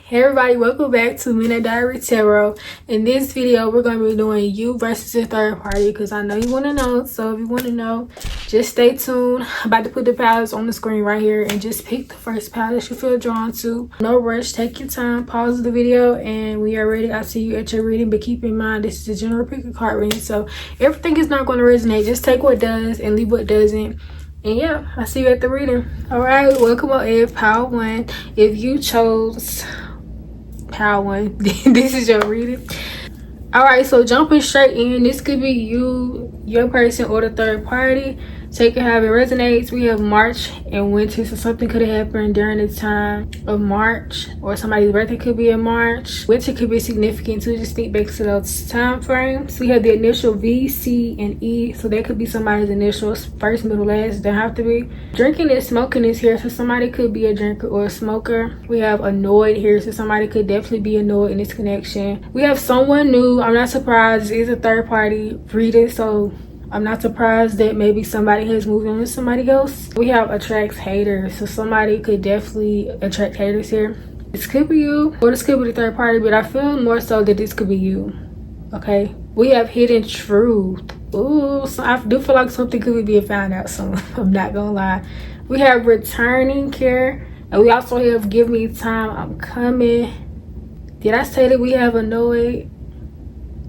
Hey everybody, welcome back to Midnight Diary Tarot. In this video, we're going to be doing you versus a third party because I know you want to know. So if you want to know, just stay tuned. I'm about to put the palettes on the screen right here and just pick the first palette you feel drawn to. No rush, take your time, pause the video, and when you're ready, I'll see you at your reading. But keep in mind, this is a general pick a card reading, so everything is not going to resonate. Just take what does and leave what doesn't. And yeah, I'll see you at the reading. All right, welcome on in Power 1. If you chose Power 1, this is your reading. All right, so jumping straight in, this could be you, your person, or the third party. Take it however it resonates. We have March and winter, so something could have happened during the time of March, or somebody's birthday could be in March. Winter could be significant too. Just think back to those time frames. We have the initial V, C, and E, so that could be somebody's initials, first, middle, last. Don't have to be. Drinking and smoking is here, so somebody could be a drinker or a smoker. We have annoyed here, so somebody could definitely be annoyed in this connection. We have someone new. I'm not surprised. It's a third party reading, so I'm not surprised that maybe somebody has moved on to somebody else. We have attracts haters, so somebody could definitely attract haters here. This could be you, or this could be the third party, but I feel more so that this could be you. Okay, we have hidden truth. Ooh, so I do feel like something could be found out soon. I'm not gonna lie. We have returning care, and we also have give me time, I'm coming. Did I say that we have annoyed?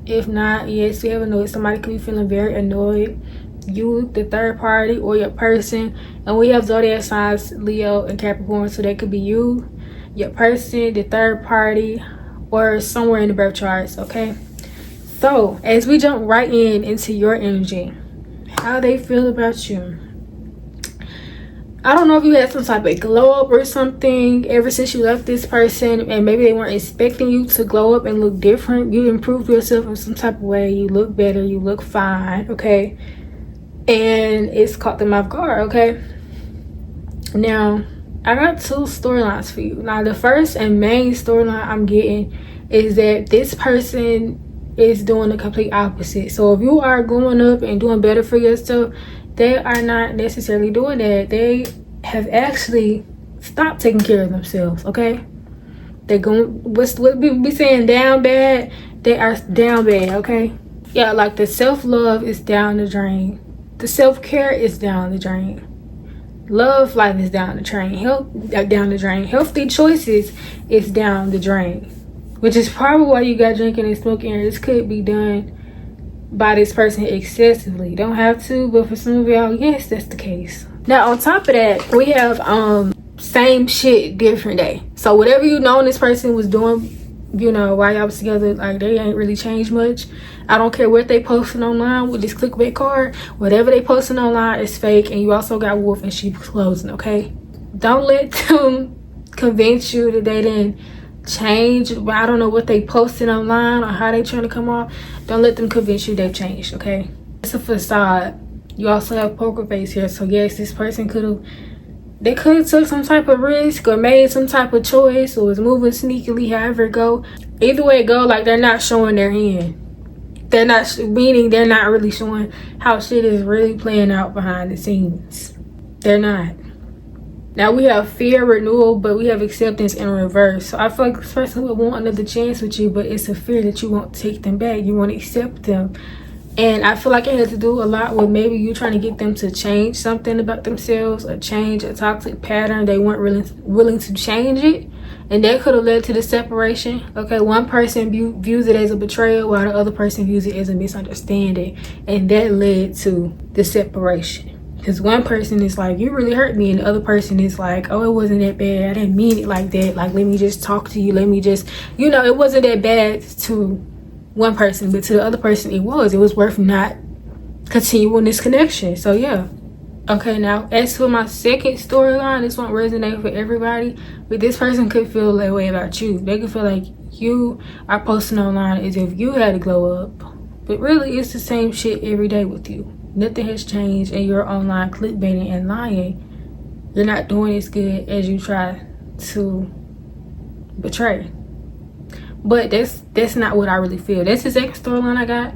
If not, yes, we have annoyed. Somebody could be feeling very annoyed. You, the third party, or your person. And we have zodiac signs, Leo and Capricorn, so that could be you, your person, the third party, or somewhere in the birth charts, okay? So, as we jump right into your energy, how they feel about you. I don't know if you had some type of glow up or something ever since you left this person, and maybe they weren't expecting you to glow up and look different. You improved yourself in some type of way. You look better. You look fine, okay? And it's caught them off guard, okay? Now, I got two storylines for you. Now, the first and main storyline I'm getting is that this person is doing the complete opposite. So if you are going up and doing better for yourself, they are not necessarily doing that. They have actually stopped taking care of themselves, okay? They're going, what people be saying, down bad, they are down bad, okay? Yeah, like the self-love is down the drain. The self-care is down the drain. Love life is down the drain. Down the drain. Healthy choices is down the drain. Which is probably why you got drinking and smoking. This could be done by this person excessively. Don't have to, but for some of y'all, yes, that's the case. Now on top of that, we have same shit, different day. So whatever you know this person was doing, you know, while y'all was together, like, they ain't really changed much. I don't care what they posting online with this clickbait card. Whatever they posting online is fake, and you also got wolf and sheep clothing, okay? Don't let them convince you that they didn't change. But I don't know what they posted online or how they trying to come off. Don't let them convince you they've changed, okay? It's a facade. You also have poker face here, so yes, this person could have took some type of risk or made some type of choice or was moving sneakily, however it go. Either way it go, like, they're not showing their hand. They're not, meaning they're not really showing how shit is really playing out behind the scenes. They're not. Now we have fear, renewal, but we have acceptance in reverse. So I feel like this person would want another chance with you, but it's a fear that you won't take them back. You won't accept them. And I feel like it has to do a lot with maybe you trying to get them to change something about themselves, or change a toxic pattern. They weren't really willing to change it. And that could have led to the separation. Okay, one person views it as a betrayal while the other person views it as a misunderstanding. And that led to the separation. Because one person is like, you really hurt me, and the other person is like, oh, it wasn't that bad. I didn't mean it like that. Like, let me just talk to you. Let me just, you know, it wasn't that bad to one person, but to the other person it was worth not continuing this connection. So yeah. Okay, now as for my second storyline, this won't resonate for everybody, but this person could feel that way about you. They could feel like you are posting online as if you had to glow up, but really it's the same shit every day with you. Nothing has changed, and you're online clickbaiting and lying. You're not doing as good as you try to betray. But that's not what I really feel. That's the second storyline I got,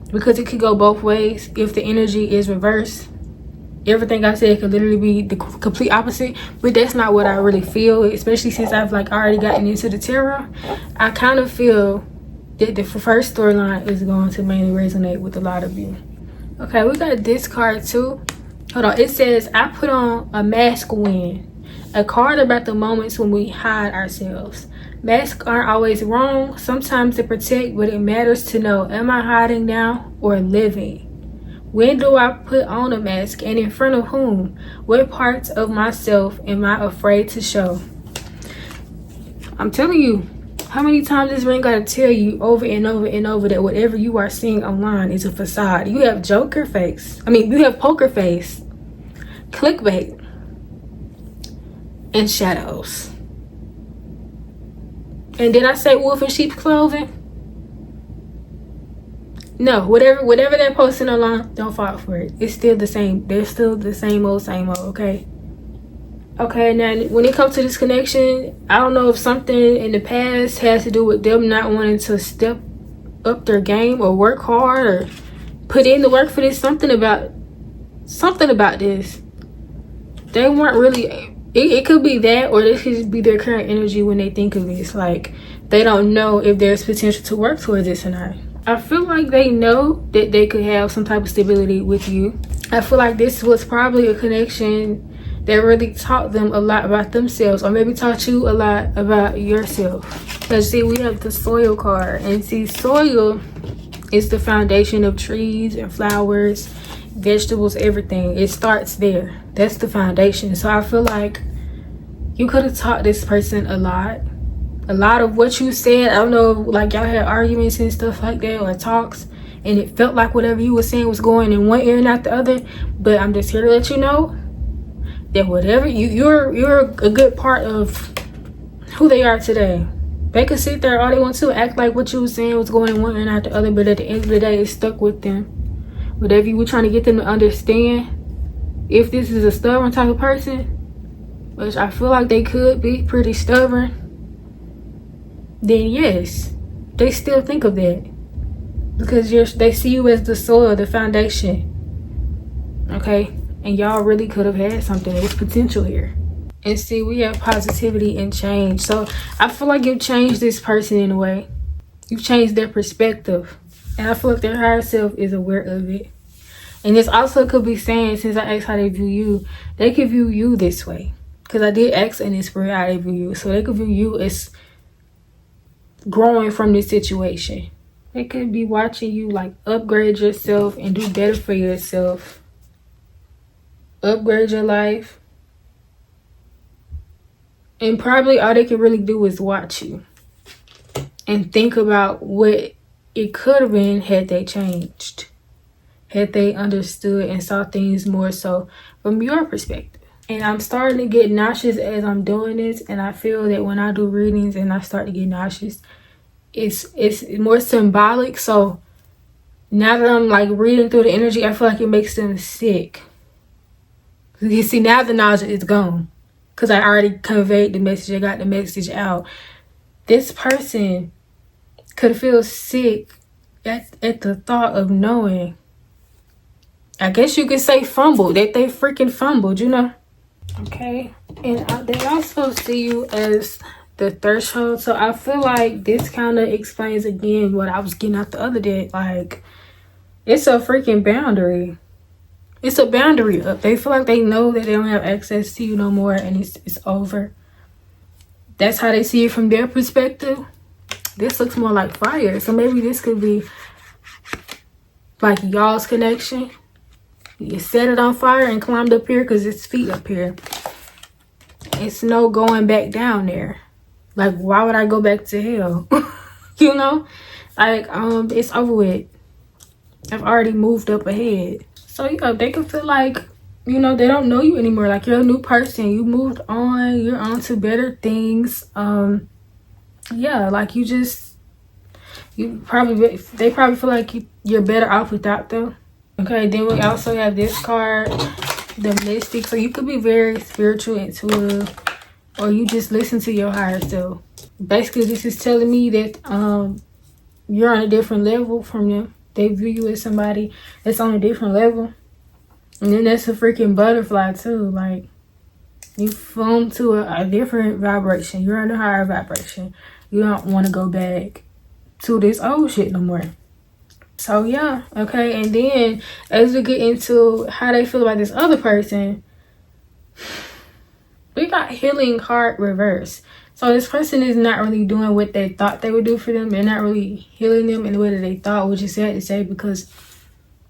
because it could go both ways. If the energy is reversed, everything I said could literally be the complete opposite, but that's not what I really feel, especially since I've like already gotten into the tarot. I kind of feel that the first storyline is going to mainly resonate with a lot of you. Okay, we got this card too. Hold on, it says, I put on a mask when. A card about the moments when we hide ourselves. Masks aren't always wrong. Sometimes they protect, but it matters to know, am I hiding now or living? When do I put on a mask, and in front of whom? What parts of myself am I afraid to show? I'm telling you, how many times this ring gotta tell you over and over and over that whatever you are seeing online is a facade. You have Joker face. You have poker face, clickbait, and shadows. And did I say wolf in sheep's clothing? No, whatever they're posting online, don't fall for it. It's still the same. They're still the same old, okay? Okay, now when it comes to this connection, I don't know if something in the past has to do with them not wanting to step up their game or work hard or put in the work for this. Something about this. They weren't really... It could be that, or this could be their current energy when they think of this. Like, they don't know if there's potential to work towards this or not. I feel like they know that they could have some type of stability with you. I feel like this was probably a connection that really taught them a lot about themselves, or maybe taught you a lot about yourself. Because see, we have the soil card, and see, soil is the foundation of trees and flowers, vegetables, everything. It starts there. That's the foundation. So I feel like you could have taught this person a lot of what you said. I don't know, like y'all had arguments and stuff like that, or talks, and it felt like whatever you were saying was going in one ear and not the other. But I'm just here to let you know that whatever you're a good part of who they are today. They could sit there all they want to, act like what you were saying was going in one ear and not the other, but at the end of the day, it stuck with them. Whatever you were trying to get them to understand, if this is a stubborn type of person, which I feel like they could be pretty stubborn, then yes, they still think of that, because they see you as the soil, the foundation. Okay, and y'all really could have had something. There's potential here. And see, we have positivity and change. So I feel like you've changed this person in a way. You've changed their perspective, and I feel like their higher self is aware of it. And this also could be saying, since I asked how they view you, they could view you this way, because I did ask in this spirit how they view you. So they could view you as growing from this situation. They could be watching you like upgrade yourself and do better for yourself, upgrade your life, and probably all they can really do is watch you and think about what it could have been had they changed, had they understood and saw things more so from your perspective. And I'm starting to get nauseous as I'm doing this, and I feel that when I do readings and I start to get nauseous, it's more symbolic. So now that I'm like reading through the energy, I feel like it makes them sick. You see, now the nausea is gone, because I already conveyed the message. I got the message out. This person could feel sick at the thought of knowing, I guess you could say fumbled, that they freaking fumbled, you know? Okay, and they also see you as the threshold. So I feel like this kind of explains again what I was getting out the other day. Like, it's a freaking boundary. It's a boundary up. They feel like they know that they don't have access to you no more, and it's over. That's how they see it from their perspective. This looks more like fire. So maybe this could be like y'all's connection. You set it on fire and climbed up here because it's feet up here. It's no going back down there. Like, why would I go back to hell? You know? Like, it's over with. I've already moved up ahead. So, yeah, they can feel like, you know, they don't know you anymore. Like, you're a new person. You moved on. You're on to better things. Yeah, like, they probably feel like you're better off without them. Okay, then we also have this card, the Mystic. So you could be very spiritual, intuitive, or you just listen to your higher self. Basically, this is telling me that you're on a different level from them. They view you as somebody that's on a different level. And then that's a freaking butterfly too. Like, you flown to a different vibration. You're on a higher vibration. You don't want to go back to this old shit no more. So yeah, okay. And then as we get into how they feel about this other person, we got healing card reverse. So this person is not really doing what they thought they would do for them. They're not really healing them in the way that they thought, which is sad to say, because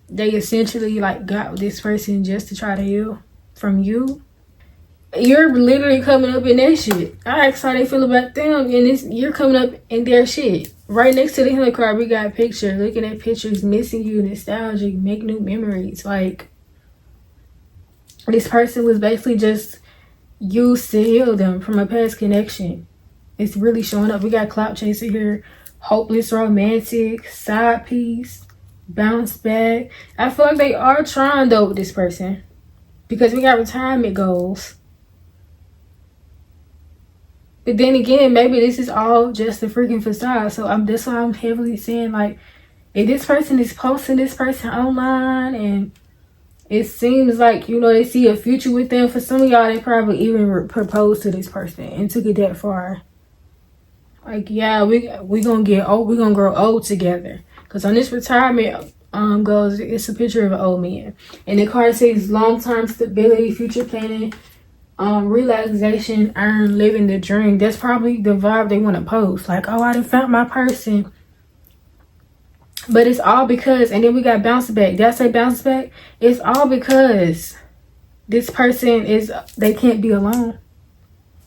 they essentially like got with this person just to try to heal from you. You're literally coming up in their shit. I asked how they feel about them, and you're coming up in their shit. Right next to the healing card, we got a picture. Looking at pictures, missing you, nostalgic, make new memories. Like, this person was basically just used to heal them from a past connection. It's really showing up. We got clout chaser here, hopeless romantic, side piece, bounce back. I feel like they are trying though with this person, because we got retirement goals. But then again, maybe this is all just a freaking facade. So that's why I'm heavily saying, like, if this person is posting this person online and it seems like, you know, they see a future with them, for some of y'all, they probably even proposed to this person and took it that far. Like, yeah, we gonna get old, we gonna grow old together. Because on this retirement goes, it's a picture of an old man. And the card says long-term stability, future planning, relaxation, earn, living the dream. That's probably the vibe they want to post. Like, oh, I done found my person. But it's all because, and then we got bounce back. Did I say bounce back? It's all because this person they can't be alone.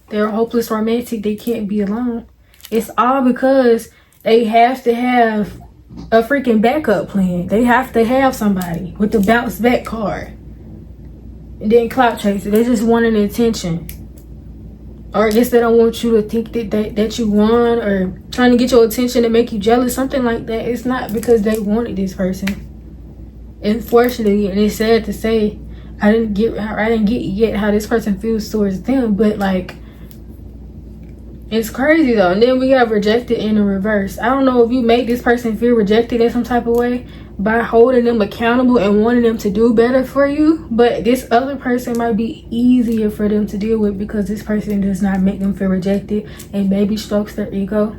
They're hopeless romantic. They can't be alone. It's all because they have to have a freaking backup plan. They have to have somebody with the bounce back card. And then clout chaser. They just want an attention. Or I guess they don't want you to think that you won, or trying to get your attention to make you jealous, something like that. It's not because they wanted this person. Unfortunately, and it's sad to say, I didn't get yet how this person feels towards them, but like, it's crazy though. And then we got rejected in the reverse. I don't know if you make this person feel rejected in some type of way by holding them accountable and wanting them to do better for you, but this other person might be easier for them to deal with because this person does not make them feel rejected and maybe strokes their ego.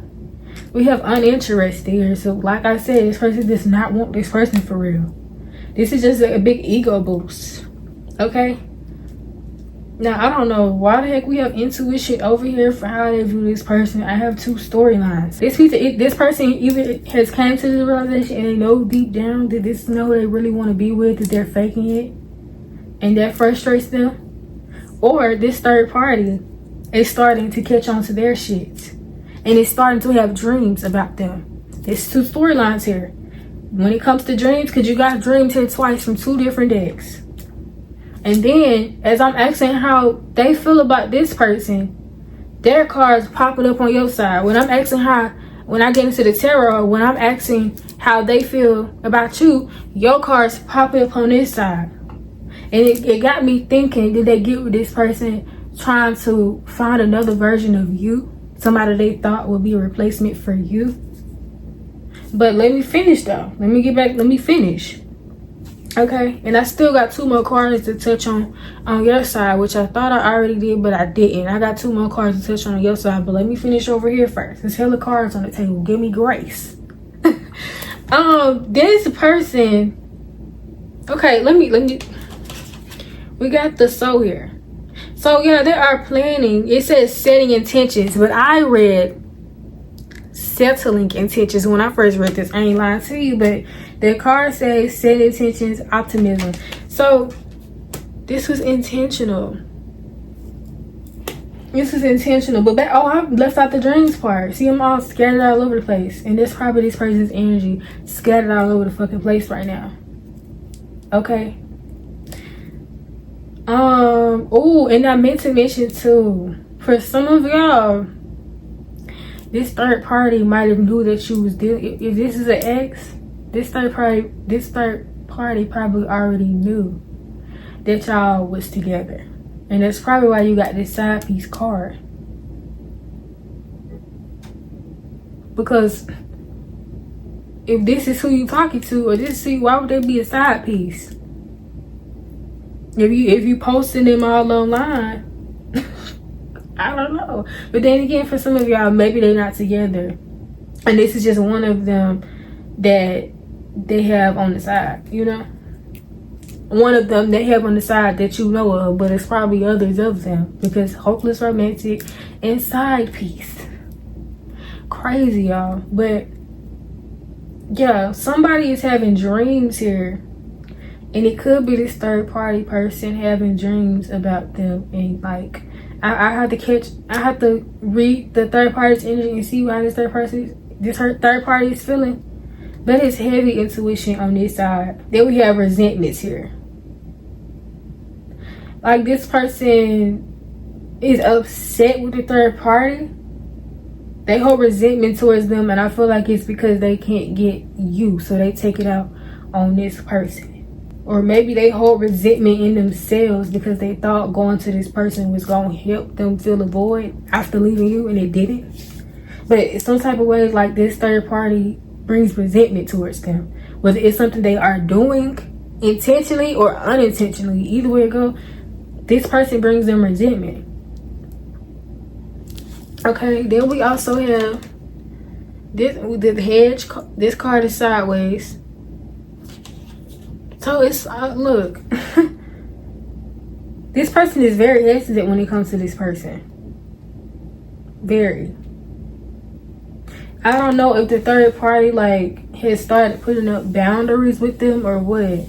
We have uninterested here. So like I said, this person does not want this person for real. This is just a big ego boost. Okay? Now, I don't know why the heck we have intuition over here for how they view this person. I have two storylines. This person either has come to the realization and they know deep down that this is no they really want to be with, that they're faking it, and that frustrates them. Or this third party is starting to catch on to their shit, and it's starting to have dreams about them. There's two storylines here. When it comes to dreams, because you got dreams here twice from two different decks. And then, as I'm asking how they feel about this person, their cards popping up on your side. When I'm asking when I get into the tarot, when I'm asking how they feel about you, your cards pop up on this side. And it got me thinking, did they get with this person trying to find another version of you? Somebody they thought would be a replacement for you? But let me finish though. Let me finish. Okay, and I still got two more cards to touch on your side, which I thought I already did, but I didn't. I got two more cards to touch on your side, but let me finish over here first. There's hella cards on the table. Give me grace. This person. Okay, let me. We got the soul here. So yeah, they are planning. It says setting intentions, but I read settling intentions when I first read this. I ain't lying to you, but the card says set intentions, optimism. So this was intentional. This is intentional. But I left out the dreams part. See, I'm all scattered all over the place, and that's probably this person's energy scattered all over the fucking place right now. Okay. Oh, and I meant to mention too, for some of y'all, this third party might have knew that you was dealing. If this is an ex, this third party probably already knew that y'all was together, and that's probably why you got this side piece card. Because if this is who you talking to, or this is why would there be a side piece? If you posting them all online, I don't know. But then again, for some of y'all, maybe they're not together, and this is just one of them that they have on the side, you know. One of them they have on the side that you know of, but it's probably others of them, because hopeless romantic and side piece. Crazy, y'all. But yeah, somebody is having dreams here, and it could be this third party person having dreams about them. And like, I have to read the third party's energy and see why this third party is feeling. But it's heavy intuition on this side. Then we have resentments here. Like, this person is upset with the third party. They hold resentment towards them, and I feel like it's because they can't get you, so they take it out on this person. Or maybe they hold resentment in themselves because they thought going to this person was going to help them fill a void after leaving you, and it didn't. But it's some type of way, like, this third party brings resentment towards them. Whether it's something they are doing intentionally or unintentionally, either way it go, this person brings them resentment. Okay, then we also have the hedge. This card is sideways. So it's, look. This person is very hesitant when it comes to this person. Very. I don't know if the third party, like, has started putting up boundaries with them or what.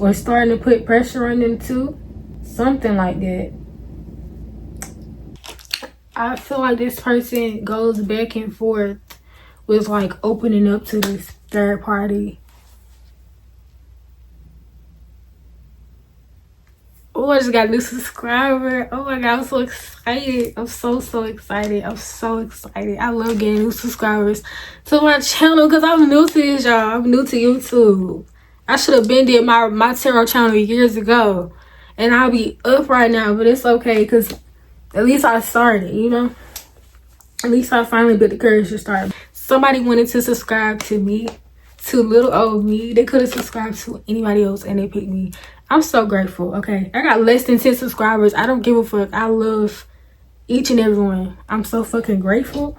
Or starting to put pressure on them too. Something like that. I feel like this person goes back and forth with, like, opening up to this third party. Oh, I just got a new subscriber. Oh my god, I'm so excited. I'm so excited. I'm so excited. I love getting new subscribers to my channel because I'm new to this, y'all. I'm new to YouTube. I should have been did my tarot channel years ago. And I'll be up right now, but it's okay because at least I started, you know? At least I finally built the courage to start. Somebody wanted to subscribe to me, to little old me. They could have subscribed to anybody else and they picked me. I'm so grateful, okay? I got less than 10 subscribers. I don't give a fuck. I love each and every one. I'm so fucking grateful.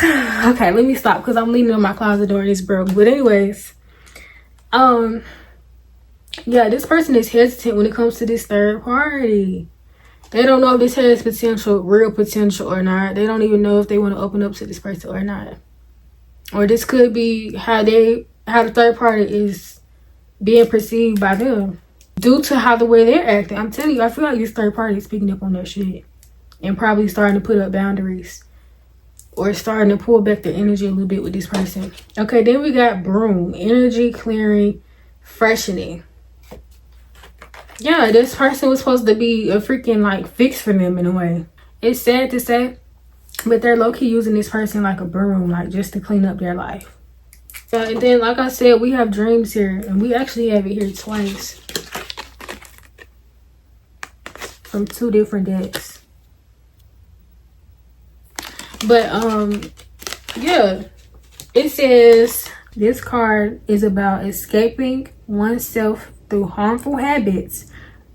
Okay, let me stop because I'm leaning on my closet door and it's broke. But anyways, yeah, this person is hesitant when it comes to this third party. They don't know if this has potential, real potential or not. They don't even know if they want to open up to this person or not. Or this could be how the third party is being perceived by them due to how the way they're acting. I'm telling you, I feel like this third party is picking up on that shit and probably starting to put up boundaries or starting to pull back their energy a little bit with this person. Okay, then we got broom, energy clearing, freshening. Yeah, this person was supposed to be a freaking, like, fix for them in a way. It's sad to say, but they're low-key using this person like a broom, like, just to clean up their life. Yeah, and then, like I said, we have dreams here, and we actually have it here twice from 2 different decks. But yeah, it says this card is about escaping oneself through harmful habits,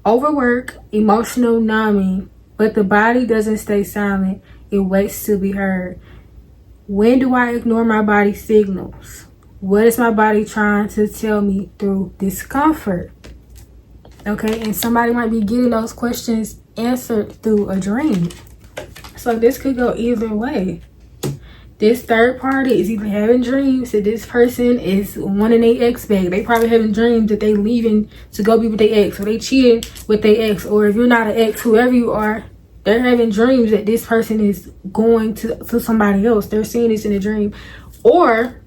overwork, emotional numbing, but the body doesn't stay silent. It waits to be heard. When do I ignore my body's signals? What is my body trying to tell me through discomfort? Okay, and somebody might be getting those questions answered through a dream. So this could go either way. This third party is either having dreams that this person is wanting their ex back. They probably having dreams that they leaving to go be with their ex, or they cheating with their ex, or if you're not an ex, whoever you are, they're having dreams that this person is going to somebody else. They're seeing this in a dream. Or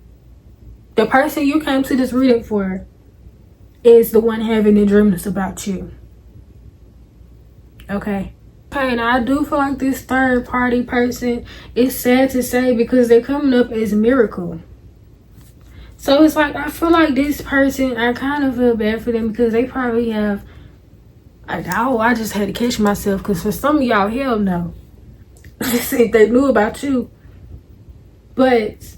the person you came to this reading for is the one having the dreams about you. Okay. Okay, and I do feel like this third party person is sad to say because they're coming up as miracle. So it's like, I feel like this person, I kind of feel bad for them because they probably have, I just had to catch myself because for some of y'all, hell no. If they knew about you. But,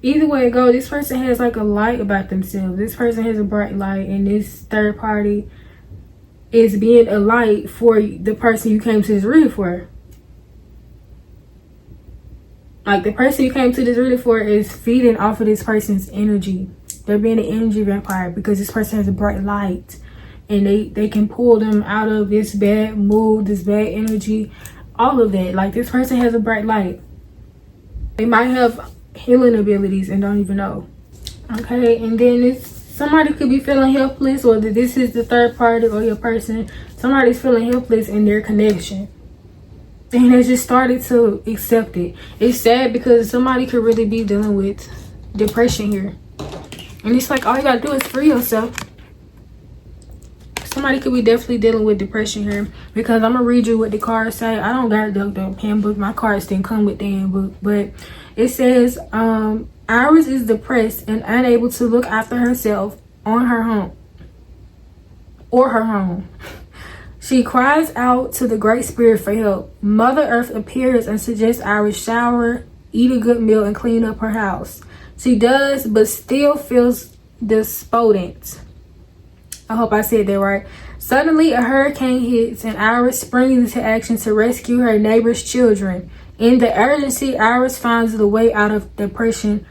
either way it goes, this person has like a light about themselves. This person has a bright light, and this third party is being a light for the person you came to this reading for. Like, the person you came to this reading for is feeding off of this person's energy. They're being an energy vampire because this person has a bright light, and they can pull them out of this bad mood, this bad energy, all of that. Like, this person has a bright light. They might have healing abilities and don't even know. Okay, and then somebody could be feeling helpless, or that this is the third party or your person. Somebody's feeling helpless in their connection, and they just started to accept it. It's sad because somebody could really be dealing with depression here, and it's like all you gotta do is free yourself. Somebody could be definitely dealing with depression here, because I'm gonna read you what the cards say. I don't got the handbook. My cards didn't come with the handbook, but it says Iris is depressed and unable to look after herself on her home or her home. She cries out to the Great Spirit for help. Mother Earth appears and suggests Iris shower, eat a good meal, and clean up her house. She does, but still feels despondent. I hope I said that right. Suddenly, a hurricane hits and Iris springs into action to rescue her neighbor's children. In the urgency, Iris finds the way out of depression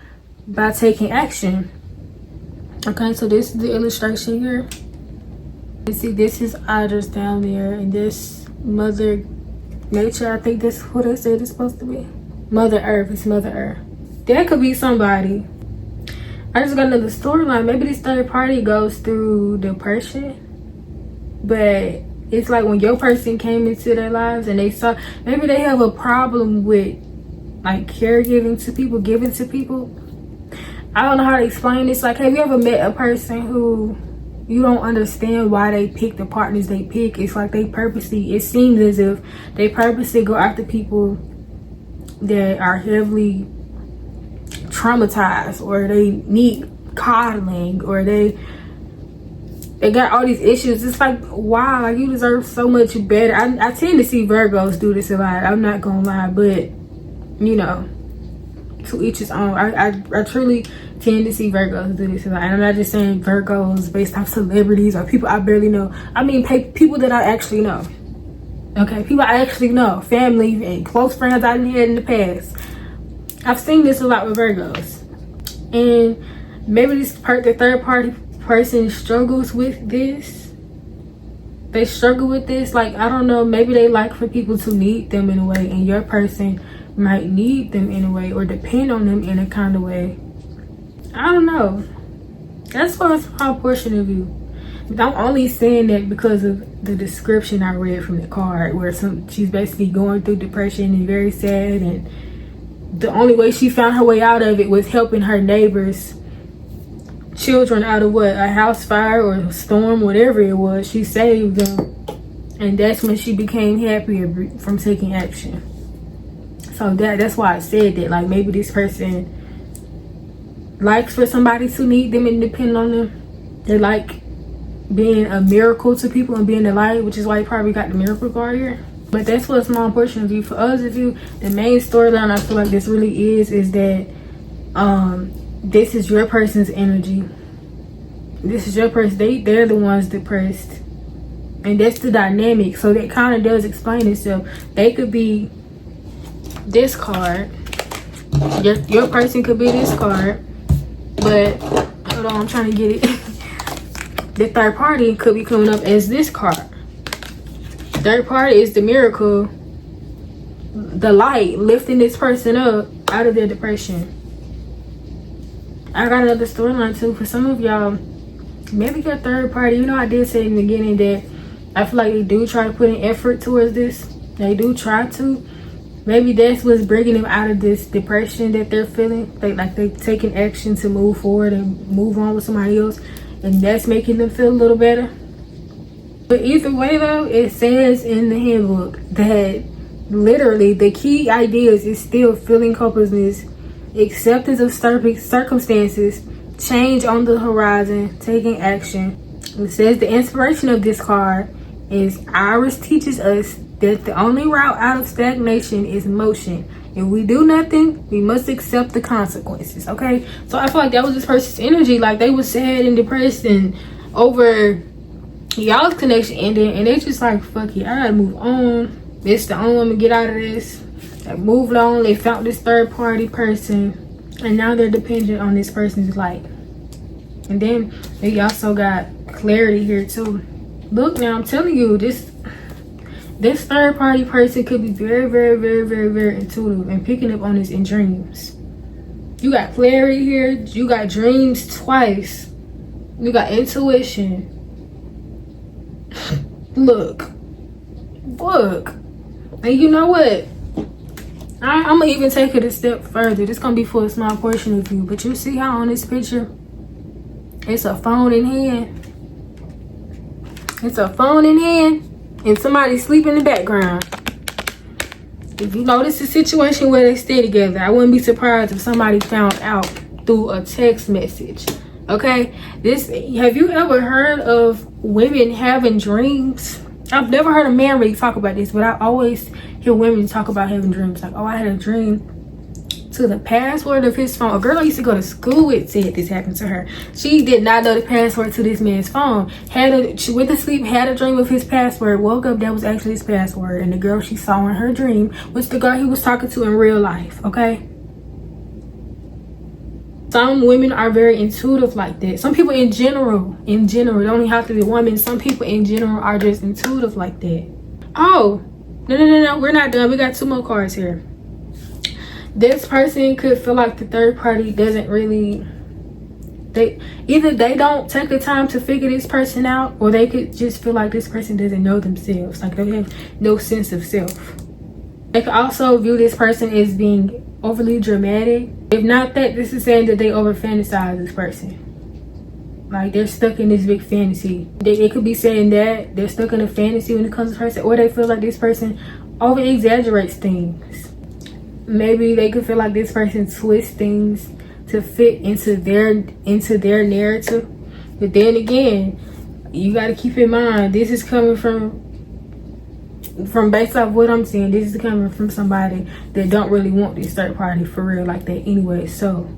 by taking action. Okay, so this is the illustration here. You see, this is Iris down there, and this Mother Nature, I think that's what they said it's supposed to be. Mother Earth, it's Mother Earth. That could be somebody. I just got another storyline. Maybe this third party goes through depression, but it's like when your person came into their lives and they saw, maybe they have a problem with like caregiving to people, giving to people. I don't know how to explain this. Like, have you ever met a person who you don't understand why they pick the partners they pick? It's like they purposely, it seems as if they purposely go after people that are heavily traumatized, or they need coddling, or they got all these issues. It's like, wow, like, you deserve so much better. I tend to see Virgos do this a lot, I'm not gonna lie, but you know, to each his own. I truly tend to see Virgos do this a lot, and I'm not just saying Virgos based off celebrities or people I barely know. I mean people that I actually know. Okay, people I actually know, family and close friends I didn't had in the past. I've seen this a lot with Virgos, and maybe the third party person struggles with this. They struggle with this. Like, I don't know, maybe they like for people to need them in a way, and your person might need them in a way, or depend on them in a kind of way. I don't know. That's for a small portion of you. But I'm only saying that because of the description I read from the card, where she's basically going through depression and very sad, and the only way she found her way out of it was helping her neighbors' children out of a house fire or a storm, whatever it was. She saved them, and that's when she became happier from taking action. So that's why I said that. Like, maybe this person likes for somebody to need them and depend on them. They like being a miracle to people and being the light, which is why you probably got the miracle card here. But that's for a small portion of you. For others of you, the main storyline I feel like this really is that this is your person's energy. This is your person. They're the ones depressed, and that's the dynamic. So that kind of does explain itself. They could be this card. Your person could be this card, but hold on, I'm trying to get it. The third party could be coming up as this card. Third party is the miracle, the light, lifting this person up out of their depression. I got another storyline too for some of y'all. Maybe your third party, you know, I did say in the beginning that I feel like they do try to put an effort towards this. They do try to. Maybe that's what's bringing them out of this depression that they're feeling. They've taken action to move forward and move on with somebody else, and that's making them feel a little better. But either way though, it says in the handbook that literally the key ideas is still feeling hopelessness, acceptance of circumstances, change on the horizon, taking action. It says the inspiration of this card is Iris teaches us that the only route out of stagnation is motion. If we do nothing, we must accept the consequences, okay? So I feel like that was this person's energy. Like, they was sad and depressed and over y'all's connection ending, and they just like, fuck it, I gotta move on. This the only one to get out of this. They moved on. They found this third party person, and now they're dependent on this person's light. And then they also got clarity here too. Look, now I'm telling you, this third party person could be very, very, very, very, very intuitive and picking up on this in dreams. You got clarity here. You got dreams twice. You got intuition. Look. And you know what? I'm gonna even take it a step further. This gonna be for a small portion of you, but you see how on this picture it's a phone in hand. It's a phone in hand, and somebody sleep in the background. If you notice a situation where they stay together, I wouldn't be surprised if somebody found out through a text message. Okay, have you ever heard of women having dreams? I've never heard a man really talk about this, but I always hear women talk about having dreams. Like, oh, I had a dream to the password of his phone. A girl I used to go to school with said this happened to her. She did not know the password to this man's phone. She went to sleep, had a dream of his password, woke up, that was actually his password. And the girl she saw in her dream was the girl he was talking to in real life, okay? Some women are very intuitive like that. Some people in general, it don't even have to be women. Some people in general are just intuitive like that. Oh, no, we're not done. We got 2 more cards here. This person could feel like the third party doesn't really, they don't take the time to figure this person out, or they could just feel like this person doesn't know themselves. Like, they have no sense of self. They could also view this person as being overly dramatic. If not that, this is saying that they over fantasize this person. Like, they're stuck in this big fantasy. They could be saying that they're stuck in a fantasy when it comes to person, or they feel like this person over exaggerates things. Maybe they could feel like this person twists things to fit into their narrative. But then again, you got to keep in mind, this is coming from based off what I'm saying, this is coming from somebody that don't really want this third party for real like that anyway. So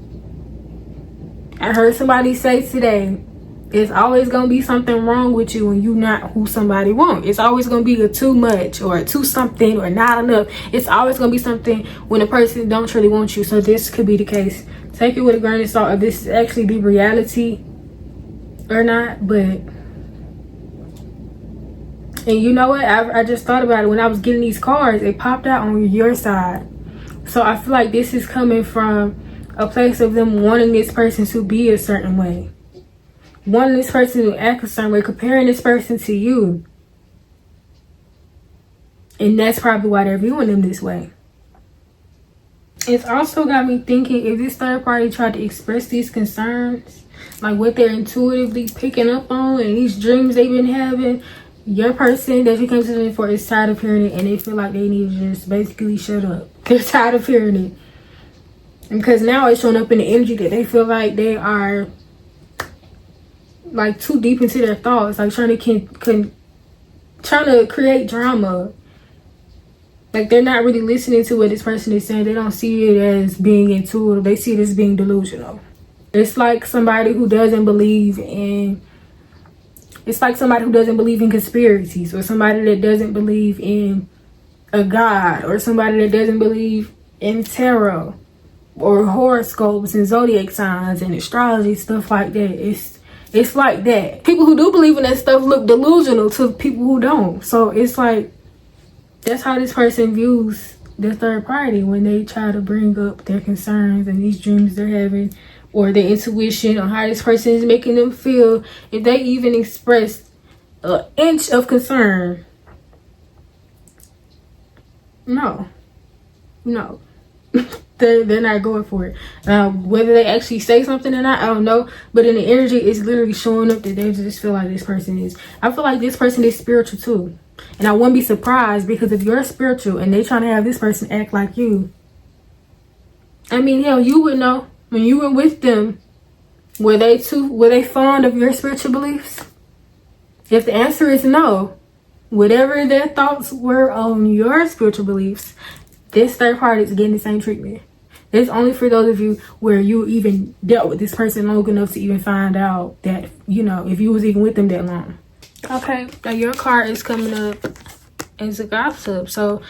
I heard somebody say today, it's always gonna be something wrong with you when you're not who somebody wants. It's always gonna be a too much or a too something or not enough. It's always gonna be something when a person don't truly want you. So this could be the case. Take it with a grain of salt if this is actually the reality or not. But, and you know what, I just thought about it when I was getting these cards. It popped out on your side. So I feel like this is coming from a place of them wanting this person to be a certain way, wanting this person to act a certain way, comparing this person to you. And that's probably why they're viewing them this way. It's also got me thinking, if this third party tried to express these concerns, like what they're intuitively picking up on and these dreams they've been having, your person that you came to them for is tired of hearing it, and they feel like they need to just basically shut up. They're tired of hearing it. Because now it's showing up in the energy that they feel like they are like too deep into their thoughts, like trying to create drama. Like, they're not really listening to what this person is saying. They don't see it as being intuitive. They see it as being delusional. It's like somebody who doesn't believe in, it's like somebody who doesn't believe in conspiracies, or somebody that doesn't believe in a god, or somebody that doesn't believe in tarot or horoscopes and zodiac signs and astrology, stuff like that. It's like that. People who do believe in that stuff look delusional to people who don't. So it's like, that's how this person views the third party when they try to bring up their concerns and these dreams they're having, or their intuition on how this person is making them feel. If they even express an inch of concern, no. They're not going for it. Whether they actually say something or not, I don't know. But in the energy, it's literally showing up that they just feel like this person is. I feel like this person is spiritual too. And I wouldn't be surprised, because if you're spiritual and they trying to have this person act like you, I mean, hell, you would know when you were with them. Were they fond of your spiritual beliefs? If the answer is no, whatever their thoughts were on your spiritual beliefs, this third party is getting the same treatment. It's only for those of you where you even dealt with this person long enough to even find out that, you know, if you was even with them that long. Okay, now your card is coming up as a gossip. So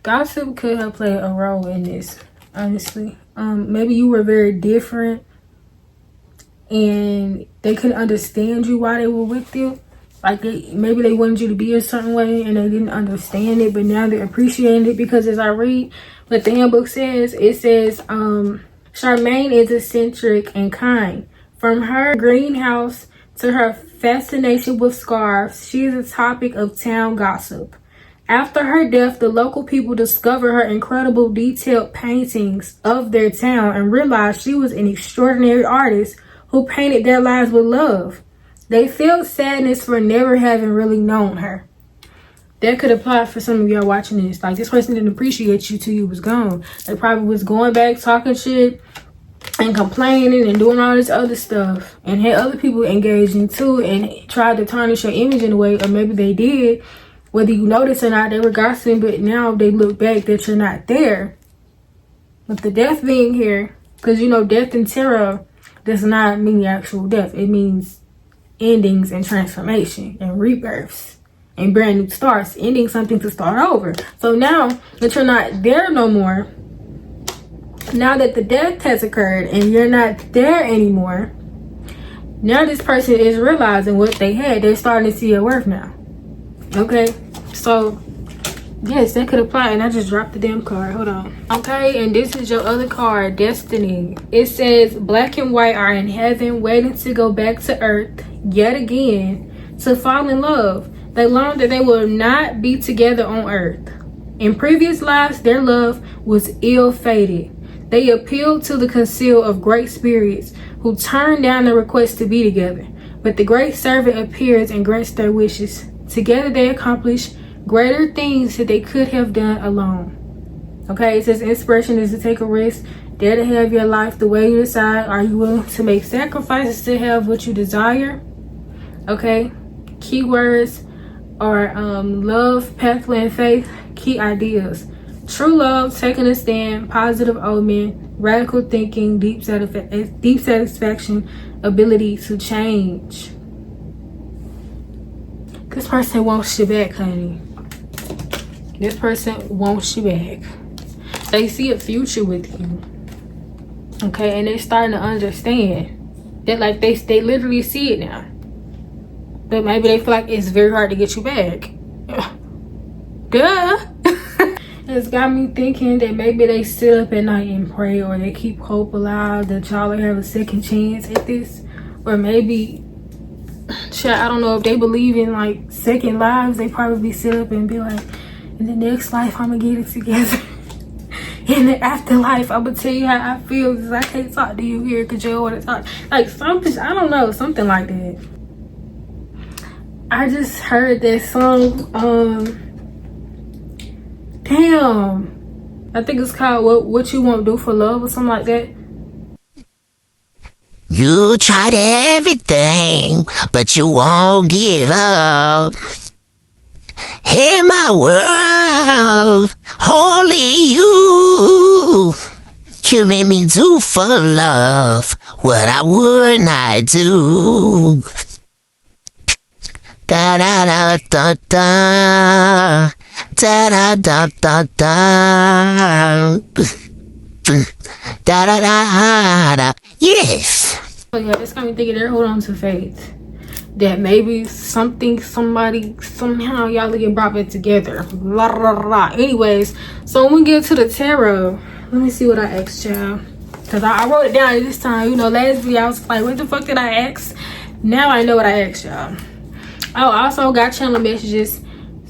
gossip could have played a role in this, honestly. Maybe you were very different and they couldn't understand you while they were with you. Like maybe they wanted you to be a certain way and they didn't understand it, but now they're appreciating it. Because as I read what the handbook says, it says Charmaine is eccentric and kind. From her greenhouse to her fascination with scarves, she is a topic of town gossip. After her death, the local people discovered her incredible detailed paintings of their town and realized she was an extraordinary artist who painted their lives with love. They felt sadness for never having really known her. That could apply for some of y'all watching this. Like, this person didn't appreciate you till you was gone. They probably was going back, talking shit, and complaining and doing all this other stuff. And had other people engaged into it and tried to tarnish your image in a way, or maybe they did. Whether you notice or not, they were gossiping, but now they look back that you're not there. With the death being here, because you know, death in tarot does not mean actual death. It means endings and transformation and rebirths and brand new starts, ending something to start over. So now that you're not there no more, now that the death has occurred and you're not there anymore, now this person is realizing what they had. They're starting to see your worth now. Okay, so yes, that could apply. And I just dropped the damn card. Hold on. Okay, and this is your other card, Destiny. It says black and white are in heaven waiting to go back to earth yet again to fall in love. They learned that they will not be together on earth. In previous lives, their love was ill-fated. They appealed to the conceal of great spirits who turned down the request to be together. But the great servant appears and grants their wishes. Together they accomplish greater things that they could have done alone. Okay, it says inspiration is to take a risk, dare to have your life the way you decide. Are you willing to make sacrifices to have what you desire? Okay, keywords are love, pathway, and faith. Key ideas: true love, taking a stand, positive omen, radical thinking, deep satisfaction, ability to change. This person wants you back, honey. This person wants you back. They see a future with you. Okay, and they're starting to understand that, like, they literally see it now. But maybe they feel like it's very hard to get you back. Duh. It's got me thinking that maybe they sit up at night and pray, or they keep hope alive that y'all will have a second chance at this. Or maybe, I don't know, if they believe in like second lives, they probably sit up and be like, in the next life I'm gonna get it together. In the afterlife I'm gonna tell you how I feel, because I can't talk to you here because you don't want to talk. Like something, I don't know, something like that. I just heard that song, damn, I think it's called What You Won't Do for Love or something like that. You tried everything, but you won't give up. In my world, only you can make me do for love what I would not do. Da da da da da da da da da da da da da da. Yes. So yeah, it's got me thinking they're holding on to faith. That maybe something, somebody, somehow y'all will get brought back together. La, la, la. Anyways, so when we get to the tarot, let me see what I asked y'all. Because I wrote it down this time. You know, last video I was like, what the fuck did I ask? Now I know what I asked y'all. Oh, I also got channel messages.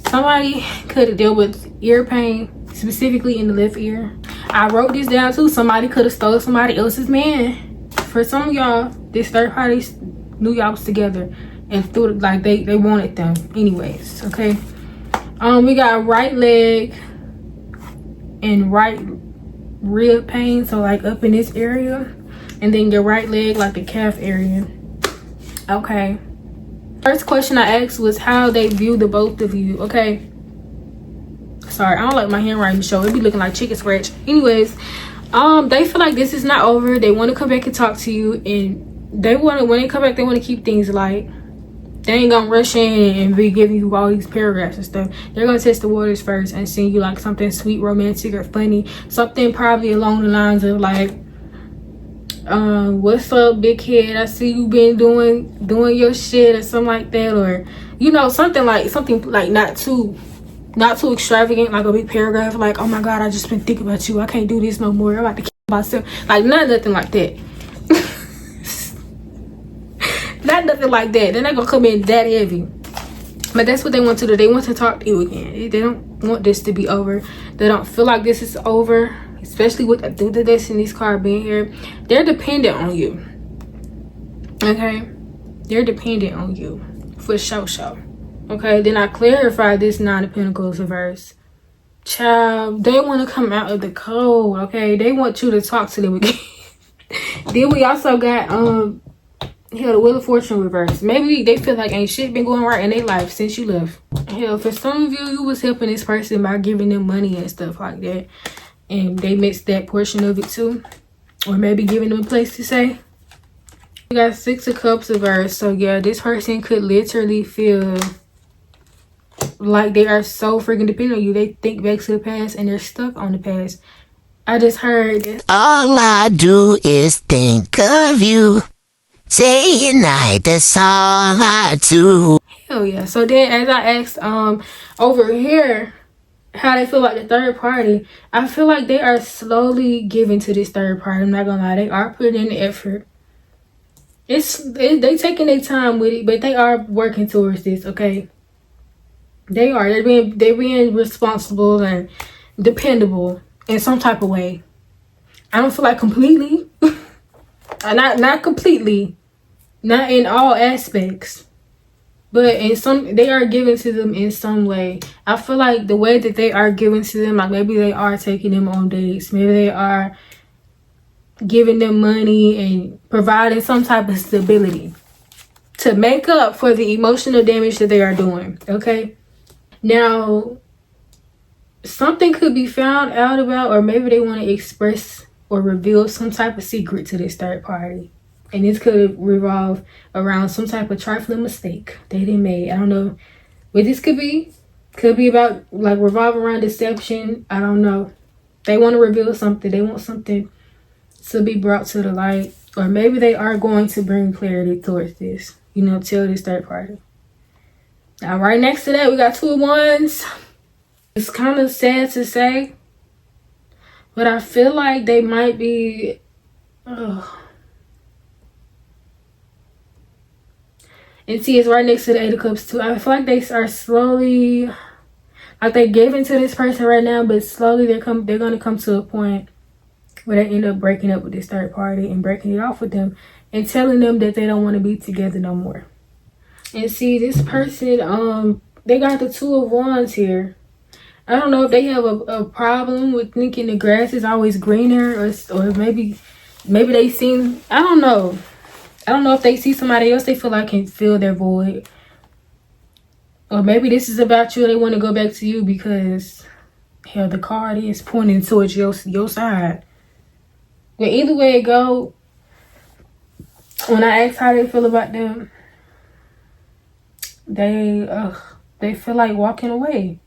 Somebody could deal with ear pain, specifically in the left ear. I wrote this down too. Somebody could have stole somebody else's man. For some of y'all, this third party knew y'all was together and thought like they wanted them. Anyways, okay. We got right leg and right rib pain, so like up in this area, and then your right leg, like the calf area. Okay. First question I asked was how they view the both of you. Okay, sorry, I don't like my handwriting show. It be looking like chicken scratch. Anyways, they feel like this is not over. They want to come back and talk to you, and they want to, when they come back, they want to keep things light. They ain't gonna rush in and be giving you all these paragraphs and stuff. They're gonna test the waters first and send you like something sweet, romantic, or funny. Something probably along the lines of like, what's up, big head? I see you been doing your shit, or something like that, or you know, something like not too extravagant, like a big paragraph, like, oh my god, I just been thinking about you. I can't do this no more. I'm about to kill myself. Like nothing like that. Not nothing like that. They're not gonna come in that heavy. But that's what they want to do. They want to talk to you again. They don't want this to be over. They don't feel like this is over, especially with the Destiny's card being here. They're dependent on you. Okay, they're dependent on you for sure. Okay, then I clarify this Nine of Pentacles reverse. Child, they want to come out of the cold. Okay, they want you to talk to them again. Then we also got hell, the Wheel of Fortune reverse. Maybe they feel like ain't shit been going right in their life since you left. Hell, for some of you, you was helping this person by giving them money and stuff like that, and they missed that portion of it too, or maybe giving them a place to stay. We got Six of Cups reverse. So yeah, this person could literally feel like they are so freaking dependent on you. They think back to the past and they're stuck on the past. I just heard this. All I do is think of you. Day and night, that's all I do. Hell yeah. So then as I asked over here how they feel like the third party, I feel like they are slowly giving to this third party. I'm not gonna lie, they are putting in the effort. They taking their time with it, but they are working towards this. Okay, they are. They're being responsible and dependable in some type of way. I don't feel like completely, not completely. Not in all aspects, but in some, they are giving to them in some way. I feel like the way that they are giving to them, like maybe they are taking them on dates. Maybe they are giving them money and providing some type of stability to make up for the emotional damage that they are doing. Okay. Now, something could be found out about, or maybe they want to express or reveal some type of secret to this third party. And this could revolve around some type of trifling mistake they didn't make. I don't know what this could be. Could be about like revolve around deception. I don't know. They want to reveal something. They want something to be brought to the light. Or maybe they are going to bring clarity towards this. You know, tell this third party. Now, right next to that, we got Two of Wands. It's kind of sad to say, but I feel like they might be... And see, it's right next to the Eight of Cups too. I feel like they are slowly, like they gave into this person right now, but slowly they're gonna come to a point where they end up breaking up with this third party and breaking it off with them and telling them that they don't want to be together no more. And see, this person, they got the Two of Wands here. I don't know if they have a problem with thinking the grass is always greener, or maybe they seem, I don't know. I don't know if they see somebody else they feel like can fill their void. Or maybe this is about you. They want to go back to you because, hell, the card is pointing towards your side. But either way it go, when I ask how they feel about them, they feel like walking away.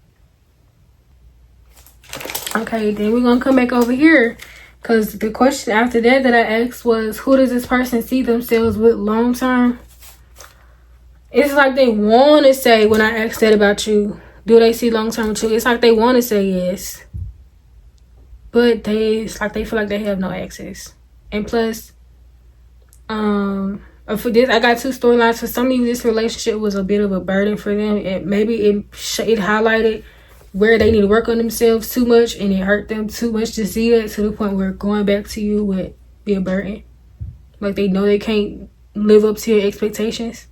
Okay, then we're going to come back over here. Because the question after that I asked was, who does this person see themselves with long term? It's like they want to say, when I asked that about you, do they see long term with you? It's like they want to say yes. But it's like they feel like they have no access. And plus, for this, I got two storylines. For some of you, this relationship was a bit of a burden for them. Maybe it highlighted where they need to work on themselves too much, and it hurt them too much to see that, to the point where going back to you would be a burden. Like they know they can't live up to your expectations,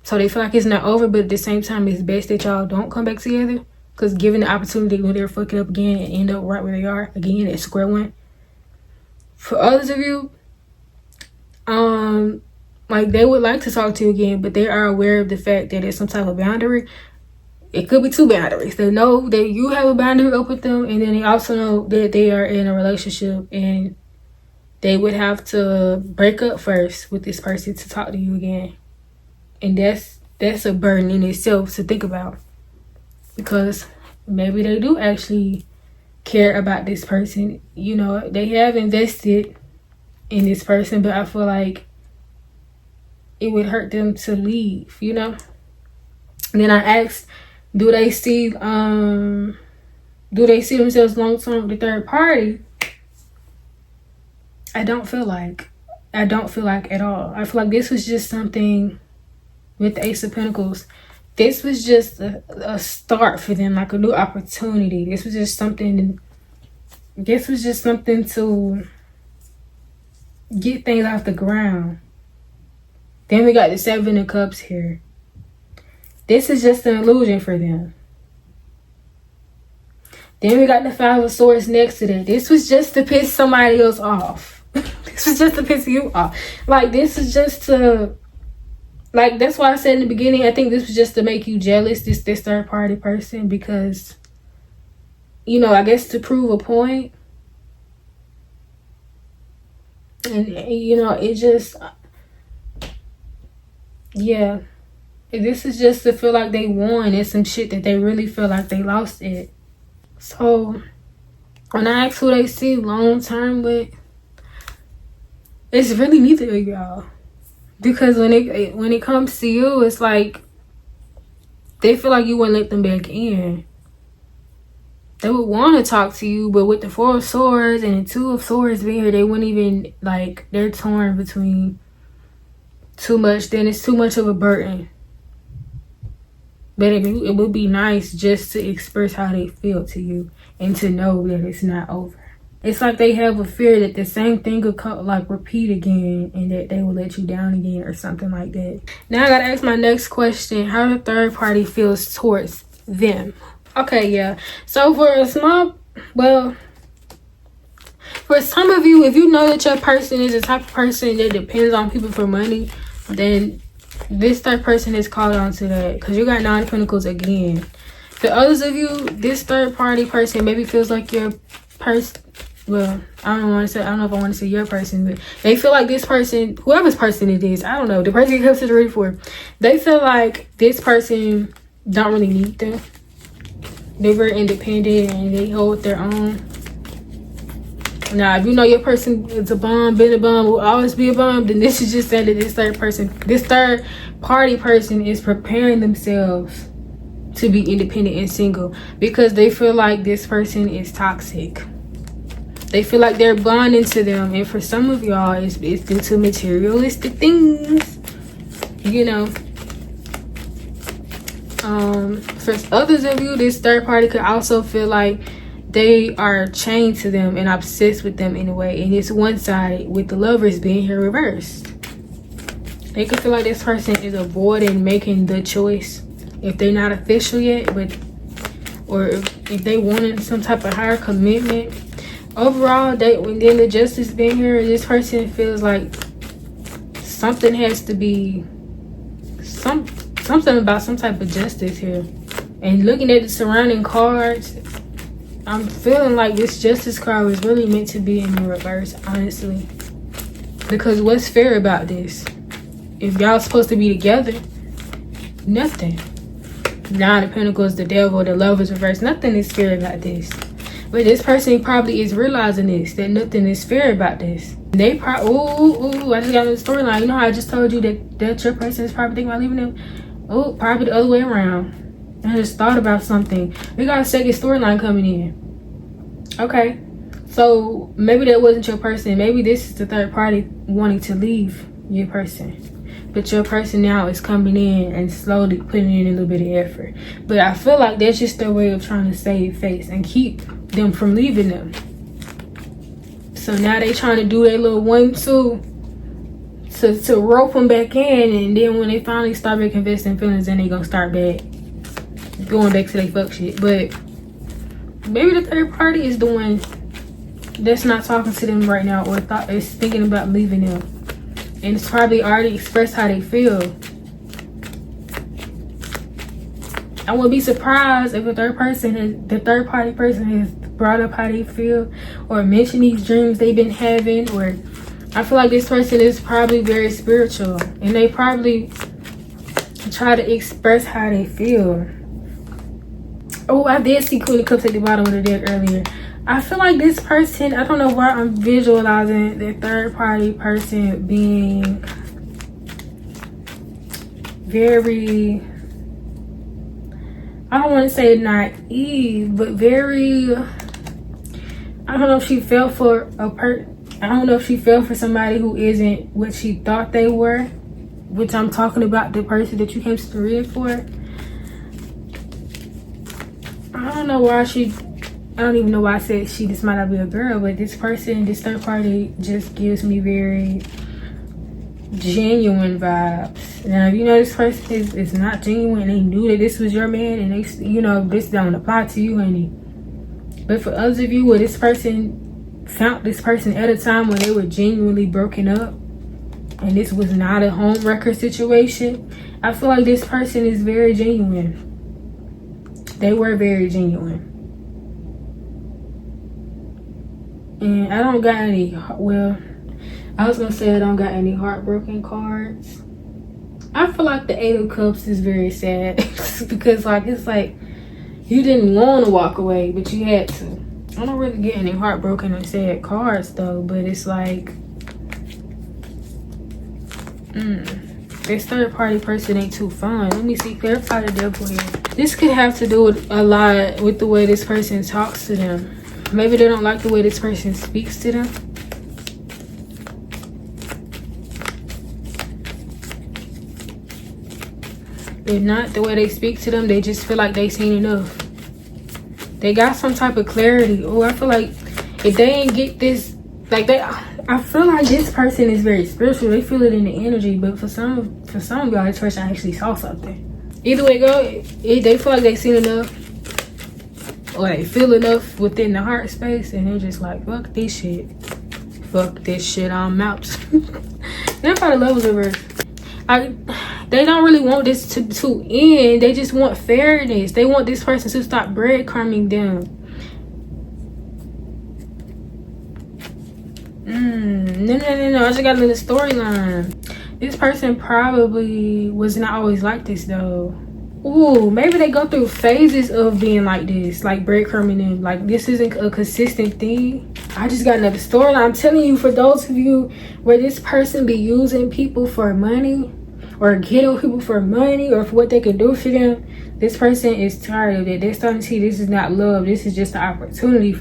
so they feel like it's not over, but at the same time it's best that y'all don't come back together, because given the opportunity when they're fucking up again and end up right where they are again at square one. For others of you, like they would like to talk to you again, but they are aware of the fact that there's some type of boundary. It could be two boundaries. They know that you have a boundary up with them, and then they also know that they are in a relationship and they would have to break up first with this person to talk to you again. And that's a burden in itself to think about, because maybe they do actually care about this person. You know, they have invested in this person, but I feel like it would hurt them to leave, you know. And then I asked, do they see themselves long term with the third party? I don't feel like at all. I feel like this was just something with the Ace of Pentacles. This was just a start for them, like a new opportunity. This was just something to get things off the ground. Then we got the Seven of Cups here. This is just an illusion for them. Then we got the Five of Swords next to that. This was just to piss somebody else off. This was just to piss you off. Like, this is just to... Like, that's why I said in the beginning, I think this was just to make you jealous, this third party person, because, you know, I guess to prove a point. And, you know, it just... Yeah. This is just to feel like they won at some shit that they really feel like they lost it. So, when I ask who they see long term with, it's really neither of y'all. Because when it comes to you, it's like they feel like you wouldn't let them back in. They would want to talk to you, but with the Four of Swords and the Two of Swords being here, they wouldn't even, like, they're torn between too much. Then it's too much of a burden. But it would be nice just to express how they feel to you and to know that it's not over. It's like they have a fear that the same thing could repeat again, and that they will let you down again or something like that. Now I gotta ask my next question: how the third party feels towards them. Okay, yeah. So for some of you, if you know that your person is the type of person that depends on people for money, then this third person is called on to that, because you got Nine of Pentacles again. For others of you, this third party person maybe feels like your person. Well, I don't know if I want to say your person, but they feel like this person, whoever's person it is, I don't know, the person you comes to the read for, they feel like this person don't really need them. They're very independent and they hold their own. Now, if you know your person is a bum, been a bum, will always be a bum, then this is just saying that this third party person is preparing themselves to be independent and single, because they feel like this person is toxic. They feel like they're bonding to them, and for some of y'all, it's due to materialistic things, you know. For others of you, this third party could also feel like they are chained to them and obsessed with them in a way, and it's one-sided, with the Lovers being here reversed. They could feel like this person is avoiding making the choice if they're not official yet, or if they wanted some type of higher commitment. Overall, when then the Justice being here, this person feels like something has to be something about some type of justice here. And looking at the surrounding cards, I'm feeling like this Justice card was really meant to be in the reverse, honestly. Because what's fair about this? If y'all supposed to be together, nothing. Nine of Pentacles, the Devil, the Lovers reverse, nothing is fair about this. But this person probably is realizing this, that nothing is fair about this. They probably, I just got a storyline. You know how I just told you that your person is probably thinking about leaving them? Oh, probably the other way around. I just thought about something. We got a second storyline coming in. Okay. So maybe that wasn't your person. Maybe this is the third party wanting to leave your person. But your person now is coming in and slowly putting in a little bit of effort. But I feel like that's just their way of trying to save face and keep them from leaving them. So now they trying to do their little 1-2 to rope them back in. And then when they finally start making investing feelings, then they gonna start going back to their fuck shit. But maybe the third party is the one that's not talking to them right now, or is thinking about leaving them. and it's probably already expressed how they feel. I wouldn't be surprised if the third party person has brought up how they feel or mentioned these dreams they've been having. Or I feel like this person is probably very spiritual and they probably try to express how they feel. Oh, I did see Queen of Cups at the bottom of the deck earlier. I feel like this person, I don't know why I'm visualizing the third party person being very, I don't want to say naive, but very, I don't know if she fell for I don't know if she fell for somebody who isn't what she thought they were, which I'm talking about the person that you came to read for. I don't know why I don't even know why I said she. This might not be a girl, but this person, this third party just gives me very genuine vibes. Now, if you know this person is not genuine, they knew that this was your man, and they, you know, this don't apply to you, honey. But for others of you where this person found this person at a time when they were genuinely broken up, and this was not a home wrecker situation, I feel like this person is very genuine. They were very genuine. And I don't got any, well, I was gonna say I don't got any heartbroken cards. I feel like the Eight of Cups is very sad because like it's like you didn't want to walk away, but you had to. I don't really get any heartbroken and sad cards though, but it's like this third party person ain't too fun. Let me see, clarify the devil here. This could have to do with a lot with the way this person talks to them. Maybe they don't like the way this person speaks to them. If not the way they speak to them, they just feel like they seen enough. They got some type of clarity. Oh, I feel like if they ain't get this, like I feel like this person is very spiritual. They feel it in the energy, but for some of y'all, this person actually saw something. Either way go, they feel like they seen enough, or they feel enough within the heart space, and they're just like, fuck this shit. Fuck this shit, I'm out. They're probably levels of earth. They don't really want this to end. They just want fairness. They want this person to stop breadcrumbing them. No. I just got another storyline. This person probably was not always like this though. Ooh, maybe they go through phases of being like this, like breadcrumbing them. Like this isn't a consistent thing. I just got another storyline. I'm telling you, for those of you where this person be using people for money, or getting people for money, or for what they can do for them, this person is tired of it. They're starting to see this is not love. This is just an opportunity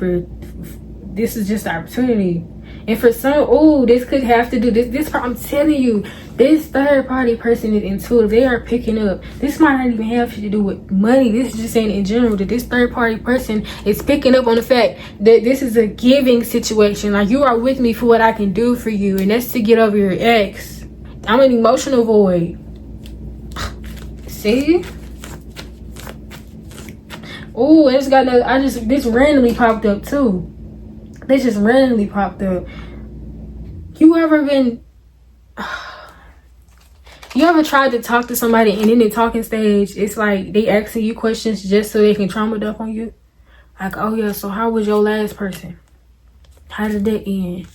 this is just an opportunity. And for some, this could have to do this. I'm telling you, this third party person is intuitive. They are picking up. This might not even have to do with money. This is just saying in general that this third party person is picking up on the fact that this is a giving situation. Like, you are with me for what I can do for you, and that's to get over your ex. I'm an emotional void. See? Oh, it's got no. This randomly popped up too. This just randomly popped up. You ever tried to talk to somebody and in the talking stage, it's like they asking you questions just so they can trauma dump on you? Like, oh yeah, so how was your last person? How did that end?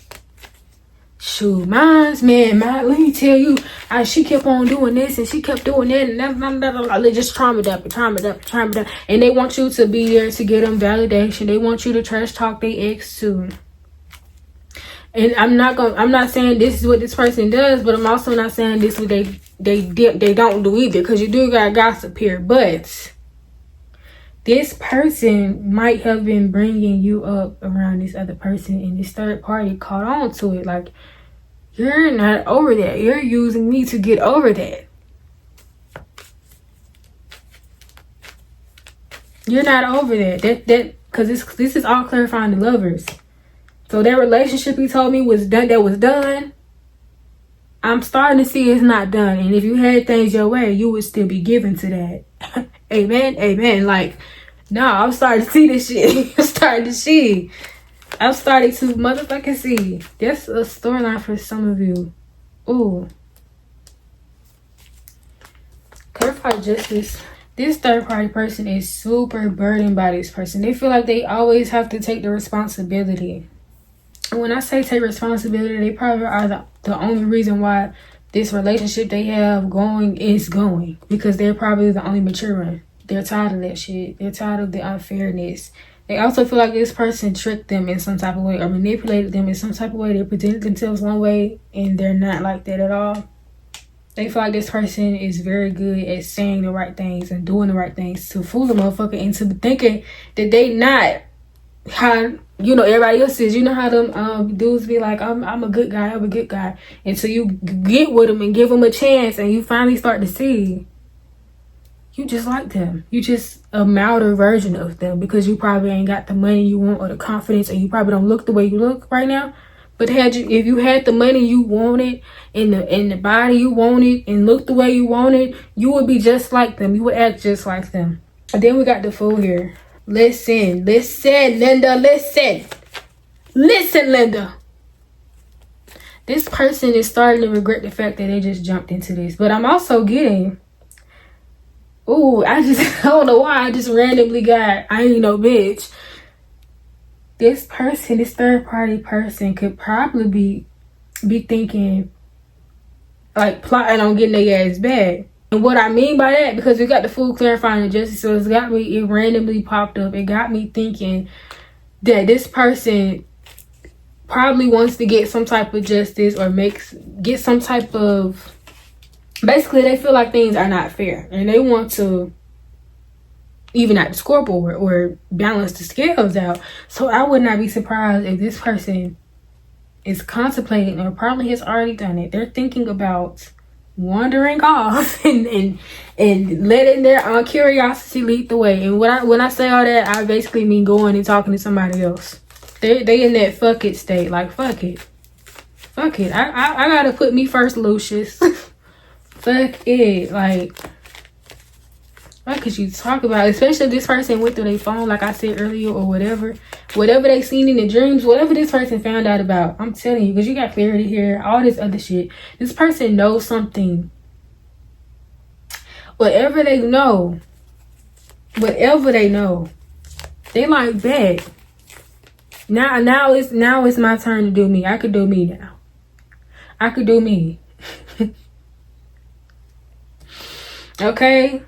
Shoot, let me tell you, she kept on doing this and she kept doing that, and they just trauma dump. And they want you to be there to get them validation. They want you to trash talk their ex too. And I'm not saying this is what this person does, but I'm also not saying this is what they don't do either, because you do got gossip here. But this person might have been bringing you up around this other person, and this third party caught on to it. Like, you're not over that. You're using me to get over that. You're not over that. Because this is all clarifying the lovers. So that relationship you told me was done, I'm starting to see it's not done. And if you had things your way, you would still be given to that. Amen. Like, no, I'm starting to see this shit. I'm starting to motherfucking see. That's a storyline for some of you. Ooh. Clarify justice. This third party person is super burdened by this person. They feel like they always have to take the responsibility. And when I say take responsibility, they probably are the only reason why this relationship they have going is going. Because they're probably the only mature one. They're tired of that shit. They're tired of the unfairness. They also feel like this person tricked them in some type of way or manipulated them in some type of way. They presented themselves one way and they're not like that at all. They feel like this person is very good at saying the right things and doing the right things to fool the motherfucker into thinking that they not how, you know, everybody else is. You know how them dudes be like, I'm a good guy, I'm a good guy. Until you get with them and give them a chance and you finally start to see you just like them. You just a milder version of them because you probably ain't got the money you want or the confidence, and you probably don't look the way you look right now. But if you had the money you wanted and the body you wanted and looked the way you wanted, you would be just like them. You would act just like them. And then we got the fool here. Listen, Linda, listen, Linda. This person is starting to regret the fact that they just jumped into this. But I'm also getting, I don't know why I just randomly got, I ain't no bitch. This person, this third party person could probably be thinking, like, plotting on getting their ass back. And what I mean by that, because we got the full clarifying of justice, so it randomly popped up. It got me thinking that this person probably wants to get some type of justice or get some type of, basically they feel like things are not fair and they want to even out the scoreboard or balance the scales out. So I would not be surprised if this person is contemplating or probably has already done it. They're thinking about wandering off and letting their curiosity lead the way. And when I say all that, I basically mean going and talking to somebody else. They in that fuck it state. Like, fuck it. I gotta put me first, Lucius. Fuck it. Like, what could you talk about? Especially if this person went through their phone, like I said earlier, or whatever they seen in the dreams, whatever this person found out about. I'm telling you, because you got clarity here, all this other shit. This person knows something. Whatever they know, they like that. Now it's my turn to do me. I could do me now. I could do me. Okay.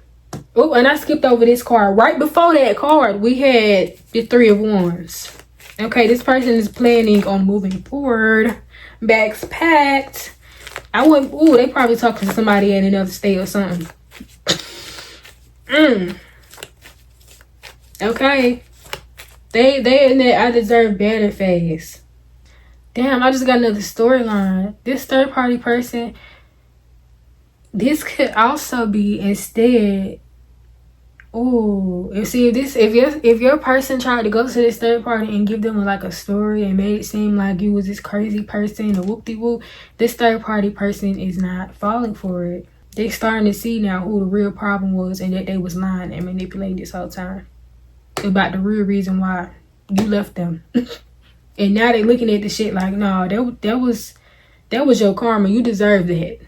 Oh, and I skipped over this card. Right before that card, we had the Three of Wands. Okay, this person is planning on moving forward. Bags packed. They probably talking to somebody in another state or something. Okay. They in that I deserve better phase. Damn, I just got another storyline. This third party person, this could also be instead. If your person tried to go to this third party and give them like a story and made it seem like you was this crazy person or whoop-de-whoop, this third party person is not falling for it. They starting to see now who the real problem was and that they was lying and manipulating this whole time about the real reason why you left them. And now they looking at the shit like, no, that was your karma. You deserve that.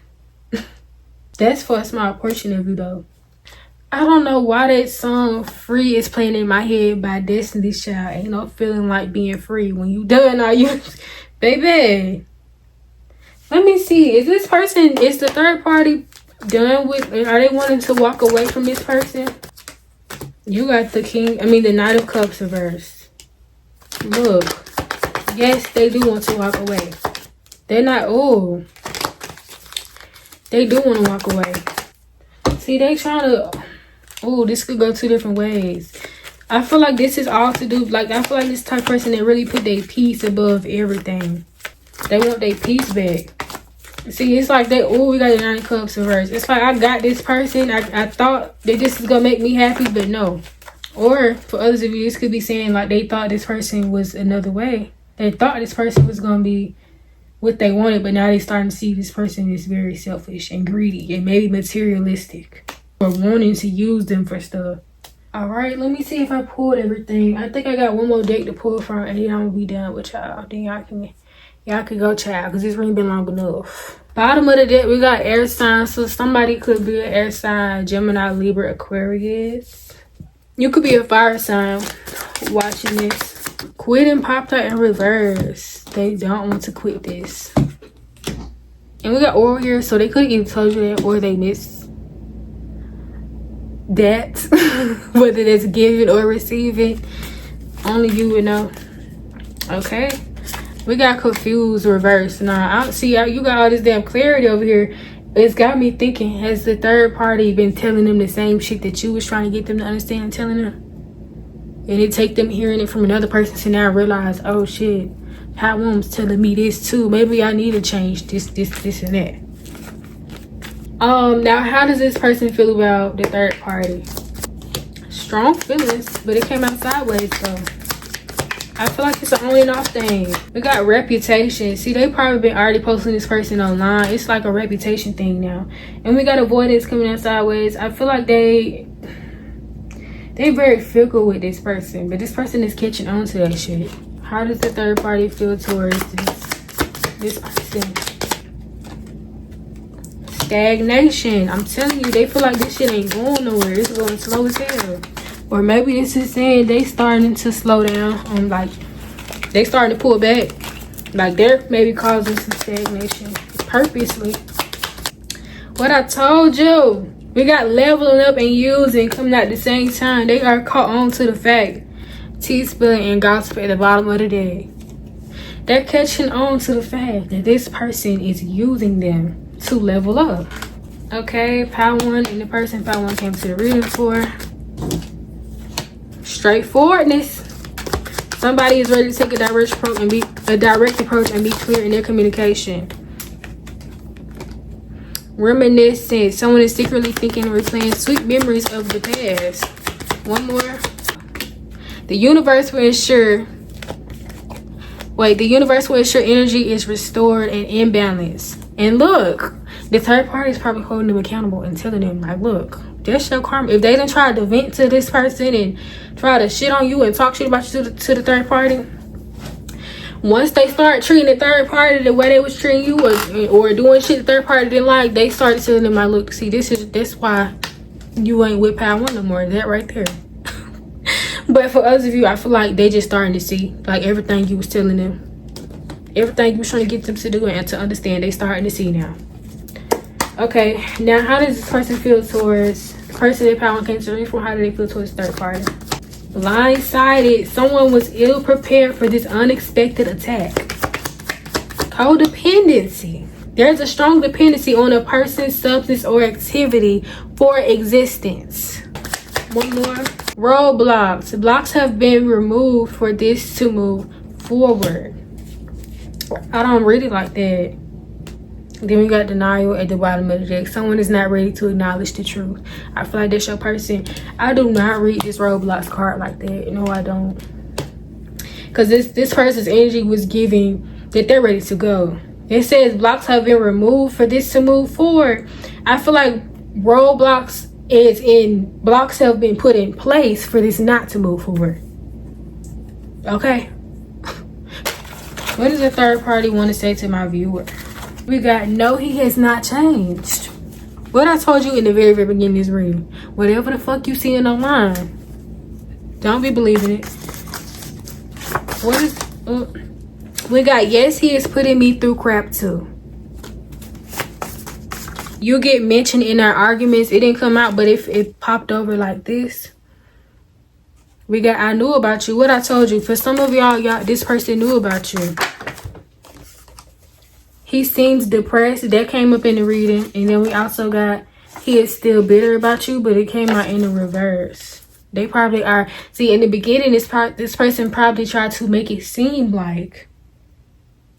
That's for a small portion of you though. I don't know why that song Free is playing in my head by Destiny's Child. Ain't no feeling like being free when you done all you baby. Let me see. Is the third party done with, are they wanting to walk away from this person? You got the Knight of Cups reversed. Look. Yes, they do want to walk away. They're not, they do want to walk away. See, they trying to, this could go two different ways. I feel like this is all to do, like, I feel like this type of person that really put their peace above everything. They want their peace back. See, it's like we got the 9 Cups reversed. It's like I got this person. I thought that this is going to make me happy, but no. Or for others of you, this could be saying like they thought this person was another way. They thought this person was going to be what they wanted, but now they starting to see this person is very selfish and greedy and maybe materialistic or wanting to use them for stuff. All right, let me see if I pulled everything. I think I got one more deck to pull from and then I'm going to be done with y'all. Then y'all can Y'all could go child, because it's really been long enough. Bottom of the deck, we got air signs. So somebody could be an air sign, Gemini, Libra, Aquarius. You could be a fire sign watching this. Quitting popped out in reverse. They don't want to quit this. And we got oral here, so they could have even told you that, or they missed that. Whether that's giving or receiving, only you would know. Okay. We got confused reverse. Now, I don't see how you got all this damn clarity over here. It's got me thinking, has the third party been telling them the same shit that you was trying to get them to understand, telling them? And it take them hearing it from another person to now realize, oh shit, Pat Womb's telling me this too. Maybe I need to change this, and that. Now how does this person feel about the third party? Strong feelings, but it came out sideways, so I feel like it's an on and off thing. We got reputation. See, they probably been already posting this person online. It's like a reputation thing now. And we got avoidance coming out sideways. I feel like they very fickle with this person, but this person is catching on to that shit. How does the third party feel towards this person? Stagnation. I'm telling you, they feel like this shit ain't going nowhere. It's going slow as hell. Or maybe this is saying they starting to slow down. Like they starting to pull back. Like they're maybe causing some stagnation purposely. What I told you. We got leveling up and using coming out at the same time. They are caught on to the fact. Tea-spilling and gossip at the bottom of the day. They're catching on to the fact that this person is using them to level up. Okay, Power 1 and the person Power 1 came to the reading for. Straightforwardness. Somebody is ready to take a direct approach and be clear in their communication. Reminiscent. Someone is secretly thinking and replaying sweet memories of the past. One more. The universe will ensure energy is restored and in balance. And look, the third party is probably holding them accountable and telling them, like, look, that's your karma. If they done try to vent to this person and try to shit on you and talk shit about you to the third party, once they start treating the third party the way they was treating you, or doing shit the third party didn't like, they started telling them, like, look, see, that's why you ain't with Power 1 no more. That right there. But for others of you, I feel like they just starting to see, like, everything you was telling them, everything you was trying to get them to do and to understand, they starting to see now. Okay, now how does this person feel towards the person that Power 1 came to read for? How do they feel towards third party? Blindsided. Someone was ill prepared for this unexpected attack. Codependency. There's a strong dependency on a person, substance, or activity for existence. One more. Roadblocks. Blocks have been removed for this to move forward. I don't read it like that. Then we got denial at the bottom of the deck. Someone is not ready to acknowledge the truth. I feel like that's your person. I do not read this roadblocks card like that. No, I don't. Because this person's energy was giving that they're ready to go. It says blocks have been removed for this to move forward. I feel like roadblocks blocks have been put in place for this not to move forward. Okay. What does the third party want to say to my viewer? We got, no, he has not changed. What I told you in the very, very beginning of this reading. Whatever the fuck you see in online, don't be believing it. What is... we got, yes, he is putting me through crap too. You get mentioned in our arguments. It didn't come out, but if it popped over like this. We got, I knew about you. What I told you. For some of y'all, this person knew about you. He seems depressed. That came up in the reading. And then we also got, he is still bitter about you, but it came out in the reverse. They probably are. See, in the beginning, this person probably tried to make it seem like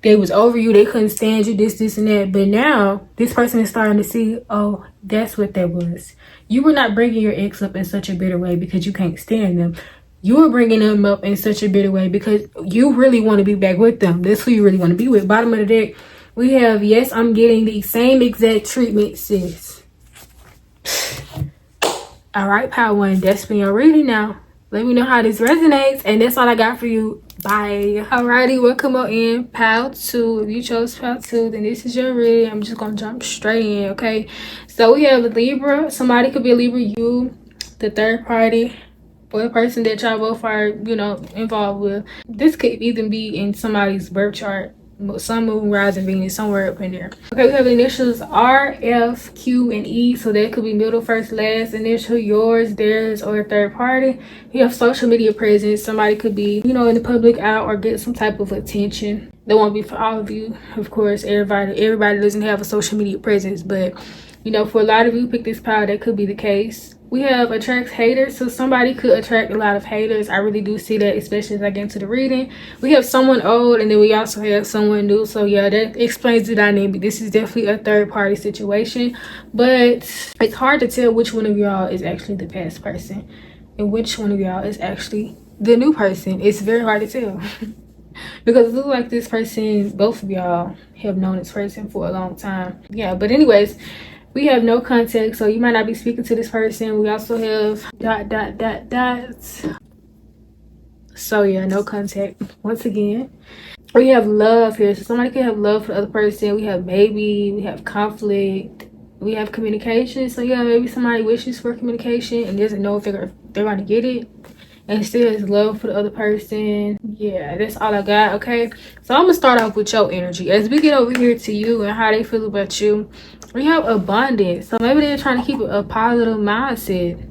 they was over you. They couldn't stand you, this, and that. But now, this person is starting to see, oh, that's what that was. You were not bringing your ex up in such a bitter way because you can't stand them. You were bringing them up in such a bitter way because you really want to be back with them. That's who you really want to be with. Bottom of the deck. We have, yes, I'm getting the same exact treatment, sis. All right, Power 1, that's been your reading now. Let me know how this resonates. And that's all I got for you. Bye. Alrighty, welcome on in pile 2. If you chose pile 2, then this is your reading. I'm just gonna jump straight in, okay? So we have a Libra. Somebody could be a Libra, you, the third party, or the person that y'all both are, involved with. This could even be in somebody's birth chart. Sun, moon, rising, Venus, somewhere up in there. Okay, we have initials R, F, Q, and E. So that could be middle, first, last initial, yours, theirs, or a third party. You have social media presence. Somebody could be, in the public eye or get some type of attention. That won't be for all of you. Of course, everybody doesn't have a social media presence, but for a lot of you pick this pile, that could be the case. We have attracts haters, so somebody could attract a lot of haters. I really do see that, especially as I get into the reading. We have someone old, and then we also have someone new. So yeah, that explains the dynamic. This is definitely a third party situation, but it's hard to tell which one of y'all is actually the past person and which one of y'all is actually the new person. It's very hard to tell because it looks like this person, both of y'all have known this person for a long time. Yeah, but anyways, we have no context, so you might not be speaking to this person. We also have ... So yeah, no contact once again. We have love here, so somebody can have love for the other person. We have maybe, we have conflict, we have communication. So yeah, maybe somebody wishes for communication and doesn't know if they're going to get it, and still has love for the other person. Yeah, that's all I got. Okay, so I'm gonna start off with your energy as we get over here to you and how they feel about you. We have abundance, so maybe they're trying to keep a positive mindset.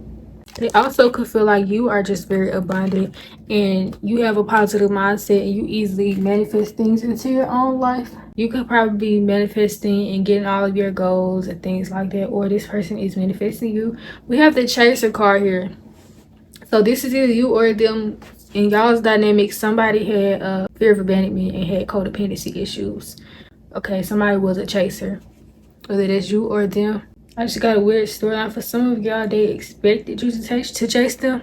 They also could feel like you are just very abundant and you have a positive mindset and you easily manifest things into your own life. You could probably be manifesting and getting all of your goals and things like that, or this person is manifesting you. We have the Chaser card here. So this is either you or them. In y'all's dynamic, somebody had a fear of abandonment and had codependency issues. Okay, somebody was a chaser. Whether that's you or them. I just got a weird storyline for some of y'all. They expected you to chase them,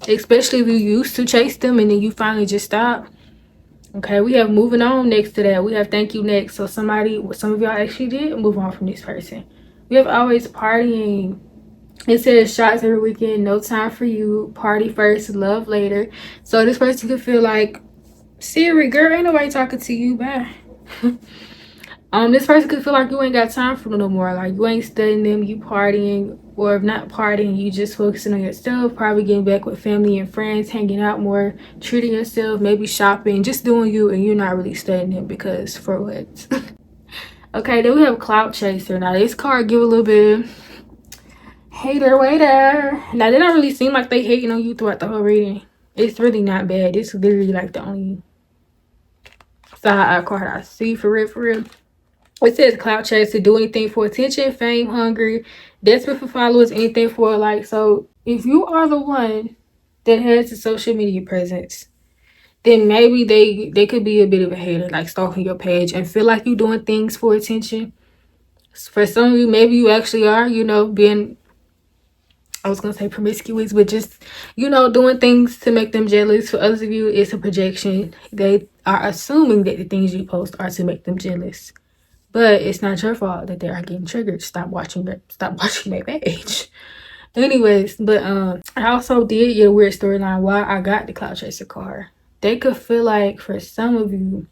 especially if you used to chase them and then you finally just stopped. Okay, we have moving on next to that. We have thank you next. So some of y'all actually did move on from this person. We have always partying. It says shots every weekend, no time for you, party first, love later. So this person could feel like, Siri, girl, ain't nobody talking to you, bye. This person could feel like you ain't got time for them no more. Like you ain't studying them, you partying, or if not partying, you just focusing on yourself, probably getting back with family and friends, hanging out more, treating yourself, maybe shopping, just doing you, and you're not really studying them because for what? Okay, then we have Cloud Chaser. Now this card give a little bit hater waiter. Now they don't really seem like they hating on you throughout the whole reading. It's really not bad. This is literally like the only side eye card I see for real, for real. It says Cloud Chaser, do anything for attention, fame, hungry, desperate for followers, anything for a like. So if you are the one that has the social media presence, then maybe they could be a bit of a hater, like stalking your page and feel like you're doing things for attention. For some of you, maybe you actually are, being, I was gonna say promiscuous, but just, doing things to make them jealous. For others of you, it's a projection. They are assuming that the things you post are to make them jealous. But it's not your fault that they are getting triggered. Stop watching my page. Anyways, but I also did get a weird storyline why I got the Cloud Chaser card. They could feel like for some of you,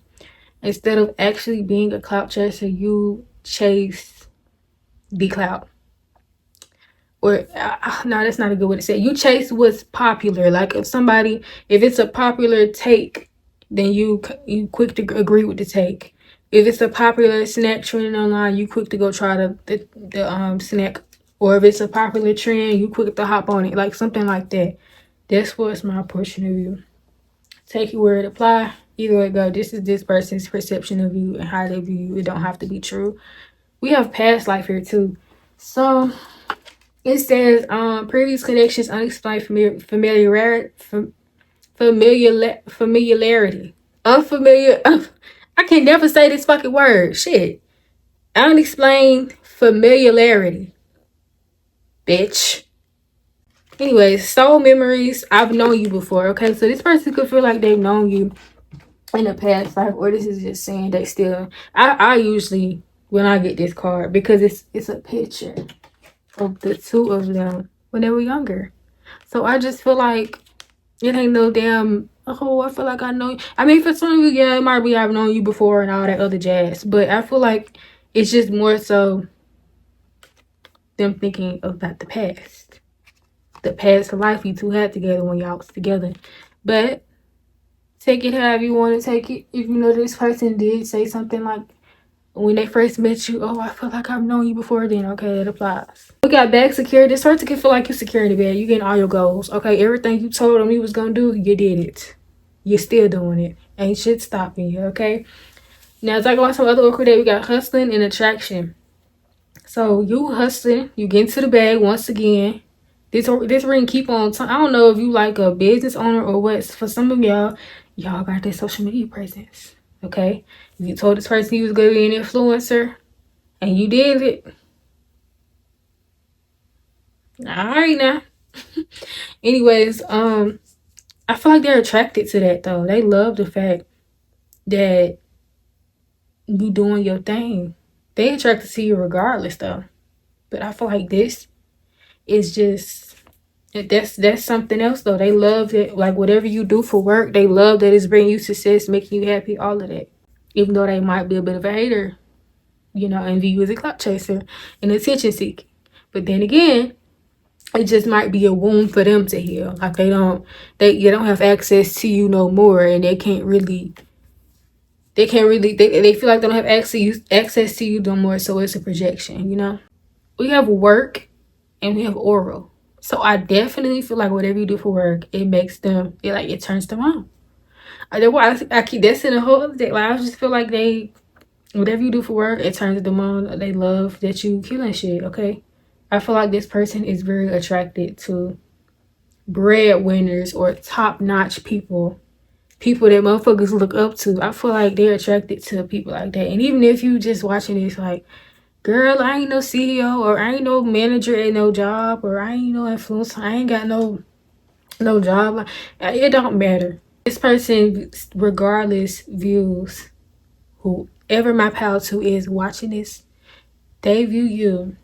instead of actually being a cloud chaser, you chase the cloud. Or no, that's not a good way to say it. You chase what's popular. Like if it's a popular take, then you quick to agree with the take. If it's a popular snack trend online, you quick to go try the snack. Or if it's a popular trend, you quick to hop on it. Like something like that. That's what's my portion of you. Take your word, apply. Either way go. This is this person's perception of you and how they view you. It don't have to be true. We have past life here too. So it says previous connections, unexplained familiarity. Unfamiliar. I can never say this fucking word. Shit. Unexplained familiarity. Bitch. Anyways, soul memories. I've known you before. Okay, so this person could feel like they've known you in a past life, or this is just saying they still. I usually, when I get this card, because it's a picture of the two of them when they were younger. So I just feel like It ain't no damn, oh, I feel like I know you. I mean, for some of you, yeah, it might be I've known you before and all that other jazz. But I feel like it's just more so them thinking about the past. The past life you two had together when y'all was together. But take it however you want to take it. If you know this person did say something like when they first met you, oh, I feel like I've known you before, then okay, that applies. We got bag secure. This person can feel like you're secure in the bed. You getting all your goals. Okay, everything you told them you was gonna do, you did it. You're still doing it. Ain't shit stopping you, okay? Now, as I go on some other awkward day, we got hustling and attraction. So you hustling, you get into the bag once again. This ring keep on. I don't know if you like a business owner or what. For some of y'all got this social media presence. Okay, if you told this person you was gonna be an influencer and you did it, all right now. Anyways, I feel like they're attracted to that though. They love the fact that you doing your thing. They attracted to you regardless though. But I feel like this is just that's something else though. They love it, like whatever you do for work, they love that it's bringing you success, making you happy, all of that. Even though they might be a bit of a hater, and view you as a clout chaser and attention seeking. But then again, it just might be a wound for them to heal. Like they don't have access to you no more, and they feel like they don't have access to you no more, so it's a projection. We have work and we have oral. So I definitely feel like whatever you do for work, it turns them on. I keep that's in the whole other day. Like I just feel like whatever you do for work, it turns them on. They love that you killing shit, okay? I feel like this person is very attracted to breadwinners or top-notch people that motherfuckers look up to. I feel like they're attracted to people like that. And even if you just watching this, like, girl, I ain't no CEO or I ain't no manager at no job or I ain't no influencer. I ain't got no job. Like, it don't matter. This person, regardless, views whoever my pal to is watching this. They view you,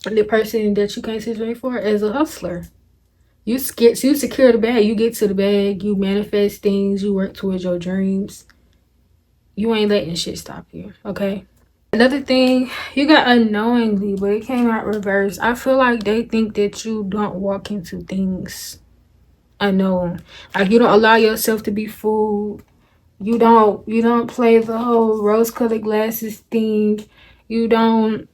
the person that you can't situate for, as a hustler. You secure the bag. You get to the bag. You manifest things. You work towards your dreams. You ain't letting shit stop you, okay? Another thing, you got unknowingly, but it came out reverse. I feel like they think that you don't walk into things unknown. Like you don't allow yourself to be fooled. You don't play the whole rose-colored glasses thing. You don't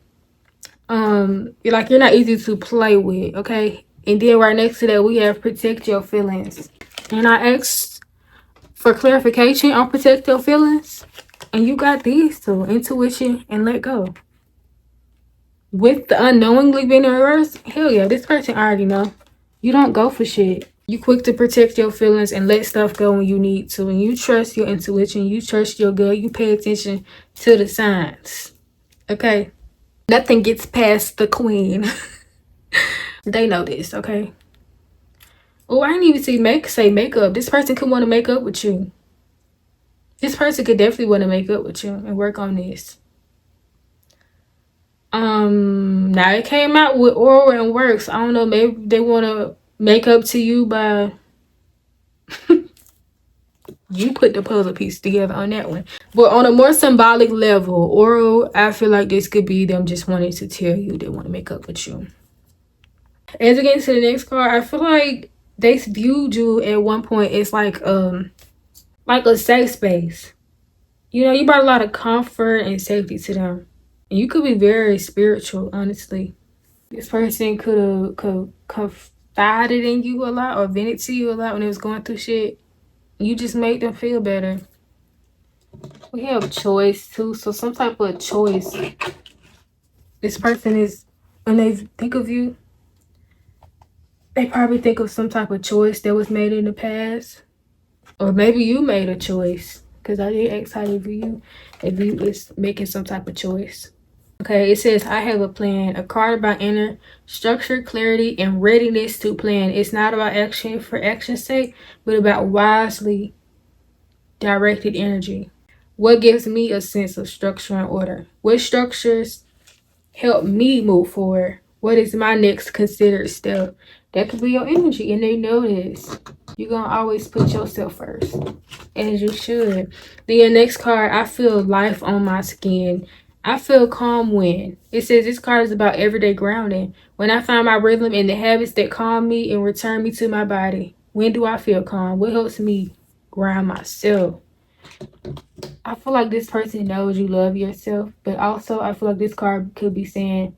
you're not easy to play with, okay? And then right next to that we have protect your feelings. And I asked for clarification on protect your feelings. And you got these two, intuition and let go. With the unknowingly being in reverse, hell yeah, this person already know. You don't go for shit. You quick to protect your feelings and let stuff go when you need to. And you trust your intuition, you trust your gut, you pay attention to the signs. Okay? Nothing gets past the queen. They know this, okay? Oh, I didn't even say makeup. This person could want to make up with you. This person could definitely want to make up with you and work on this. Now it came out with oral and works. I don't know, maybe they want to make up to you by you put the puzzle piece together on that one. But on a more symbolic level, oral, I feel like this could be them just wanting to tell you they want to make up with you. As we get into the next card, I feel like they viewed you at one point as like a safe space. You brought a lot of comfort and safety to them. And you could be very spiritual, honestly. This person could have confided in you a lot or vented to you a lot when they was going through shit. You just made them feel better. We have choice too, so some type of choice. This person is, when they think of you, they probably think of some type of choice that was made in the past. Or maybe you made a choice. Because I did ask how they view you. They view you as making some type of choice. Okay, it says, I have a plan. A card about inner structure, clarity, and readiness to plan. It's not about action for action's sake, but about wisely directed energy. What gives me a sense of structure and order? What structures help me move forward? What is my next considered step? That could be your energy, and they know this. You're gonna always put yourself first, as you should. Then your next card, I feel life on my skin. I feel calm when. It says this card is about everyday grounding. When I find my rhythm and the habits that calm me and return me to my body. When do I feel calm? What helps me ground myself? I feel like this person knows you love yourself, but also I feel like this card could be saying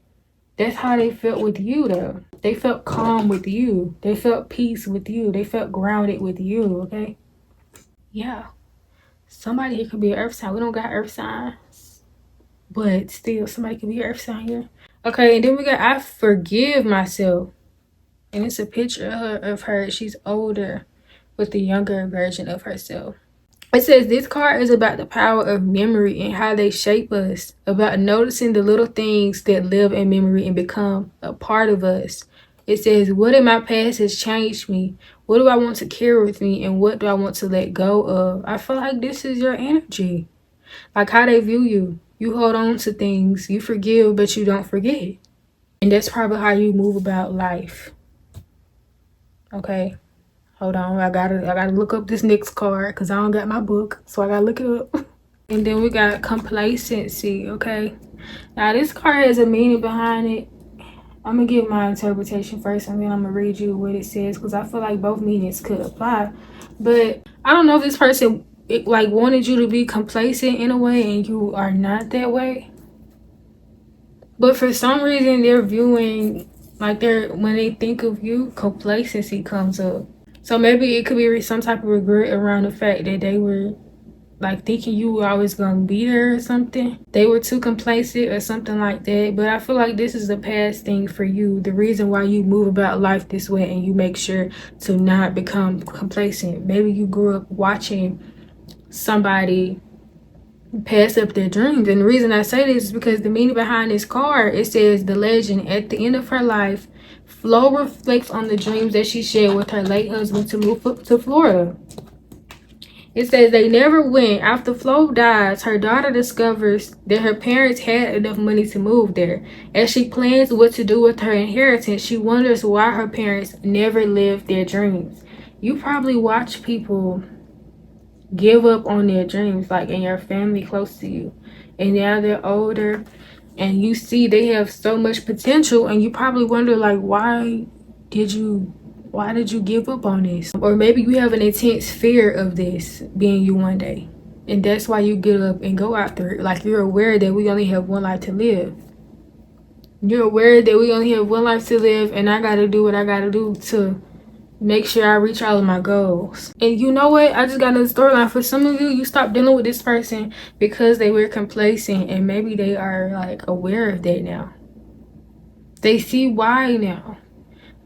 that's how they felt with you, though. They felt calm with you. They felt peace with you. They felt grounded with you, okay? Yeah. Somebody here could be an earth sign. We don't got earth signs, but still, somebody could be an earth sign here. Okay, and then we got I forgive myself. And it's a picture of her. She's older with the younger version of herself. It says this card is about the power of memory and how they shape us, about noticing the little things that live in memory and become a part of us. It says, what in my past has changed me? What do I want to carry with me? And what do I want to let go of? I feel like this is your energy. Like how they view you. You hold on to things. You forgive, but you don't forget. And that's probably how you move about life. Okay. Hold on, I gotta look up this next card because I don't got my book, so I gotta look it up. And then we got complacency, okay? Now this card has a meaning behind it. I'm gonna give my interpretation first, and then I'm gonna read you what it says because I feel like both meanings could apply. But I don't know if this person wanted you to be complacent in a way, and you are not that way. But for some reason, they're viewing when they think of you, complacency comes up. So maybe it could be some type of regret around the fact that they were thinking you were always gonna be there or something. They were too complacent or something like that. But I feel like this is a past thing for you. The reason why you move about life this way and you make sure to not become complacent. Maybe you grew up watching somebody pass up their dreams. And the reason I say this is because the meaning behind this card, it says the legend at the end of her life, Flo reflects on the dreams that she shared with her late husband to move to Florida. It says they never went. After Flo dies, her daughter discovers that her parents had enough money to move there. As she plans what to do with her inheritance, she wonders why her parents never lived their dreams. You probably watch people give up on their dreams, in your family close to you. And now they're older. And you see they have so much potential, and you probably wonder why did you give up on this? Or maybe you have an intense fear of this being you one day, and that's why you get up and go after it. You're aware that we only have one life to live. You're aware that we only have one life to live, and I gotta do what I gotta do to make sure I reach all of my goals. And you know what? I just got another storyline. For some of you, you stop dealing with this person because they were complacent, and maybe they are aware of that now. They see why now.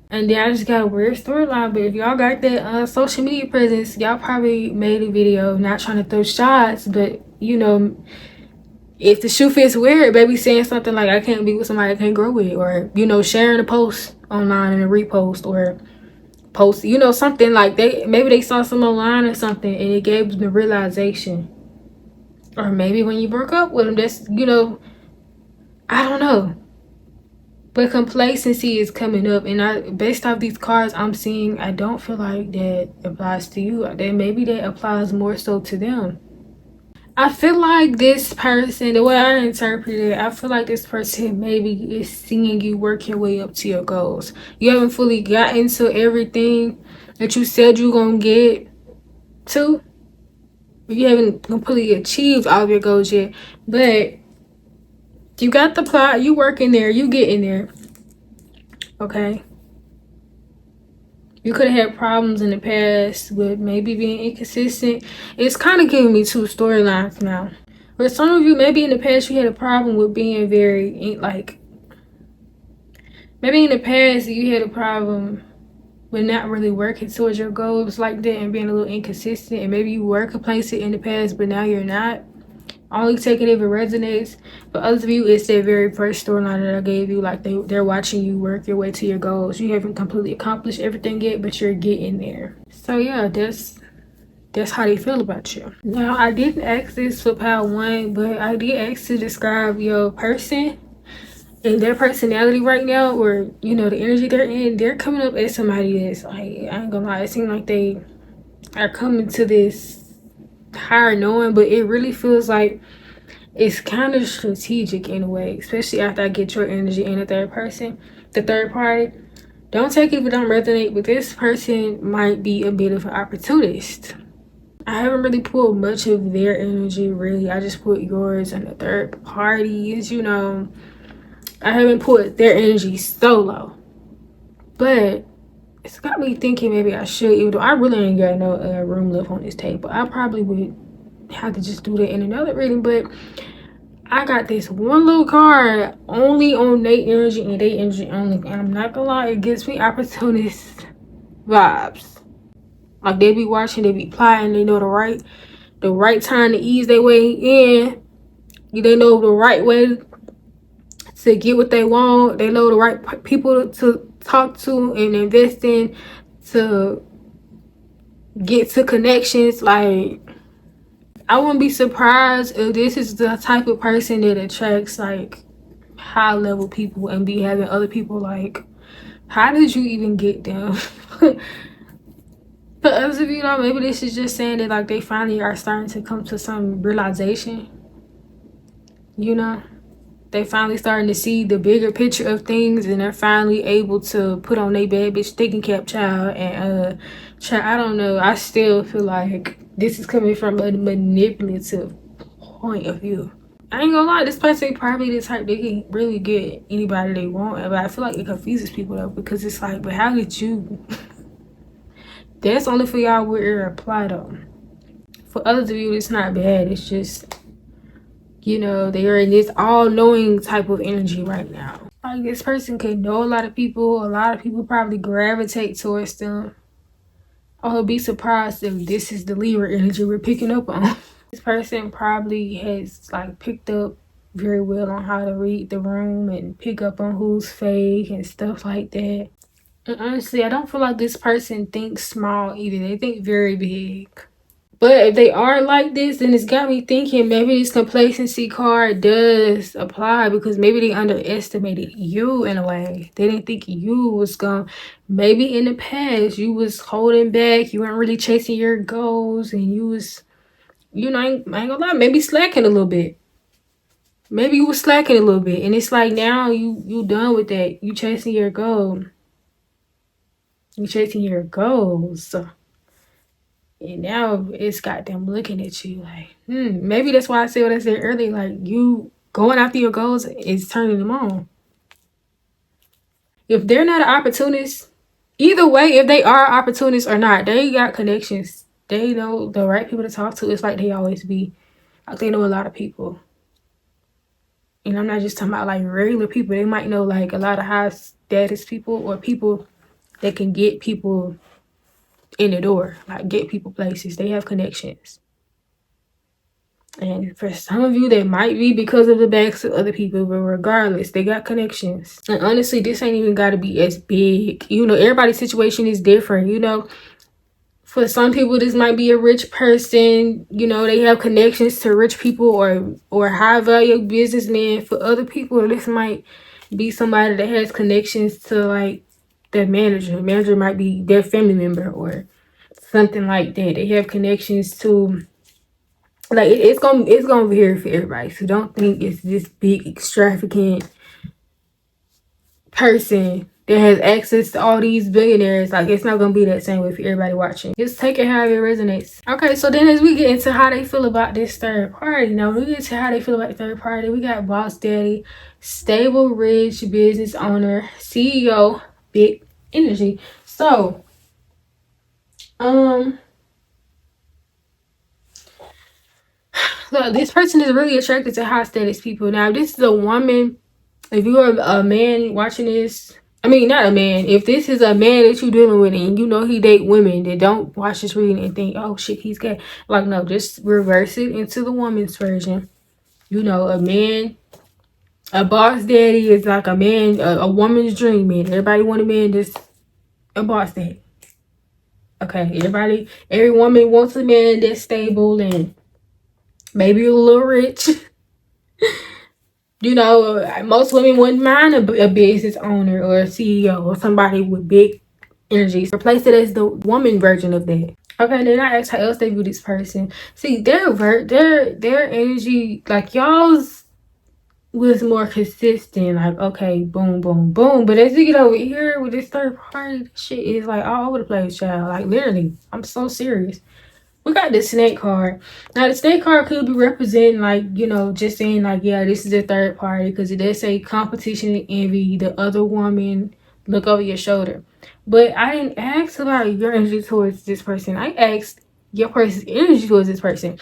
And then I just got a weird storyline. But if y'all got that social media presence, y'all probably made a video, not trying to throw shots, but if the shoe fits weird, baby saying something like I can't be with somebody I can't grow with, or sharing a post online and a repost, or post, something maybe they saw some online or something and it gave them the realization. Or maybe when you broke up with them, that's I don't know. But complacency is coming up, and based off these cards I'm seeing, I don't feel like that applies to you. That maybe that applies more so to them. I feel like this person, the way I interpret it, I feel like this person maybe is seeing you work your way up to your goals. You haven't fully gotten to everything that you said you're going to get to. You haven't completely achieved all of your goals yet. But you got the plot. You working there. You getting there. Okay? You could have had problems in the past with maybe being inconsistent. It's kind of giving me two storylines now. For some of you, maybe in the past you had a problem with being very, maybe in the past you had a problem with not really working towards your goals like that and being a little inconsistent. And maybe you were complacent in the past, but now you're not. Only take it if it resonates. For others of you, it's that very first storyline that I gave you. They're watching you work your way to your goals. You haven't completely accomplished everything yet, but you're getting there. So yeah, that's how they feel about you. Now, I didn't ask this for pile 1, but I did ask to describe your person. And their personality right now, or you know, the energy they're in, they're coming up as somebody that's like, I ain't gonna lie, it seems like they are coming to this higher knowing, but it really feels like it's kind of strategic in a way, especially after I get your energy in the third party. Don't take it if it don't resonate, but this person might be a bit of an opportunist. I haven't really pulled much of their energy, really. I just put yours and the third parties, you know. I haven't put their energy solo. But it's got me thinking maybe I should, even though I really ain't got no room left on this table. I probably would have to just do that in another reading, but I got this one little card only on their energy and their energy only. And I'm not gonna lie, it gives me opportunist vibes. Like they be watching, they be plotting, they know the right time to ease their way in. They know the right way to get what they want. They know the right people to talk to and invest in to get to connections. Like, I wouldn't be surprised if this is the type of person that attracts like high level people and be having other people like, how did you even get them? For others of you know, maybe this is just saying that like they finally are starting to come to some realization, you know. They finally starting to see the bigger picture of things, and they're finally able to put on their bad bitch thinking cap child and I don't know. I still feel like this is coming from a manipulative point of view. I ain't gonna lie, this person probably the type they can really get anybody they want, but I feel like it confuses people though, because it's like, but how did you? That's only for y'all where it apply though. For others of you, it's not bad. It's just, you know, they are in this all-knowing type of energy right now. Like, this person can know a lot of people. A lot of people probably gravitate towards them. I would be surprised if this is the Libra energy we're picking up on. This person probably has like picked up very well on how to read the room and pick up on who's fake and stuff like that. And honestly, I don't feel like this person thinks small either. They think very big. But if they are like this, then it's got me thinking maybe this complacency card does apply, because maybe they underestimated you in a way. They didn't think you was gonna, maybe in the past you was holding back, you weren't really chasing your goals, and you was, you know, I ain't gonna lie, maybe slacking a little bit. Maybe you was slacking a little bit, and it's like now you done with that. You chasing your goal. You chasing your goals. And now it's got them looking at you like, maybe that's why I said what I said earlier. Like, you going after your goals is turning them on. If they're not an opportunist, either way, if they are opportunists or not, they got connections. They know the right people to talk to. It's like they always be. Like, they know a lot of people. And I'm not just talking about like regular people. They might know like a lot of high status people, or people that can get people in the door, like get people places. They have connections. And for some of you, that might be because of the backs of other people, but regardless, they got connections. And honestly, this ain't even got to be as big. You know, everybody's situation is different. You know, for some people, this might be a rich person. You know, they have connections to rich people or high value businessmen. For other people, this might be somebody that has connections to like their manager. The manager might be their family member or something like that. They have connections to, like, it's gonna vary for everybody. So don't think it's this big extravagant person that has access to all these billionaires. Like, it's not gonna be that same way for everybody watching. Just take it however it resonates. Okay, so then as we get into how they feel about this third party, now we get to how they feel about the third party. We got boss daddy, stable, rich business owner, CEO, big energy. So look, this person is really attracted to high status people. Now, if this is a woman, if you are a man watching this, I mean, not a man, if this is a man that you're dealing with and you know he date women that don't watch this reading and think, oh shit, he's gay. Like, no, just reverse it into the woman's version. You know, a man, a boss daddy is like a man, a woman's dream man. Everybody want a man that's a boss daddy. Okay, every woman wants a man that's stable and maybe a little rich. You know, most women wouldn't mind a business owner or a CEO or somebody with big energy. Replace it as the woman version of that. Okay, then I asked how else they view this person. See, their energy, like y'all's was more consistent. Like, okay, boom, boom, boom. But as you get over here with this third party, shit is like all over the place, child. Like literally, I'm so serious. We got the snake card. Now the snake card could be representing, like, you know, just saying like, yeah, this is a third party, because it does say competition and envy, the other woman, look over your shoulder. But I didn't ask about your energy towards this person. I asked your person's energy towards this person.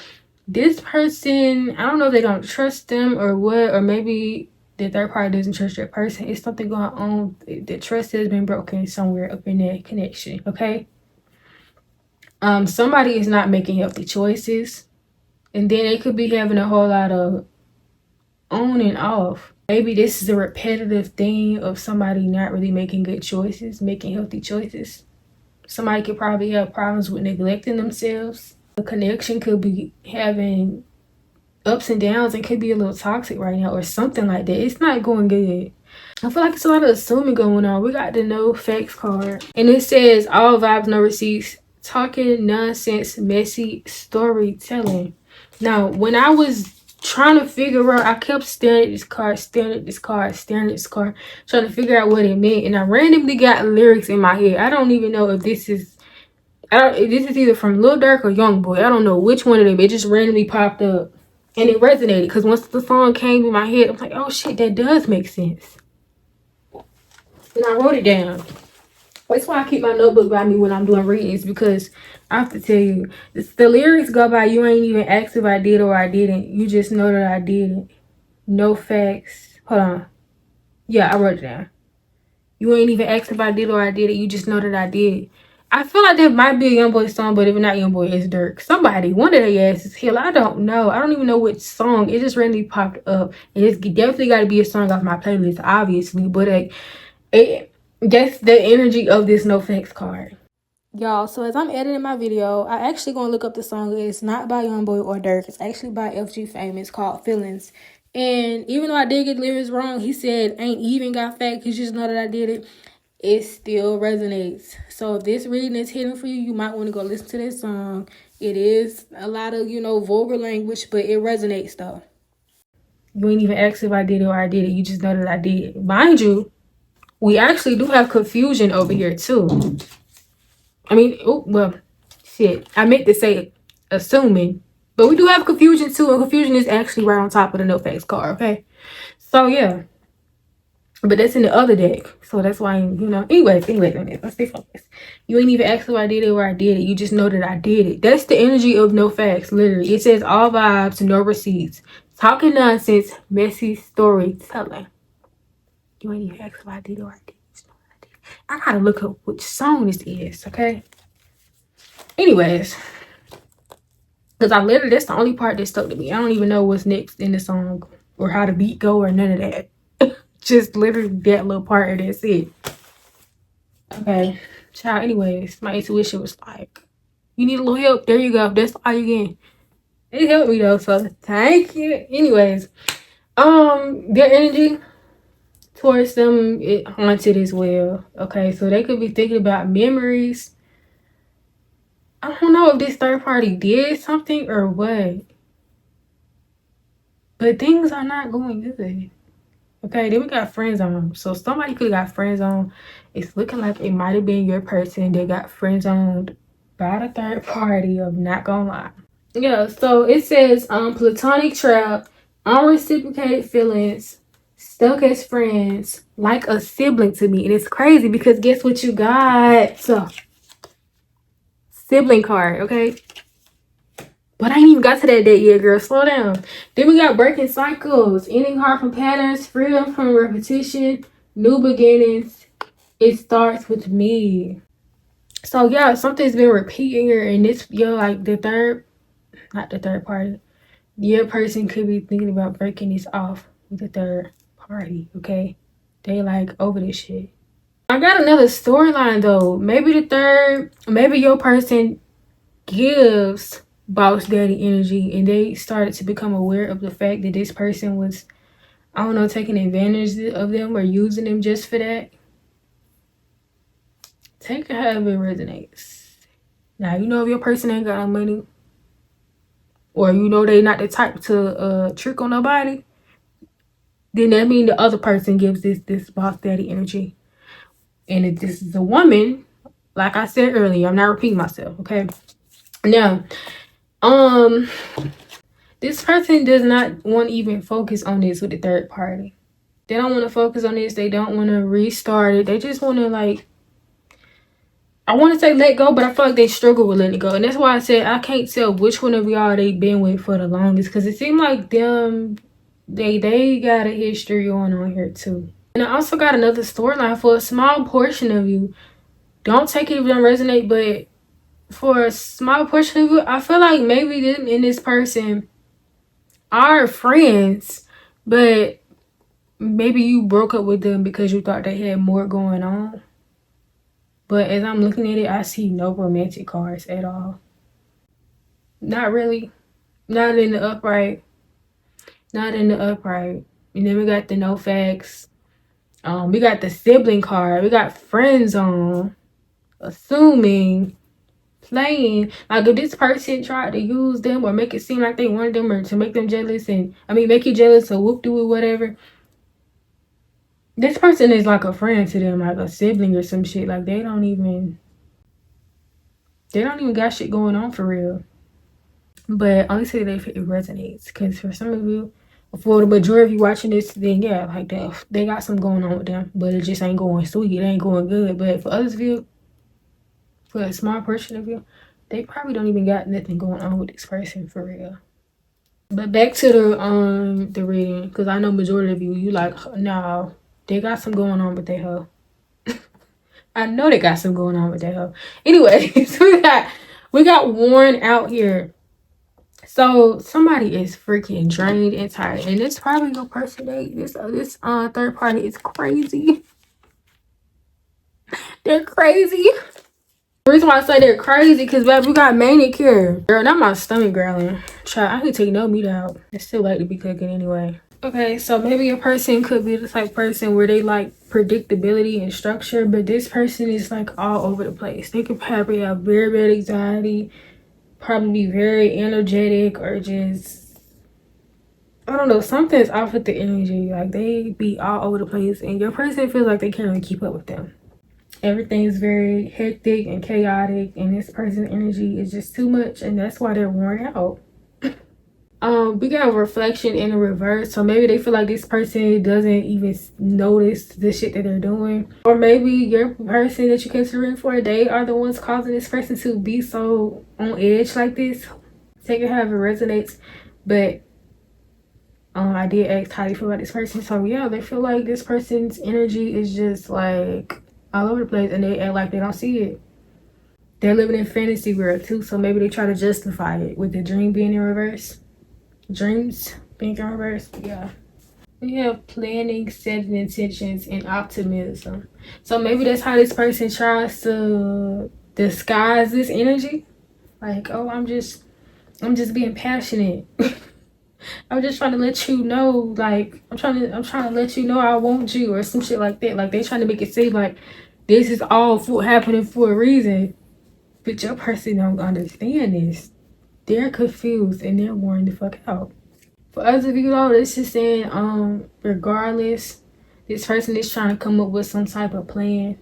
This person, I don't know if they don't trust them or what, or maybe the third party doesn't trust your person. It's something going on. The trust has been broken somewhere up in that connection, okay? Somebody is not making healthy choices, and then they could be having a whole lot of on and off. Maybe this is a repetitive thing of somebody not really making good choices, making healthy choices. Somebody could probably have problems with neglecting themselves. The connection could be having ups and downs and could be a little toxic right now or something like that. It's not going good. I feel like it's a lot of assuming going on. We got the no facts card, and it says all vibes, no receipts, talking nonsense, messy storytelling. Now, when I was trying to figure out, I kept staring at this card, staring at this card, staring at this card, trying to figure out what it meant, and I randomly got lyrics in my head. I don't even know if this is, this is either from Lil Durk or Young Boy. I don't know which one of them. It just randomly popped up, and it resonated because once the song came in my head, I'm like, oh shit, that does make sense. And I wrote it down. That's why I keep my notebook by me when I'm doing readings, because I have to tell you, the lyrics go by, you ain't even asked if I did or I didn't. You just know that I didn't. No facts. Hold on. Yeah, I wrote it down. You ain't even asked if I did or I did it. You just know that I did. I feel like that might be a YoungBoy song, but if not YoungBoy, it's Durk. Somebody, one of their asses here. I don't know. I don't even know which song. It just randomly popped up. And it's definitely got to be a song off my playlist, obviously. But that's the energy of this no facts card. Y'all, so as I'm editing my video, I actually gonna look up the song. It's not by YoungBoy or Durk. It's actually by FG Fame. It's called Feelings. And even though I did get the lyrics wrong, he said ain't even got facts, you just know that I did it. It still resonates. So if this reading is hidden for you, you might want to go listen to this song. It is a lot of, vulgar language, but it resonates though. You ain't even asked if I did it or I did it. You just know that I did it. Mind you, we actually do have confusion over here too. I mean, shit. I meant to say assuming, but we do have confusion too, and confusion is actually right on top of the no facts card, okay? So yeah. But that's in the other deck. So that's why, anyways, let's stay focused. You ain't even asked if I did it or I did it. You just know that I did it. That's the energy of no facts, literally. It says all vibes, no receipts. Talking nonsense, messy storytelling. You ain't even asked if I did it or I did it. I gotta look up which song this is, okay? Anyways. Because that's the only part that stuck to me. I don't even know what's next in the song or how the beat go or none of that. Just literally that little part and that's it. Okay, child. Anyways, my intuition was like, you need a little help. There you go. That's all you get. It helped me though, so thank you. Anyways, their energy towards them, it haunted as well. Okay, so they could be thinking about memories. I don't know if this third party did something or what, but things are not going good. Okay, then we got friend zone. So somebody could have got friend zone. It's looking like it might have been your person that got friend zoned by the third party. I'm not gonna lie. Yeah, so it says platonic trap, unreciprocated feelings, stuck as friends, like a sibling to me. And it's crazy because guess what you got? Sibling card, okay? But I ain't even got to that date yet, girl. Slow down. Then we got breaking cycles, ending harmful patterns, freedom from repetition, new beginnings. It starts with me. So yeah, something's been repeating here, and this, like not the third party. Your person could be thinking about breaking this off with the third party, okay? They like over this shit. I got another storyline though. Maybe your person gives boss daddy energy and they started to become aware of the fact that this person was I don't know, taking advantage of them or using them just for that. Take it however it resonates. Now, you know if your person ain't got no money, or you know they not the type to trick on nobody, then that means the other person gives this boss daddy energy. And if this is a woman, like I said earlier, I'm not repeating myself, okay? Now, this person does not want to even focus on this with the third party. They don't want to focus on this. They don't want to restart it. They just want to, like, I want to say let go, but I feel like they struggle with letting it go. And that's why I said I can't tell which one of y'all they been with for the longest. Because it seemed like them, they got a history going on here too. And I also got another storyline for a small portion of you. Don't take it if it don't resonate, but for a small portion of you, I feel like maybe them and this person are friends, but maybe you broke up with them because you thought they had more going on. But as I'm looking at it, I see no romantic cards at all. Not really. Not in the upright. Not in the upright. And then we got the no facts. We got the sibling card. We got friends on. Assuming. Playing. Like if this person tried to use them or make it seem like they wanted them or to make them jealous and make you jealous or whoop do it, whatever. This person is like a friend to them, like a sibling or some shit. Like they don't even got shit going on for real. But honestly, it resonates because for some of you, for the majority of you watching this, then yeah, like they got something going on with them, but it just ain't going sweet. It ain't going good. But for others of you, for a small portion of you, they probably don't even got nothing going on with this person for real. But back to the reading, because I know majority of you like, no, they got some going on with their hoe. I know they got some going on with their hoe. Anyways, we got worn out here. So somebody is freaking drained and tired, and it's probably your person. This third party is crazy. They're crazy. The reason why I say they're crazy because baby, we got manic here. Girl, not my stomach growling. Try, I can take no meat out. It's still late to be cooking anyway. Okay, so maybe your person could be the type of person where they like predictability and structure, but this person is like all over the place. They could probably have very bad anxiety, probably be very energetic, or just, I don't know, something's off with the energy. Like they be all over the place and your person feels like they can't really keep up with them. Everything's very hectic and chaotic and this person's energy is just too much and that's why they're worn out. We got a reflection in the reverse, so maybe they feel like this person doesn't even notice the shit that they're doing, or maybe your person that you're considering for, they are the ones causing this person to be so on edge like this. Take it however it resonates, but I did ask how they feel about this person, so yeah, they feel like this person's energy is just like all over the place and they act like they don't see it. They're living in fantasy world too, so maybe they try to justify it with the dream being in reverse. Dreams being in reverse, yeah. We have planning, setting intentions, and optimism. So maybe that's how this person tries to disguise this energy. Like, oh, I'm just being passionate. I'm just trying to let you know, like, I'm trying to let you know I want you or some shit like that. Like they trying to make it seem like this is all happening for a reason. But your person don't understand this. They're confused and they're worn the fuck out. For others of you though, this is saying regardless, this person is trying to come up with some type of plan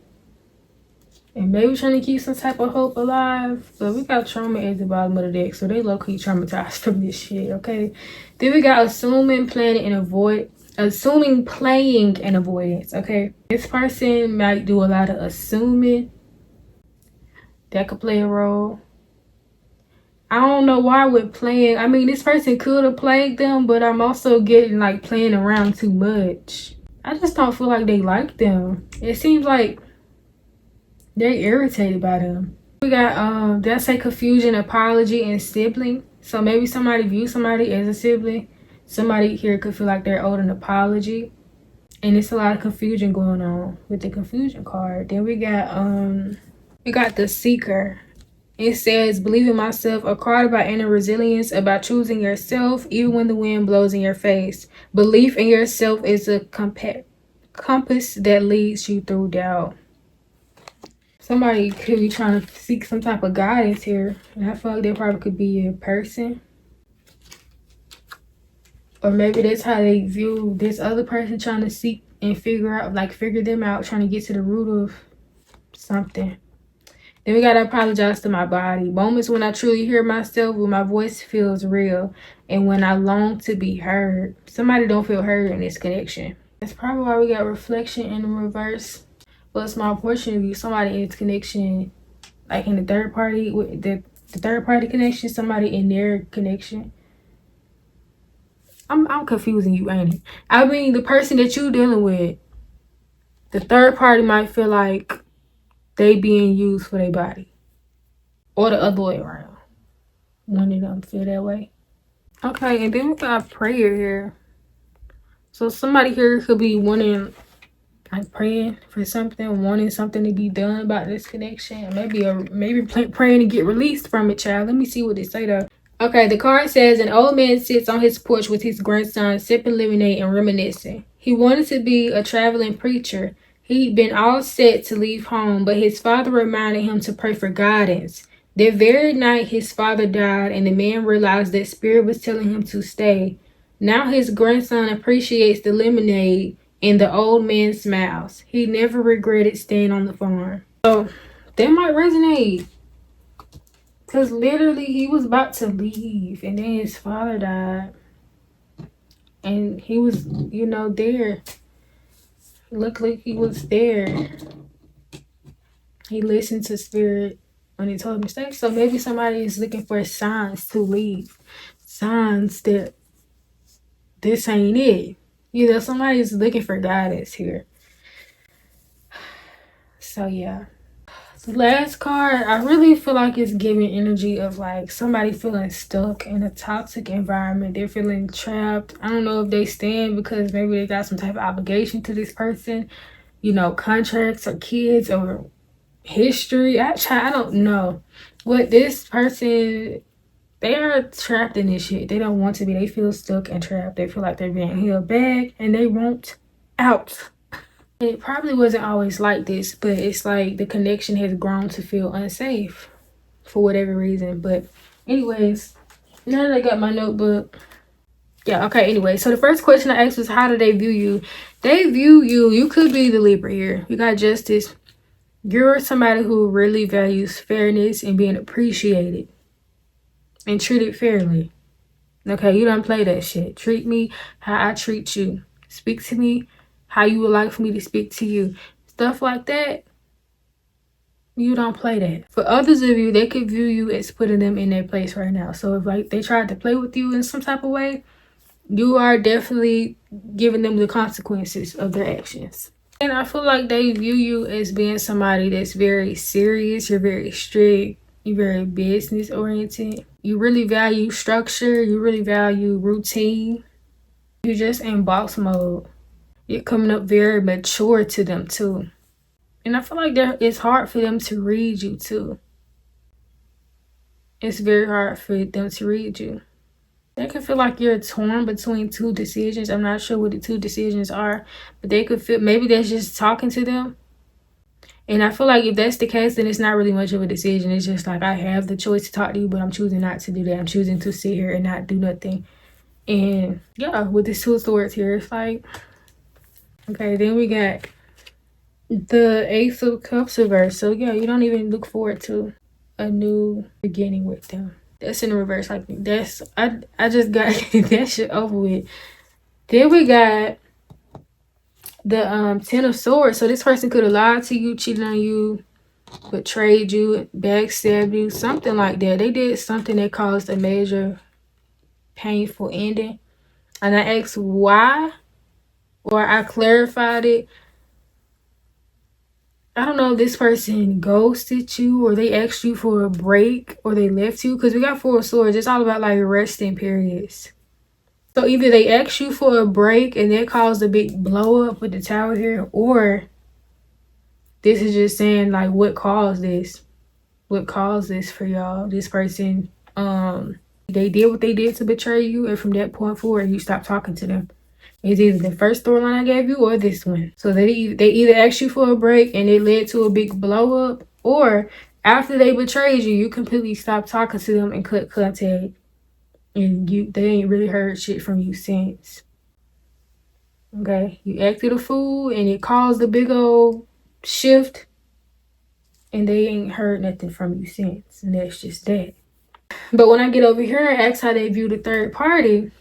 and maybe trying to keep some type of hope alive. But we got trauma at the bottom of the deck, so they low-key traumatized from this shit. Okay, then we got assuming, planning, and assuming, playing, and avoidance. Okay, this person might do a lot of assuming. That could play a role. I don't know why with playing. I mean, this person could have played them, but I'm also getting like playing around too much. I just don't feel like they like them. It seems like they're irritated by them. We got that's a confusion, apology, and sibling. So maybe somebody views somebody as a sibling. Somebody here could feel like they're owed an apology. And it's a lot of confusion going on with the confusion card. Then we got the seeker. It says, believe in myself, a card about inner resilience, about choosing yourself even when the wind blows in your face. Belief in yourself is a compass that leads you through doubt. Somebody could be trying to seek some type of guidance here. And I feel like they probably could be a person. Or maybe that's how they view this other person, trying to seek and figure them out, trying to get to the root of something. Then we gotta apologize to my body. Moments when I truly hear myself, when my voice feels real, and when I long to be heard. Somebody don't feel heard in this connection. That's probably why we got reflection in the reverse. But a small portion of you, somebody in this connection, like in the third party, with the third party connection, somebody in their connection. I'm confusing you, ain't it? I mean, the person that you dealing with, the third party might feel like they being used for their body. Or the other way around. One of them feel that way. Okay, and then we got prayer here. So somebody here could be wanting, like, praying for something, wanting something to be done about this connection. Maybe praying to get released from it, child. Let me see what they say though. Okay, the card says an old man sits on his porch with his grandson, sipping lemonade and reminiscing. He wanted to be a traveling preacher. He'd been all set to leave home, but his father reminded him to pray for guidance. That very night, his father died, and the man realized that spirit was telling him to stay. Now his grandson appreciates the lemonade, and the old man smiles. He never regretted staying on the farm. So, that might resonate. Because literally, he was about to leave, and then his father died. And he was, there. Luckily, he was there. He listened to spirit when he told him to stay. So maybe somebody is looking for signs to leave. Signs that this ain't it. Somebody's looking for guidance here. So, yeah. The last card, I really feel like it's giving energy of like somebody feeling stuck in a toxic environment. They're feeling trapped. I don't know if they stand because maybe they got some type of obligation to this person, contracts or kids or history. I don't know. But this person, they are trapped in this shit. They don't want to be. They feel stuck and trapped. They feel like they're being held back and they want out. It probably wasn't always like this, but it's like the connection has grown to feel unsafe for whatever reason. But anyways, now that I got my notebook. Yeah, okay, anyway. So the first question I asked was, how do they view you? They view you. You could be the Libra here. You got justice. You're somebody who really values fairness and being appreciated and treated fairly. Okay, you don't play that shit. Treat me how I treat you. Speak to me how you would like for me to speak to you. Stuff like that. You don't play that. For others of you, they could view you as putting them in their place right now. So if like they tried to play with you in some type of way, you are definitely giving them the consequences of their actions. And I feel like they view you as being somebody that's very serious. You're very strict. You're very business oriented. You really value structure. You really value routine. You're just in boss mode. You're coming up very mature to them too. And I feel like it's hard for them to read you too. It's very hard for them to read you. They could feel like you're torn between two decisions. I'm not sure what the two decisions are, but they could feel maybe that's just talking to them. And I feel like if that's the case, then it's not really much of a decision. It's just like I have the choice to talk to you, but I'm choosing not to do that. I'm choosing to sit here and not do nothing. And yeah, with the Two of Swords here, it's like, okay, then we got the Ace of Cups reverse. So yeah, you don't even look forward to a new beginning with them. That's in the reverse. Like that's I just got that shit over with. Then we got the Ten of Swords. So this person could have lied to you, cheated on you, betrayed you, backstabbed you, something like that. They did something that caused a major painful ending. And I asked why, or I clarified it. I don't know if this person ghosted you or they asked you for a break or they left you. Because we got Four of Swords. It's all about like resting periods. So either they asked you for a break and that caused a big blow up with the Tower here. Or this is just saying like what caused this. what caused this for y'all. This person, they did what they did to betray you, and from that point forward, you stopped talking to them. It's either the first storyline I gave you or this one. So they either asked you for a break and it led to a big blow up, or after they betrayed you, you completely stopped talking to them and cut contact, and they ain't really heard shit from you since. Okay, you acted a fool and it caused a big old shift, and they ain't heard nothing from you since, and that's just that. But when I get over here and ask how they view the third party,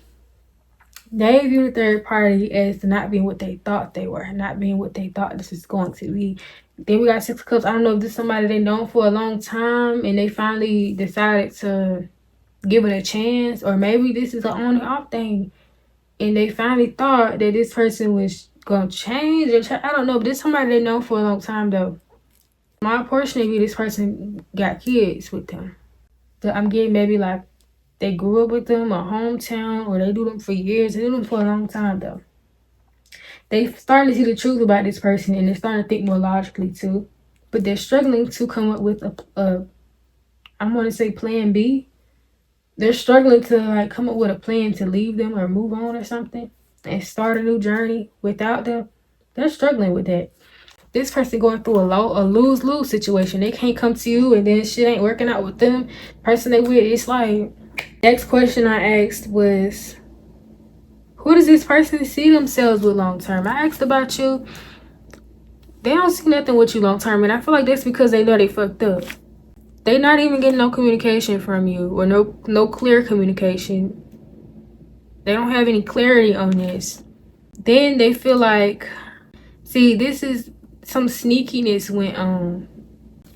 they view the third party as not being what they thought they were, not being what they thought this is going to be. Then we got Six of Cups. I don't know if this is somebody they known for a long time and they finally decided to give it a chance, or maybe this is an on and off thing and they finally thought that this person was gonna change I don't know, but this is somebody they know for a long time though. My portion of you, this person got kids with them. So I'm getting maybe like they grew up with them, a hometown, or they do them for years. They do them for a long time though. They starting to see the truth about this person and they're starting to think more logically too. But they're struggling to come up with I'm gonna say plan B. They're struggling to like come up with a plan to leave them or move on or something and start a new journey without them. They're struggling with that. This person going through a lose-lose situation. They can't come to you and then shit ain't working out with them. Person they with, it's like, next question I asked was, who does this person see themselves with long term? I asked about you. They don't see nothing with you long term, and I feel like that's because they know they fucked up. They not even getting no communication from you, or no clear communication. They don't have any clarity on this. Then they feel like, see, this is some sneakiness went on.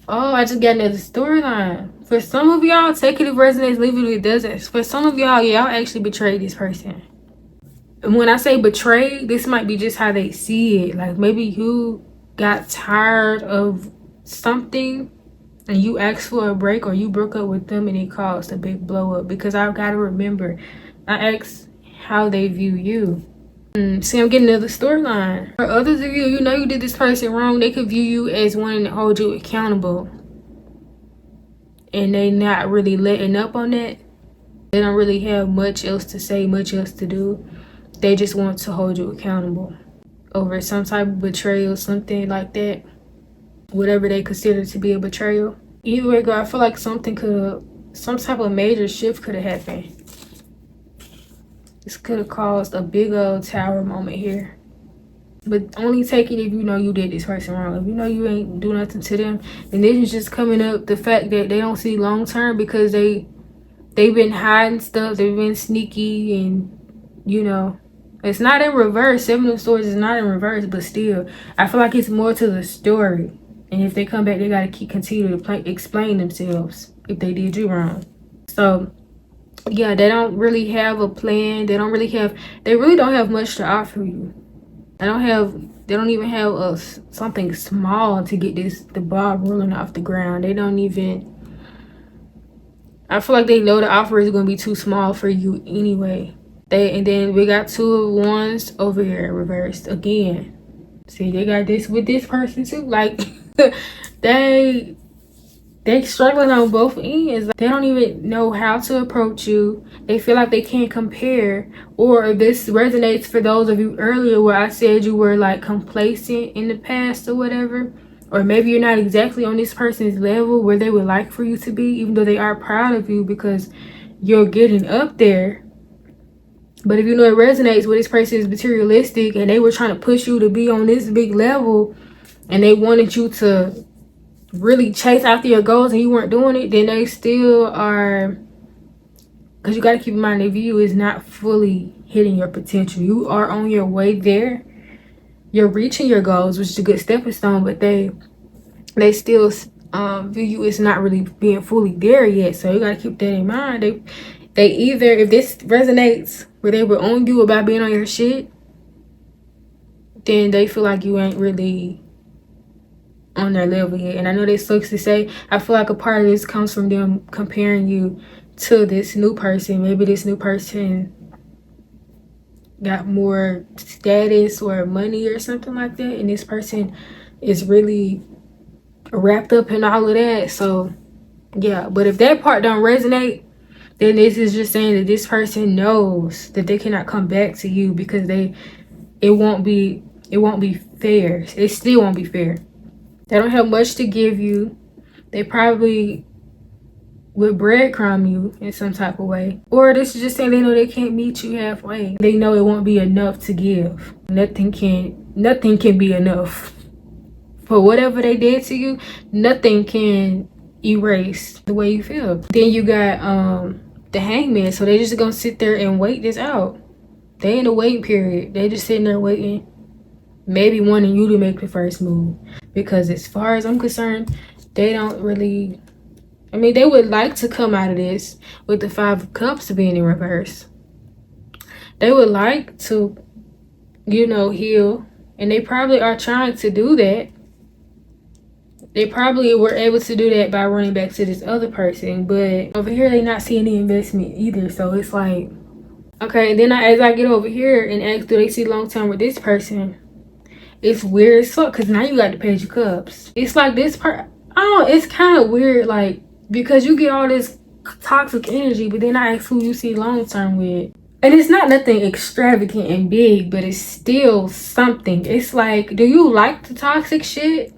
Oh, I just got another storyline. For some of y'all, take it if it resonates, leave it if it doesn't. For some of y'all, y'all actually betrayed this person. And when I say betrayed, this might be just how they see it. Like maybe you got tired of something and you asked for a break, or you broke up with them and it caused a big blow up. Because I've got to remember, I asked how they view you. See, I'm getting another storyline. For others of you, you know you did this person wrong. They could view you as wanting to hold you accountable. And they not really letting up on that. They don't really have much else to say, much else to do. They just want to hold you accountable over some type of betrayal, something like that. Whatever they consider to be a betrayal. Either way, girl, I feel like some type of major shift could have happened. This could have caused a big old tower moment here. But only take it if you know you did this person wrong. If you know you ain't do nothing to them. And this is just coming up the fact that they don't see long term because they've been hiding stuff. They've been sneaky and, you know. It's not in reverse. Seven of Swords is not in reverse, but still. I feel like it's more to the story. And if they come back, they got to continue to explain themselves if they did you wrong. So yeah, they don't really have a plan. They really don't have much to offer you. They don't even have something small to get the ball rolling off the ground. They don't even, I feel like they know the offer is going to be too small for you anyway. And then we got Two of Wands over here reversed again. See, they got this with this person too. Like they struggling on both ends. They don't even know how to approach you. They feel like they can't compare. Or if this resonates for those of you earlier where I said you were like complacent in the past or whatever. Or maybe you're not exactly on this person's level where they would like for you to be, even though they are proud of you because you're getting up there. But if you know it resonates with this person is materialistic and they were trying to push you to be on this big level and they wanted you to really chase after your goals and you weren't doing it, then they still are, because you got to keep in mind their view is not fully hitting your potential. You are on your way there. You're reaching your goals, which is a good stepping stone, but they still view you as not really being fully there yet. So you got to keep that in mind. They either, if this resonates where they were on you about being on your shit, then they feel like you ain't really on their level yet. And I know that sucks to say. I feel like a part of this comes from them comparing you to this new person. Maybe this new person got more status or money or something like that, and this person is really wrapped up in all of that. So Yeah, but if that part don't resonate, then this is just saying that this person knows that they cannot come back to you because it won't be fair. It still won't be fair. They don't have much to give you. They probably would breadcrumb you in some type of way. Or this is just saying they know they can't meet you halfway. They know it won't be enough to give. Nothing can be enough. For whatever they did to you, nothing can erase the way you feel. Then you got the hangman. So they just gonna sit there and wait this out. They in a waiting period. They just sitting there waiting. Maybe wanting you to make the first move. Because as far as I'm concerned, they don't really, I mean, they would like to come out of this with the 5 of Cups being in reverse. They would like to, heal. And they probably are trying to do that. They probably were able to do that by running back to this other person. But over here, they not seeing the investment either. So it's like, okay. And then as I get over here and ask, do they see long term with this person? It's weird as fuck because now you got the Page of Cups. It's like this part. It's kind of weird, like, because you get all this toxic energy, but then I ask who you see long term with. And it's not nothing extravagant and big, but it's still something. It's like, do you like the toxic shit?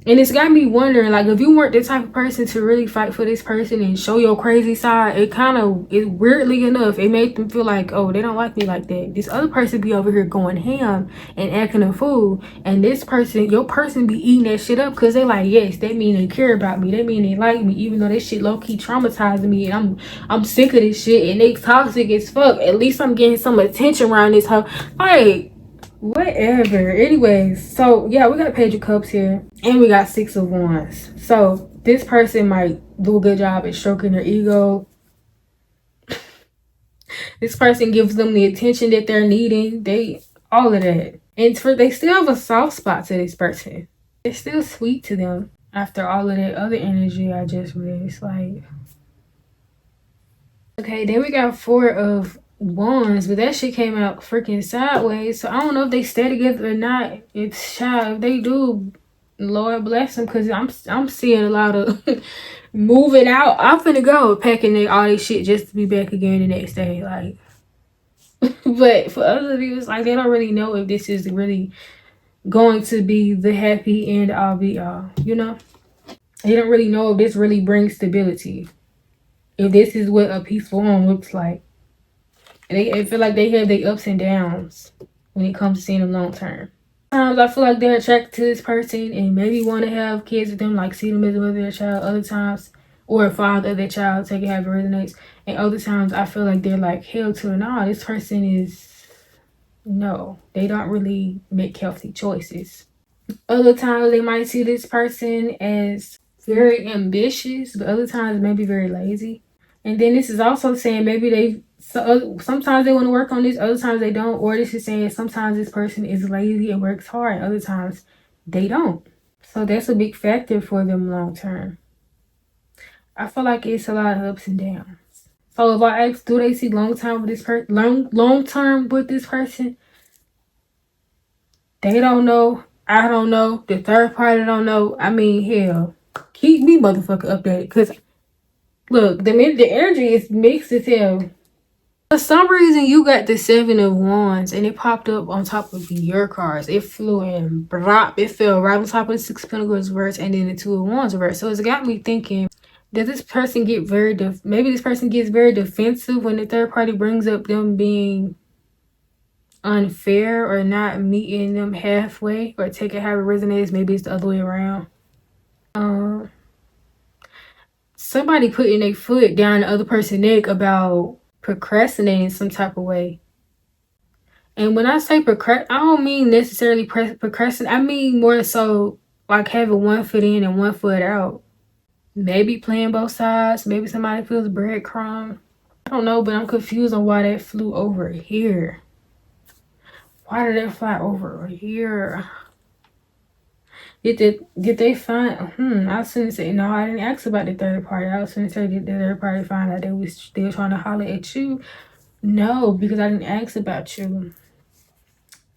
And it's got me wondering, like, if you weren't the type of person to really fight for this person and show your crazy side, it weirdly enough, it made them feel like, oh, they don't like me like that. This other person be over here going ham and acting a fool. And this person, your person be eating that shit up because they like, yes, that mean they care about me. That mean they like me, even though this shit low-key traumatizing me. And I'm sick of this shit and they toxic as fuck. At least I'm getting some attention around this hoe. Like, whatever. Anyways, so yeah, we got Page of Cups here and we got 6 of Wands. So this person might do a good job at stroking their ego. This person gives them the attention that they're needing. All of that. And they still have a soft spot to this person. It's still sweet to them after all of that other energy I just read. It's like, okay, then we got 4 of Wands, but that shit came out freaking sideways. So I don't know if they stay together or not. It's child. If they do, Lord bless them, because I'm seeing a lot of moving out. I'm finna go packing all this shit just to be back again the next day. Like, but for other people, it's like they don't really know if this is really going to be the happy end all be all. They don't really know if this really brings stability. If this is what a peaceful home looks like. I feel like they have their ups and downs when it comes to seeing them long term. Sometimes I feel like they're attracted to this person and maybe want to have kids with them, like see them as a mother of their child. Other times, or a father of their child, take it how it resonates. And other times I feel like they're like, hell to the no, this person is, no, they don't really make healthy choices. Other times they might see this person as very ambitious, but other times maybe very lazy. And then this is also saying maybe sometimes they want to work on this, other times they don't. Or this is saying sometimes this person is lazy and works hard, and other times they don't. So that's a big factor for them long term. I feel like it's a lot of ups and downs. So if I ask, do they see long term with this person? Long term with this person? They don't know. I don't know. The third party don't know. I mean, hell, keep me motherfucker updated. Cause look, the energy is mixed as hell. For some reason, you got the 7 of Wands and it popped up on top of your cards. It flew in, it fell right on top of the 6 of Pentacles reverse and then the 2 of Wands reverse. So it's got me thinking, does this person get maybe this person gets very defensive when the third party brings up them being unfair or not meeting them halfway, or take it how it resonates. Maybe it's the other way around. Somebody putting their foot down the other person's neck about procrastinating some type of way. And when I say I don't mean necessarily procrastinate. I mean more so like having one foot in and one foot out. Maybe playing both sides. Maybe somebody feels breadcrumb. I don't know, but I'm confused on why that flew over here. Why did it fly over here? Did they find? I was gonna say no. I didn't ask about the third party. I was gonna say, did the third party find out they were trying to holler at you? No, because I didn't ask about you.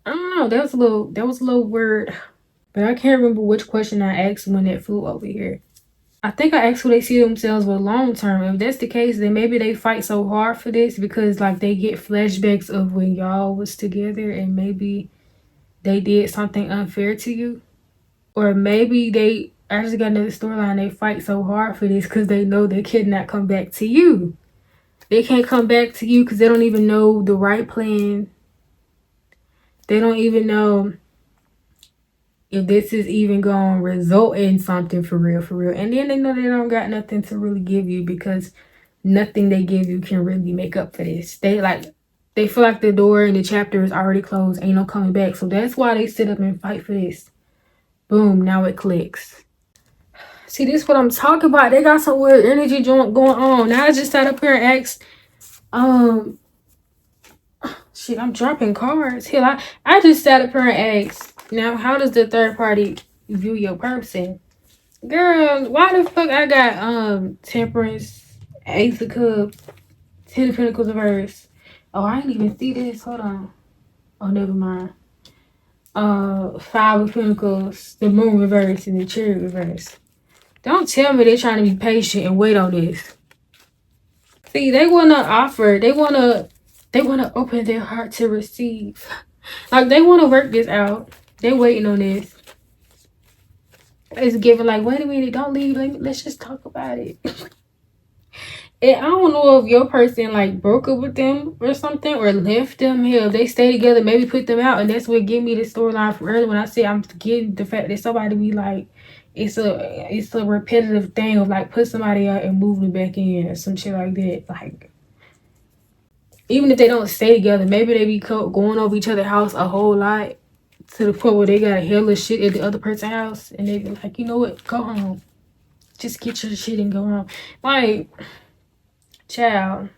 I don't know. That was a little weird, but I can't remember which question I asked when that flew over here. I think I asked who they see themselves with long term. If that's the case, then maybe they fight so hard for this because like they get flashbacks of when y'all was together and maybe they did something unfair to you. Or maybe they I just got another storyline, they fight so hard for this because they know they cannot come back to you. They can't come back to you because they don't even know the right plan. They don't even know if this is even going to result in something for real, for real. And then they know they don't got nothing to really give you because nothing they give you can really make up for this. They feel like the door in the chapter is already closed. Ain't no coming back. So that's why they sit up and fight for this. Boom. Now it clicks. See, this is what I'm talking about. They got some weird energy joint going on. Now I just sat up here and asked, shit, I'm dropping cards. Hell, I just sat up here and asked, now how does the third party view your person? Girl, why the fuck I got Temperance, Ace of Cups, Ten of Pentacles reverse. Oh, I didn't even see this. Hold on. Oh, never mind. Five of Pentacles, the Moon reverse, and the Chariot reverse. Don't tell me they're trying to be patient and wait on this. See, they wanna offer. They wanna open their heart to receive. Like they wanna work this out. They waiting on this. It's giving like, wait a minute, don't leave. Let's just talk about it. And I don't know if your person like broke up with them or something or left them. Hell, if they stay together, maybe put them out, and that's what gave me the storyline from earlier when I say I'm getting the fact that somebody be like, it's a repetitive thing of like put somebody out and move them back in or some shit like that. Like even if they don't stay together, maybe they be going over each other's house a whole lot to the point where they got a hell of shit at the other person's house, and they be like, you know what, go home, just get your shit and go home. Like, child,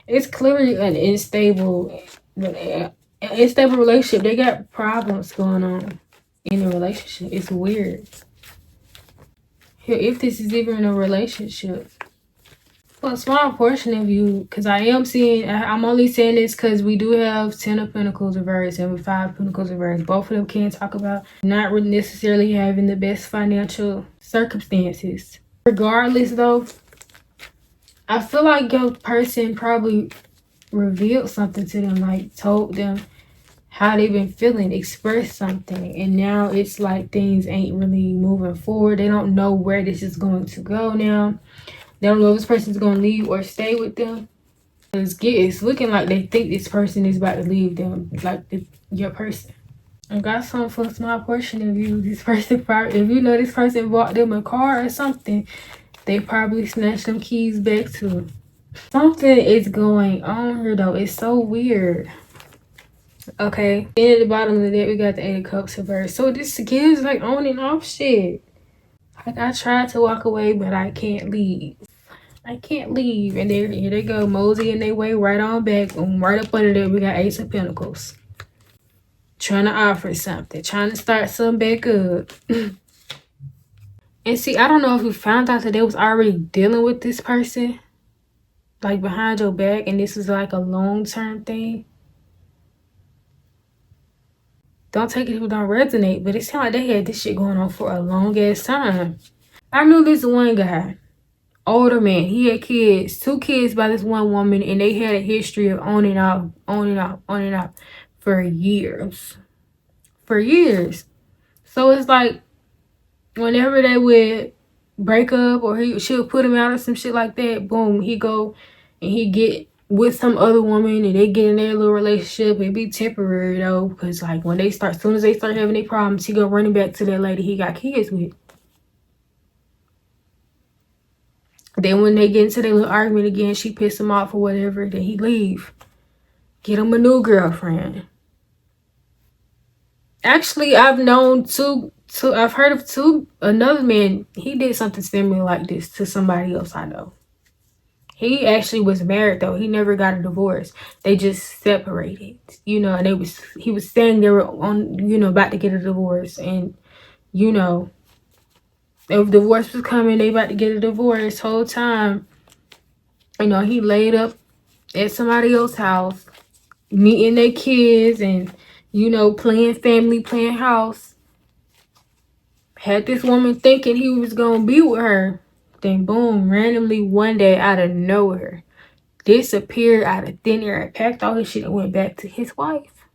it's clearly an unstable relationship. They got problems going on in the relationship. It's weird. If this is even a relationship. Well, a small portion of you, because I'm only saying this because we do have 10 of Pentacles reverse and 5 Pentacles reverse. Both of them can talk about not really necessarily having the best financial circumstances. Regardless, though, I feel like your person probably revealed something to them, like told them how they've been feeling, expressed something, and now it's like things ain't really moving forward. They don't know where this is going to go now. They don't know if this person's going to leave or stay with them. It's looking like they think this person is about to leave them, like your person. I got something for a small portion of you. This person probably, if you know this person bought them a car or something, they probably snatched them keys back too. Something is going on here though. It's so weird. Okay, then at the bottom of that we got the 8 of Cups reverse. So this gives like on and off shit. Like I tried to walk away, but I can't leave. I can't leave. And here they go, moseying their way right on back. And right up under there, we got Ace of Pentacles. Trying to offer something. Trying to start something back up. And see, I don't know if you found out that they was already dealing with this person. Like behind your back. And this is like a long-term thing. Don't take it if it don't resonate. But it sounds like they had this shit going on for a long-ass time. I knew this one guy. Older man, he had kids, 2 kids by this one woman, and they had a history of on and off for years. So it's like whenever they would break up or she'll put him out or some shit like that, boom, he go and he get with some other woman and they get in their little relationship. It be temporary though, because like when as soon as they start having their problems, he go running back to that lady he got kids with. Then when they get into their little argument again, she piss him off or whatever, then he leave. Get him a new girlfriend. Actually, I've heard of another man, he did something similar like this to somebody else I know. He actually was married though. He never got a divorce. They just separated, and he was saying they were on, about to get a divorce. And, if divorce was coming, they about to get a divorce whole time. He laid up at somebody else's house, meeting their kids and, playing family, playing house. Had this woman thinking he was gonna be with her. Then boom, randomly one day out of nowhere, disappeared out of thin air, packed all his shit and went back to his wife.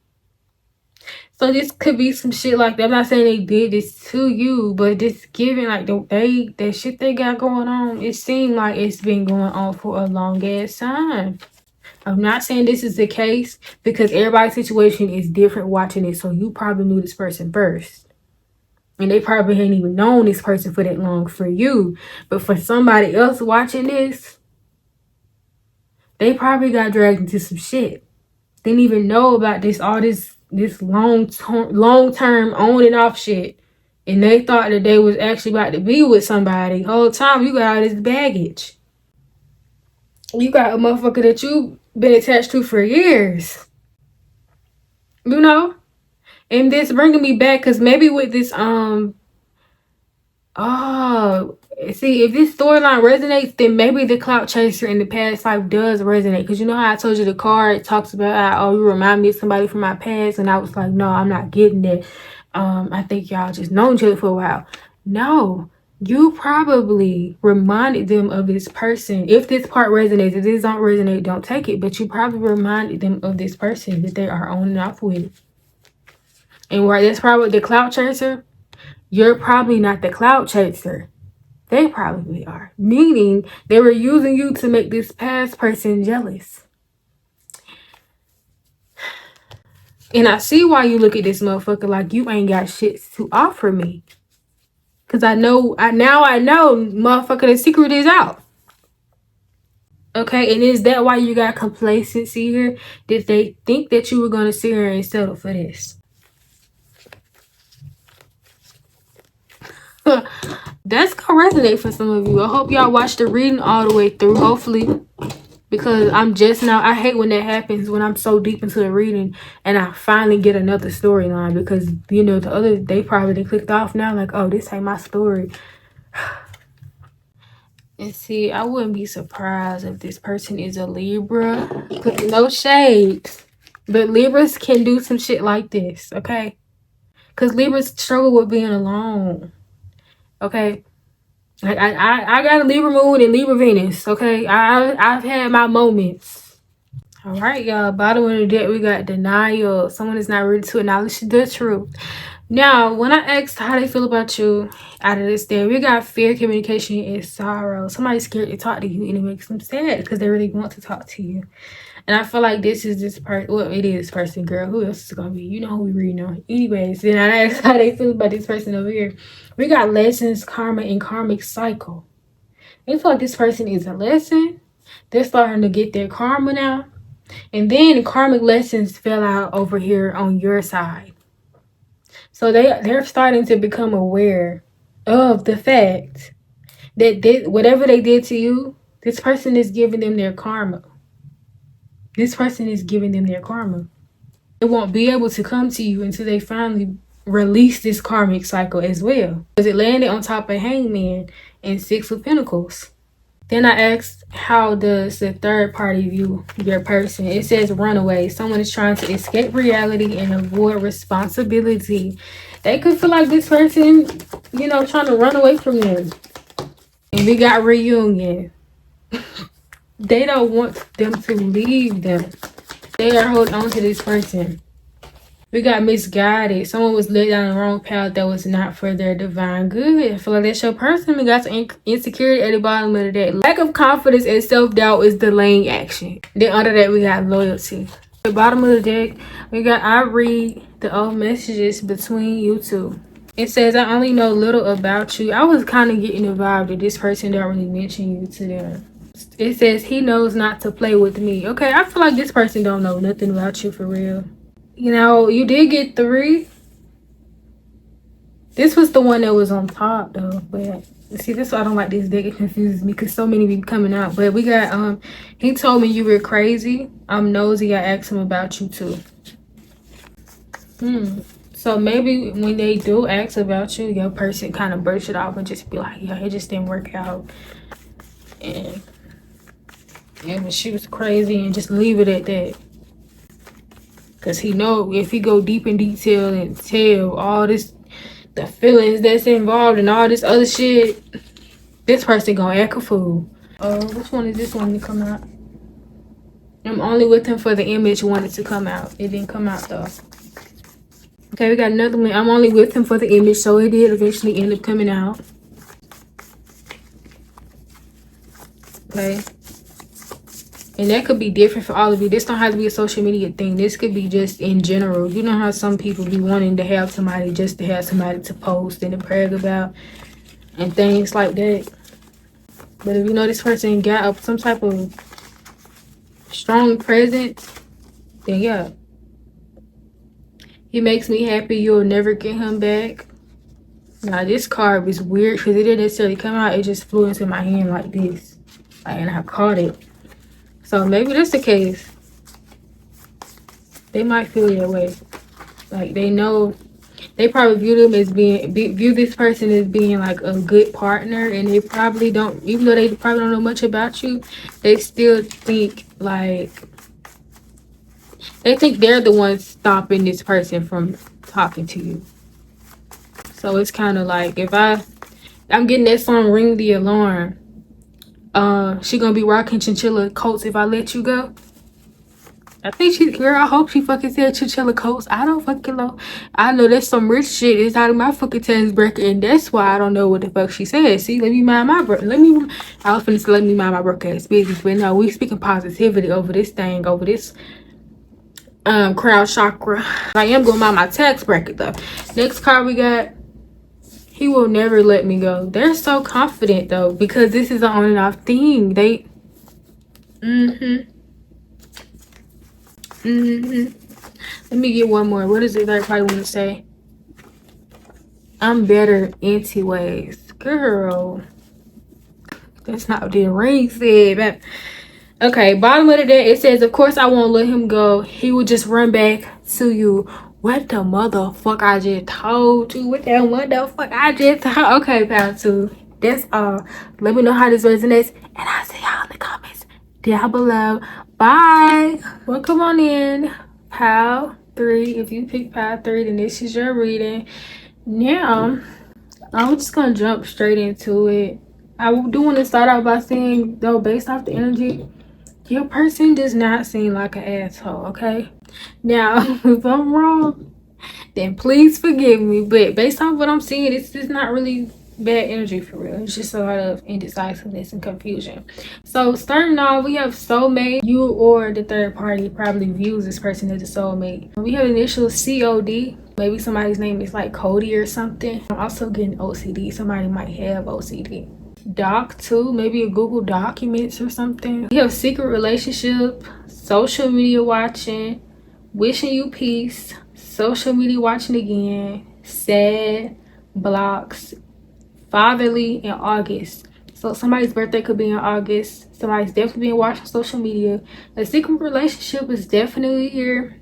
So this could be some shit like that. I'm not saying they did this to you, but just given like that shit they got going on, it seemed like it's been going on for a long ass time. I'm not saying this is the case because everybody's situation is different watching it. So you probably knew this person first. And they probably hadn't even known this person for that long for you. But for somebody else watching this, they probably got dragged into some shit. Didn't even know about this long term on and off shit. And they thought that they was actually about to be with somebody. Whole time you got all this baggage. You got a motherfucker that you been attached to for years. You know? And this bringing me back because maybe with this see, if this storyline resonates, then maybe the clout chaser in the past life does resonate. Because you know how I told you the card talks about how, oh, you remind me of somebody from my past, and I was like, no, I'm not getting that. I think y'all just known each other for a while. No, you probably reminded them of this person. If this part resonates, if this don't resonate, don't take it. But you probably reminded them of this person that they are on and off with. And where that's probably the clout chaser, you're probably not the clout chaser. They probably are. Meaning they were using you to make this past person jealous. And I see why you look at this motherfucker like you ain't got shit to offer me. Cause I know motherfucker, the secret is out. Okay, and is that why you got complacency here? Did they think that you were gonna sit here and settle for this? That's gonna resonate for some of you. I hope y'all watched the reading all the way through, hopefully. Because I'm just now, I hate when that happens, when I'm so deep into the reading and I finally get another storyline. Because, you know, they probably clicked off now, like, oh, this ain't my story. And see, I wouldn't be surprised if this person is a Libra. No shades. But Libras can do some shit like this, okay? Because Libras struggle with being alone. Okay, like I got a Libra moon and Libra Venus. Okay, I've had my moments. All right, y'all. Bottom of the deck, we got denial. Someone is not ready to acknowledge the truth. Now, when I asked how they feel about you out of this deck, we got fear, communication, and sorrow. Somebody's scared to talk to you, and it makes them sad because they really want to talk to you. And I feel like this is this person. Well, it is this person, girl. Who else is it gonna be? You know who we reading on. Anyways, then I asked how they feel about this person over here. We got lessons, karma, and karmic cycle. They feel like this person is a lesson. They're starting to get their karma now. And then karmic lessons fell out over here on your side. So they're starting to become aware of the fact that whatever they did to you, this person is giving them their karma. This person is giving them their karma. They won't be able to come to you until they finally release this karmic cycle as well. Because it landed on top of Hangman and Six of Pentacles. Then I asked, how does the third party view your person? It says runaway. Someone is trying to escape reality and avoid responsibility. They could feel like this person, you know, trying to run away from them. And we got reunion. They don't want them to leave them. They are holding on to this person. We got misguided. Someone was led down the wrong path that was not for their divine good. I feel like that's your person. We got some insecurity at the bottom of the deck. Lack of confidence and self-doubt is delaying action. Then under that, we got loyalty. At the bottom of the deck, we got, I read the old messages between you two. It says, I only know little about you. I was kind of getting the vibe that this person don't really mention you to them. It says, he knows not to play with me. Okay, I feel like this person don't know nothing about you for real. You know, you did get 3. This was the one that was on top though. But see, that's why I don't like this deck. It confuses me because so many be coming out. But we got, he told me you were crazy. I'm nosy. I asked him about you too. So maybe when they do ask about you, your person kind of burst it off and just be like, yeah, it just didn't work out. And but she was crazy and just leave it at that. Because he know if he go deep in detail and tell all this the feelings that's involved and all this other shit, this person gonna act a fool. Which one is this one to come out? I'm only with him for the image wanted to come out. It didn't come out though. Okay, we got another one. I'm only with him for the image, so it did eventually end up coming out. Okay. And that could be different for all of you. This don't have to be a social media thing. This could be just in general. You know how some people be wanting to have somebody just to have somebody to post and to brag about and things like that. But if you know this person got some type of strong presence, then yeah. He makes me happy. You'll never get him back. Now this card was weird because it didn't necessarily come out. It just flew into my hand like this. And I caught it. So maybe that's the case. They might feel that way. Like they know, they probably view them as view this person as being like a good partner, and they probably don't, even though they probably don't know much about you, they still think like, they think they're the ones stopping this person from talking to you. So it's kind of like, if I'm getting that song Ring the Alarm. She gonna be rocking chinchilla coats if I let you go. I think she, girl, I hope she fucking said chinchilla coats. I don't fucking know. I know there's some rich shit is out of my fucking tax bracket, and that's why I don't know what the fuck she said. See, let me mind my I was finna say let me mind my broke ass business, but no, we speaking positivity over this thing, over this crown chakra. I am gonna mind my tax bracket though. Next card we got, he will never let me go. They're so confident though, because this is an on and off thing. They let me get one more. What does it everybody want to say? I'm better anyways. Girl, that's not what the ring said, man. Okay, bottom of the day, it says, of course I won't let him go. He will just run back to you. What the motherfuck I just told you? What the motherfuck I just told? Okay, pal 2. That's all. Let me know how this resonates, and I'll see y'all in the comments down below. Bye. Welcome on in, pal 3. If you pick pal 3, then this is your reading. Now, I'm just gonna jump straight into it. I do want to start out by saying, though, based off the energy, your person does not seem like an asshole, okay? Now, if I'm wrong, then please forgive me. But based on what I'm seeing, it's just not really bad energy for real. It's just a lot of indecisiveness and confusion. So starting off, we have soulmate. You or the third party probably views this person as a soulmate. We have initial COD. Maybe somebody's name is like Cody or something. I'm also getting OCD. Somebody might have OCD. Doc 2, maybe a Google Documents or something. We have secret relationship, social media watching, wishing you peace, social media watching again, sad, blocks, fatherly in August. So somebody's birthday could be in August. Somebody's definitely being watched on social media. A secret relationship is definitely here.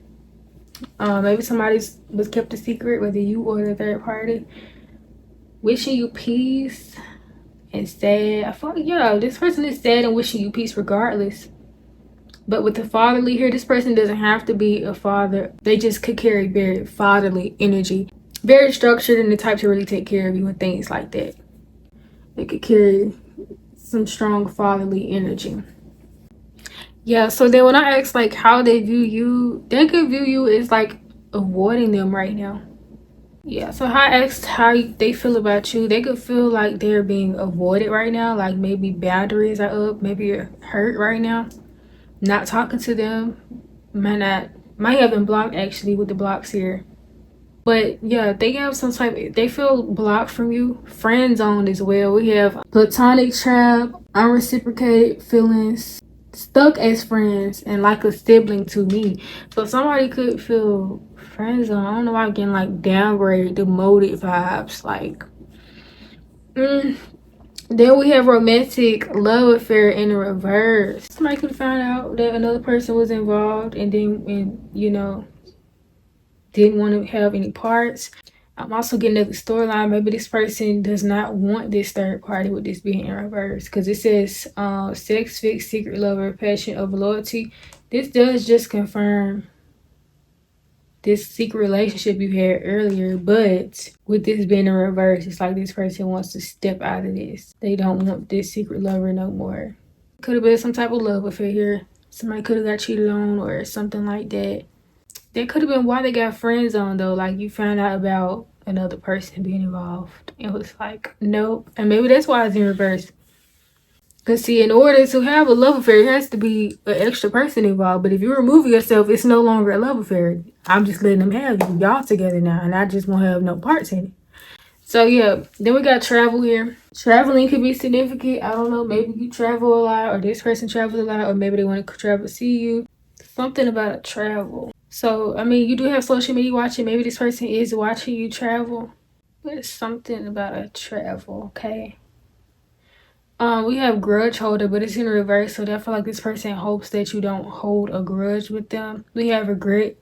Maybe somebody's was kept a secret, whether you or the third party. Wishing you peace and sad. I feel like, yeah, this person is sad and wishing you peace regardless. But with the fatherly here, this person doesn't have to be a father. They just could carry very fatherly energy. Very structured and the type to really take care of you and things like that. They could carry some strong fatherly energy. Yeah, so then when I ask like how they view you, they could view you as like avoiding them right now. Yeah, so I asked how they feel about you. They could feel like they're being avoided right now. Like maybe boundaries are up. Maybe you're hurt right now. Not talking to them. Might have been blocked actually with the blocks here. But yeah, they have some type, they feel blocked from you. Friend zoned as well. We have platonic trap, unreciprocated feelings, stuck as friends, and like a sibling to me. So somebody could feel friend zone. I don't know why I'm getting like downgrade, demoted vibes. Like, then we have romantic love affair in the reverse. Somebody could find out that another person was involved and then, you know, didn't want to have any parts. I'm also getting at the storyline. Maybe this person does not want this third party with this being in reverse, because it says sex, fixed, secret lover, passion over loyalty. This does just confirm this secret relationship you had earlier, but with this being in reverse, it's like this person wants to step out of this. They don't want this secret lover no more. Could have been some type of love affair here. Somebody could have got cheated on or something like that. That could have been why they got friends on though. Like you found out about another person being involved. It was like, nope. And maybe that's why it's in reverse. Because see, in order to have a love affair, it has to be an extra person involved. But if you remove yourself, it's no longer a love affair. I'm just letting them have you. Y'all together now. And I just won't have no parts in it. So yeah, then we got travel here. Traveling could be significant. I don't know. Maybe you travel a lot, or this person travels a lot, or maybe they want to travel to see you. Something about a travel. So, I mean, you do have social media watching. Maybe this person is watching you travel. But it's something about a travel, okay? We have grudge holder, but it's in reverse. So I feel like this person hopes that you don't hold a grudge with them. We have regret,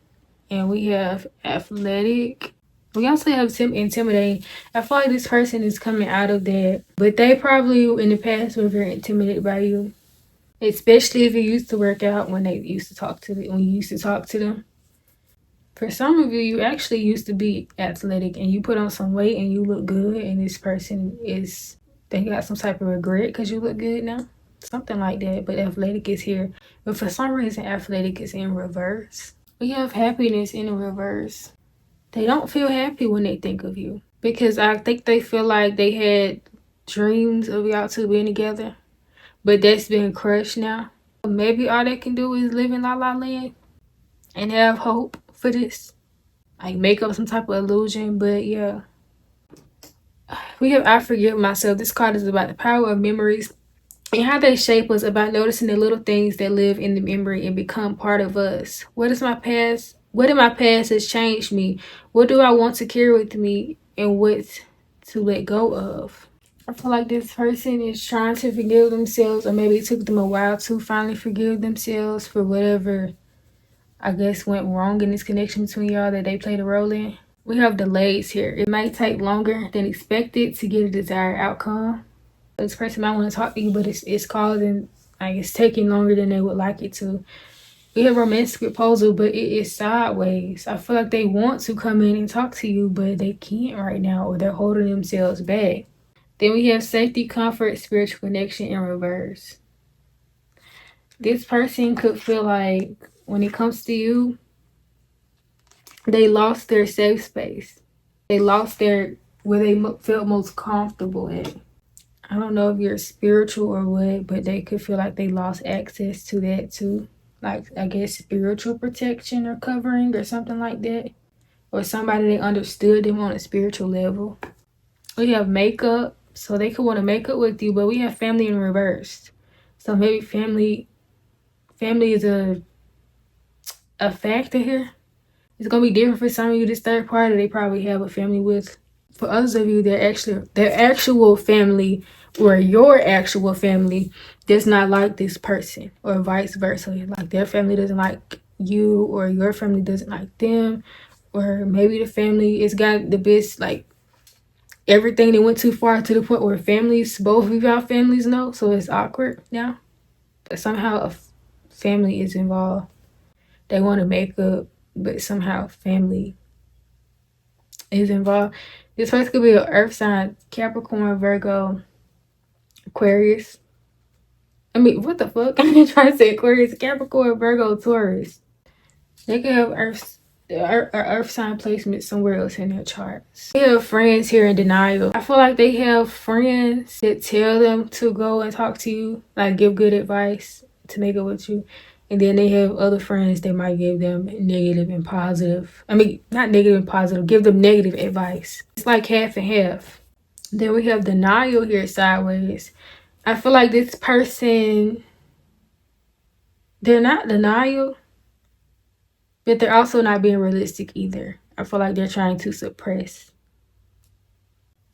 and we have athletic. We also have intimidating. I feel like this person is coming out of that, but they probably in the past were very intimidated by you, especially if you used to work out when they used to talk to when you used to talk to them. For some of you, you actually used to be athletic and you put on some weight and you look good, and this person is, they got some type of regret because you look good now. Something like that, but athletic is here. But for some reason, athletic is in reverse. We have happiness in reverse. They don't feel happy when they think of you because I think they feel like they had dreams of y'all two being together, but that's been crushed now. Maybe all they can do is live in La La Land and have hope for this, like make up some type of illusion. But yeah, we have I Forgive Myself. This card is about the power of memories and how they shape us, about noticing the little things that live in the memory and become part of us. What is my past? What in my past has changed me? What do I want to carry with me, and what to let go of? I feel like this person is trying to forgive themselves, or maybe it took them a while to finally forgive themselves for whatever, I guess, went wrong in this connection between y'all that they played a role in. We have delays here. It might take longer than expected to get a desired outcome. This person might want to talk to you, but it's causing, like, it's taking longer than they would like it to. We have romantic proposal, but it is sideways. I feel like they want to come in and talk to you, but they can't right now, or they're holding themselves back. Then we have safety, comfort, spiritual connection in reverse. This person could feel like when it comes to you, they lost their safe space. They lost their, where they felt most comfortable at. I don't know if you're spiritual or what, but they could feel like they lost access to that too. Like, I guess, spiritual protection or covering or something like that. Or somebody that understood them on a spiritual level. We have makeup. So they could want to make up with you, but we have family in reverse. So maybe family is a factor here. It's gonna be different for some of you. This third party they probably have a family with. For others of you, their actual family, or your actual family, does not like this person, or vice versa. Like their family doesn't like you, or your family doesn't like them, or maybe the family has got the best, like everything that went too far to the point where both of y'all families know, so it's awkward now. But somehow a family is involved. They want to make up, but somehow family is involved. This person could be an earth sign: Capricorn, Virgo, Aquarius. I mean, what the fuck? I'm trying to say Aquarius, Capricorn, Virgo, Taurus. They could have earth sign placement somewhere else in their charts. They have friends here in denial. I feel like they have friends that tell them to go and talk to you, like give good advice to make it with you. And then they have other friends that might give them negative and positive. I mean, not negative and positive, give them negative advice. It's like half and half. Then we have denial here sideways. I feel like this person, they're not denial, but they're also not being realistic either. I feel like they're trying to suppress.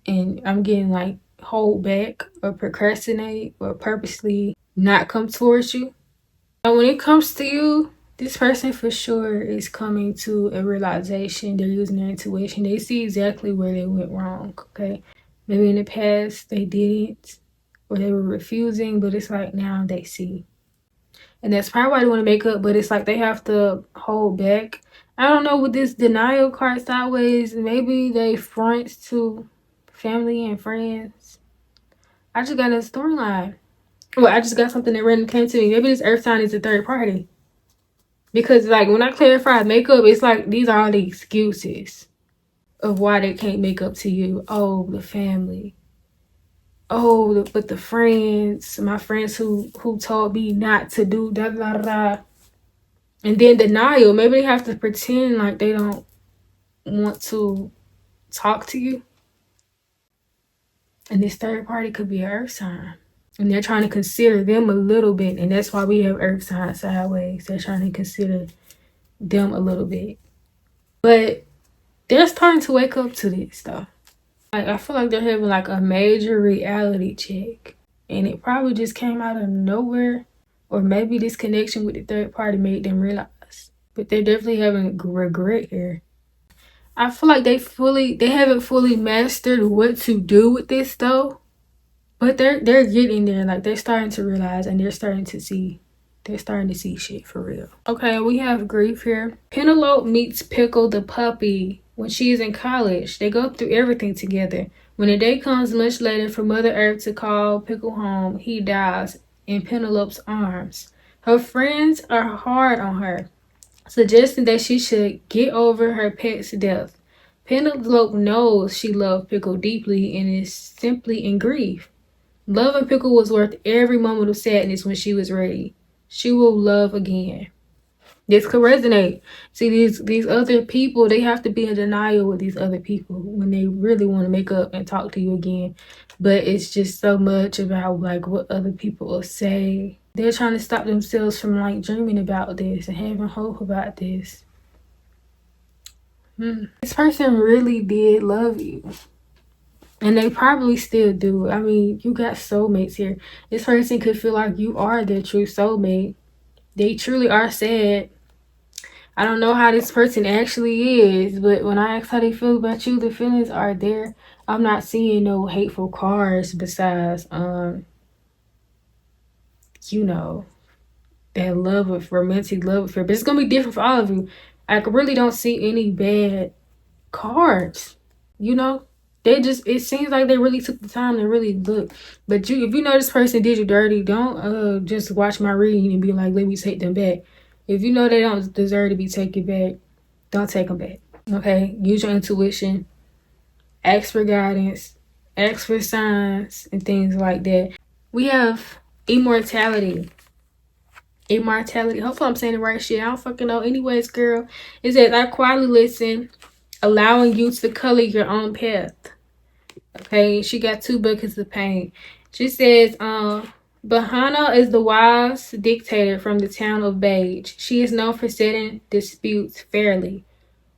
And I'm getting like hold back or procrastinate or purposely not come towards you. And when it comes to you, this person for sure is coming to a realization. They're using their intuition. They see exactly where they went wrong, okay? Maybe in the past they didn't, or they were refusing, but it's like now they see. And that's probably why they want to make up, but it's like they have to hold back. I don't know, with this denial card sideways, maybe they fronts to family and friends. I just got a storyline. Well, I just got something that random came to me. Maybe this earth sign is a third party. Because, like, when I clarify makeup, it's like these are all the excuses of why they can't make up to you. Oh, the family. Oh, but the friends, my friends who told me not to do da da da da. And then denial. Maybe they have to pretend like they don't want to talk to you. And this third party could be an earth sign. And they're trying to consider them a little bit. And that's why we have earth sign sideways. They're trying to consider them a little bit. But they're starting to wake up to this stuff. Like, I feel like they're having like a major reality check. And it probably just came out of nowhere. Or maybe this connection with the third party made them realize. But they're definitely having regret here. I feel like they haven't fully mastered what to do with this though. But they're getting there. Like, they're starting to realize and they're starting to see shit for real. Okay, we have grief here. Penelope meets Pickle the puppy when she is in college. They go through everything together. When the day comes much later for Mother Earth to call Pickle home, he dies in Penelope's arms. Her friends are hard on her, suggesting that she should get over her pet's death. Penelope knows she loved Pickle deeply and is simply in grief. Loving Pickle was worth every moment of sadness when she was ready. She will love again. This could resonate. See, these other people, they have to be in denial with these other people when they really want to make up and talk to you again. But it's just so much about like what other people will say. They're trying to stop themselves from like dreaming about this and having hope about this. This person really did love you. And they probably still do. I mean, you got soulmates here. This person could feel like you are their true soulmate. They truly are sad. I don't know how this person actually is, but when I ask how they feel about you, the feelings are there. I'm not seeing no hateful cards besides, you know, that love of romantic love affair. But it's going to be different for all of you. I really don't see any bad cards, you know? It seems like they really took the time to really look. But if you know this person did you dirty, don't just watch my reading and be like, let me take them back. If you know they don't deserve to be taken back, don't take them back. Okay? Use your intuition. Ask for guidance. Ask for signs and things like that. We have immortality. Hopefully I'm saying the right shit. I don't fucking know. Anyways, girl, it says, I quietly listen, allowing you to color your own path. Okay, she got 2 buckets of paint. She says, Bahana is the wise dictator from the town of Beige. She is known for settling disputes fairly.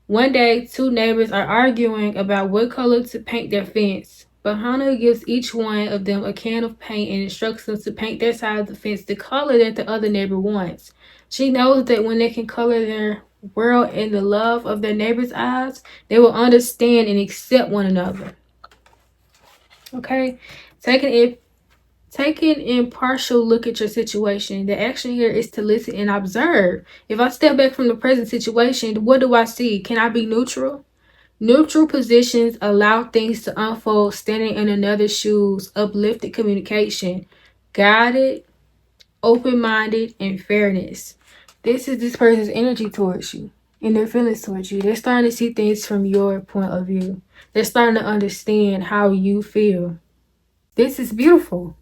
One day, 2 neighbors are arguing about what color to paint their fence. Bahana gives each one of them a can of paint and instructs them to paint their side of the fence the color that the other neighbor wants. She knows that when they can color their world in the love of their neighbor's eyes, they will understand and accept one another. Okay, take an impartial look at your situation. The action here is to listen and observe. If I step back from the present situation, what do I see? Can I be neutral? Neutral positions allow things to unfold. Standing in another's shoes, uplifted communication, guided, open-minded, and fairness. This is this person's energy towards you and their feelings towards you. They're starting to see things from your point of view. They're starting to understand how you feel. This is beautiful.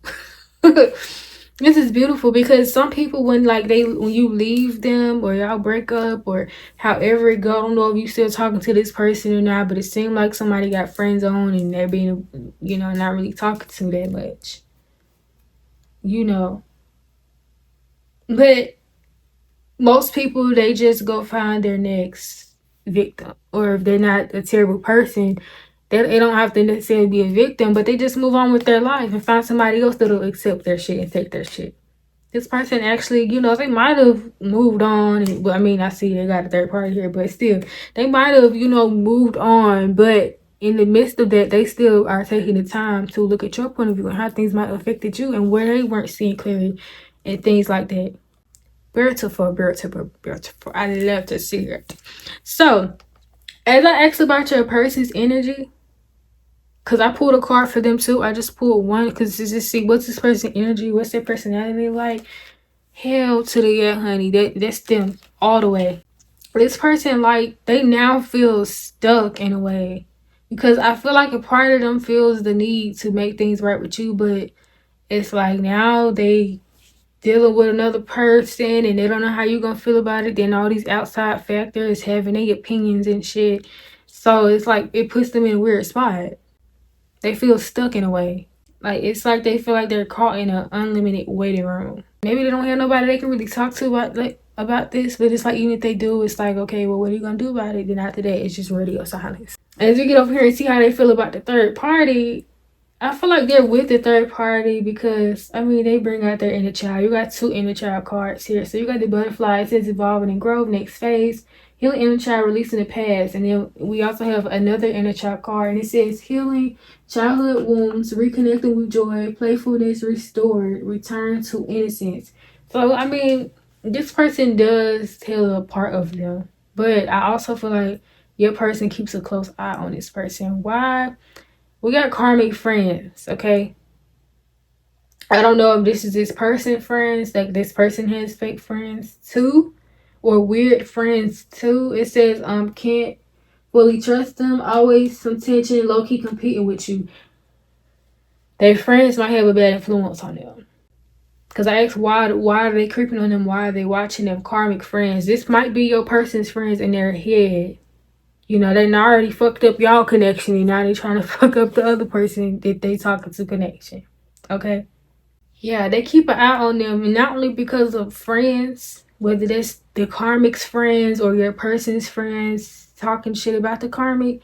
This is beautiful because some people, when you leave them or y'all break up or however it go, I don't know if you still talking to this person or not, but it seemed like somebody got friends on and they're being, not really talking to that much. But most people, they just go find their next victim. Or if they're not a terrible person, they don't have to necessarily be a victim, but they just move on with their life and find somebody else that'll accept their shit and take their shit. This person actually, they might have moved on. I see they got a third party here, but still, they might have, moved on. But in the midst of that, they still are taking the time to look at your point of view and how things might have affected you and where they weren't seeing clearly and things like that. Beautiful, beautiful, beautiful. I love to see it. So, as I asked about your person's energy, because I pulled a card for them too. I just pulled one because to just see what's this person's energy, what's their personality like. Hell to the yeah, honey. That's them all the way. This person, like, they now feel stuck in a way. Because I feel like a part of them feels the need to make things right with you, but it's like now they dealing with another person and they don't know how you gonna feel about it. Then all these outside factors having their opinions and shit. So it's like it puts them in a weird spot. They feel stuck in a way. Like it's like they feel like they're caught in an unlimited waiting room. Maybe they don't have nobody they can really talk to about this, but it's like even if they do, it's like, okay, well, what are you gonna do about it? Then after that, it's just radio silence. As we get over here and see how they feel about the third party, I feel like they're with the third party because, I mean, they bring out their inner child. You got two inner child cards here. So you got the butterfly. It says evolving and grow, next phase. Healing inner child, releasing the past. And then we also have another inner child card. And it says healing childhood wounds, reconnecting with joy, playfulness restored, return to innocence. So, I mean, this person does heal a part of them. But I also feel like your person keeps a close eye on this person. Why? We got karmic friends, okay? I don't know if this is this person friends, like this person has fake friends too, or weird friends too. It says can't fully trust them, always some tension, low-key competing with you. Their friends might have a bad influence on them. Because I asked why are they creeping on them? Why are they watching them? Karmic friends. This might be your person's friends in their head. You know, they already fucked up y'all connection and now they trying to fuck up the other person that they talking to connection. Okay? Yeah, they keep an eye on them, and not only because of friends, whether that's the karmic's friends or your person's friends talking shit about the karmic,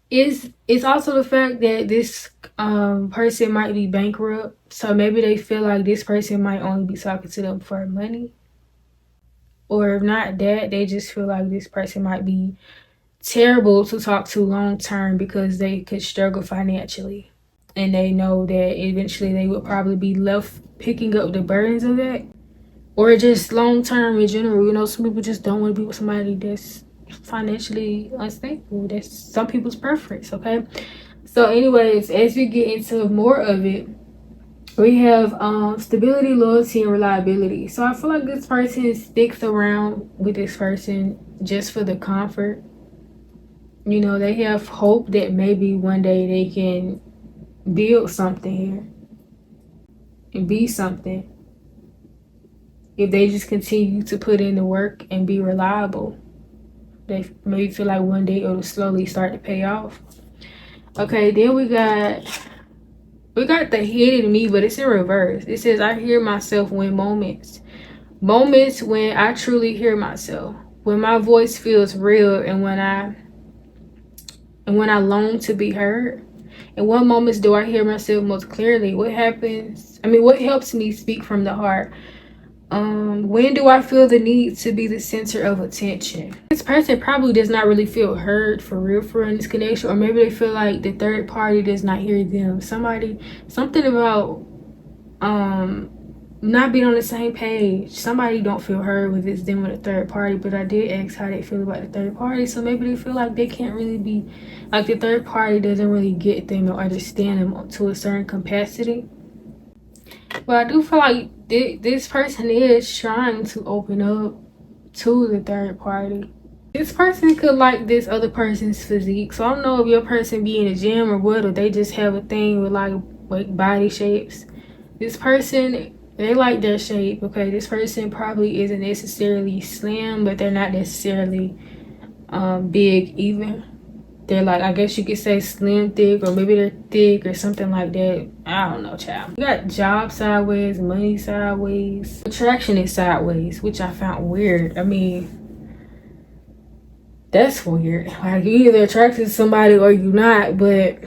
it's also the fact that this person might be bankrupt. So maybe they feel like this person might only be talking to them for money. Or if not that, they just feel like this person might be terrible to talk to long term because they could struggle financially, and they know that eventually they would probably be left picking up the burdens of that, or just long term in general. You know, some people just don't want to be with somebody that's financially unstable. That's some people's preference. Okay, so anyways, as we get into more of it, we have stability, loyalty, and reliability. So I feel like this person sticks around with this person just for the comfort. You know, they have hope that maybe one day they can build something here and be something if they just continue to put in the work and be reliable. They maybe feel like one day it'll slowly start to pay off. Okay, then we got the hidden me, but it's in reverse. It says I hear myself when moments when I truly hear myself, when my voice feels real, and when I long to be heard. In what moments do I hear myself most clearly? What helps me speak from the heart? When do I feel the need to be the center of attention? This person probably does not really feel heard for real in this connection, or maybe they feel like the third party does not hear them. Something about not being on the same page. Somebody don't feel heard with this them with a third party, but I did ask how they feel about the third party. So maybe they feel like they can't really be, like the third party doesn't really get them or understand them to a certain capacity. But I do feel like this person is trying to open up to the third party. This person could like this other person's physique. So I don't know if your person be in the gym or what, or they just have a thing with like body shapes. This person, they like their shape. Okay, this person probably isn't necessarily slim, but they're not necessarily big either. They're like, I guess you could say slim thick, or maybe they're thick or something like that. I don't know, child. You got job sideways, money sideways, attraction is sideways, which I found weird. I mean, that's weird. Like, you either attracted to somebody or you not, but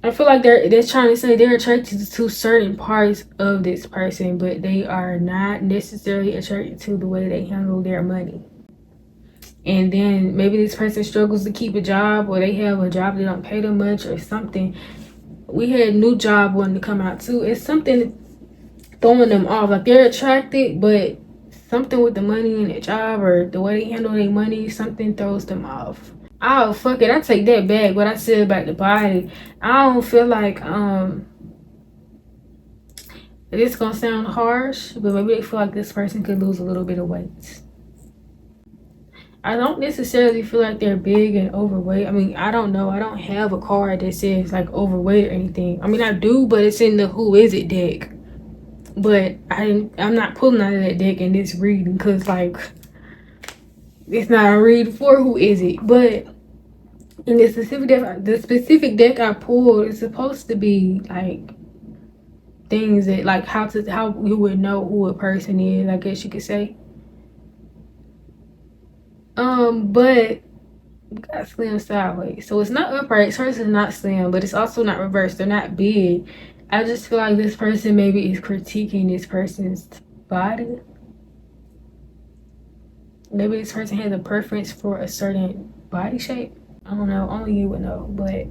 I feel like they're trying to say they're attracted to certain parts of this person, but they are not necessarily attracted to the way they handle their money. And then maybe this person struggles to keep a job, or they have a job that don't pay them much or something. We had a new job wanting to come out too. It's something throwing them off. Like, they're attracted, but something with the money in their job or the way they handle their money, something throws them off. Oh, fuck it, I take that back. What I said about the body, I don't feel like it's gonna sound harsh, but maybe they feel like this person could lose a little bit of weight. I don't necessarily feel like they're big and overweight. I mean, I don't know. I don't have a card that says like overweight or anything. I mean, I do, but it's in the who is it deck. But I'm not pulling out of that deck in this reading because like it's not a read for who is it. But in the specific deck I pulled, it's supposed to be like things that like how you would know who a person is, I guess you could say. But we got slim sideways, so it's not upright. Hers is not slim, but it's also not reversed. They're not big. I just feel like this person maybe is critiquing this person's body. Maybe this person has a preference for a certain body shape. I don't know, only you would know. But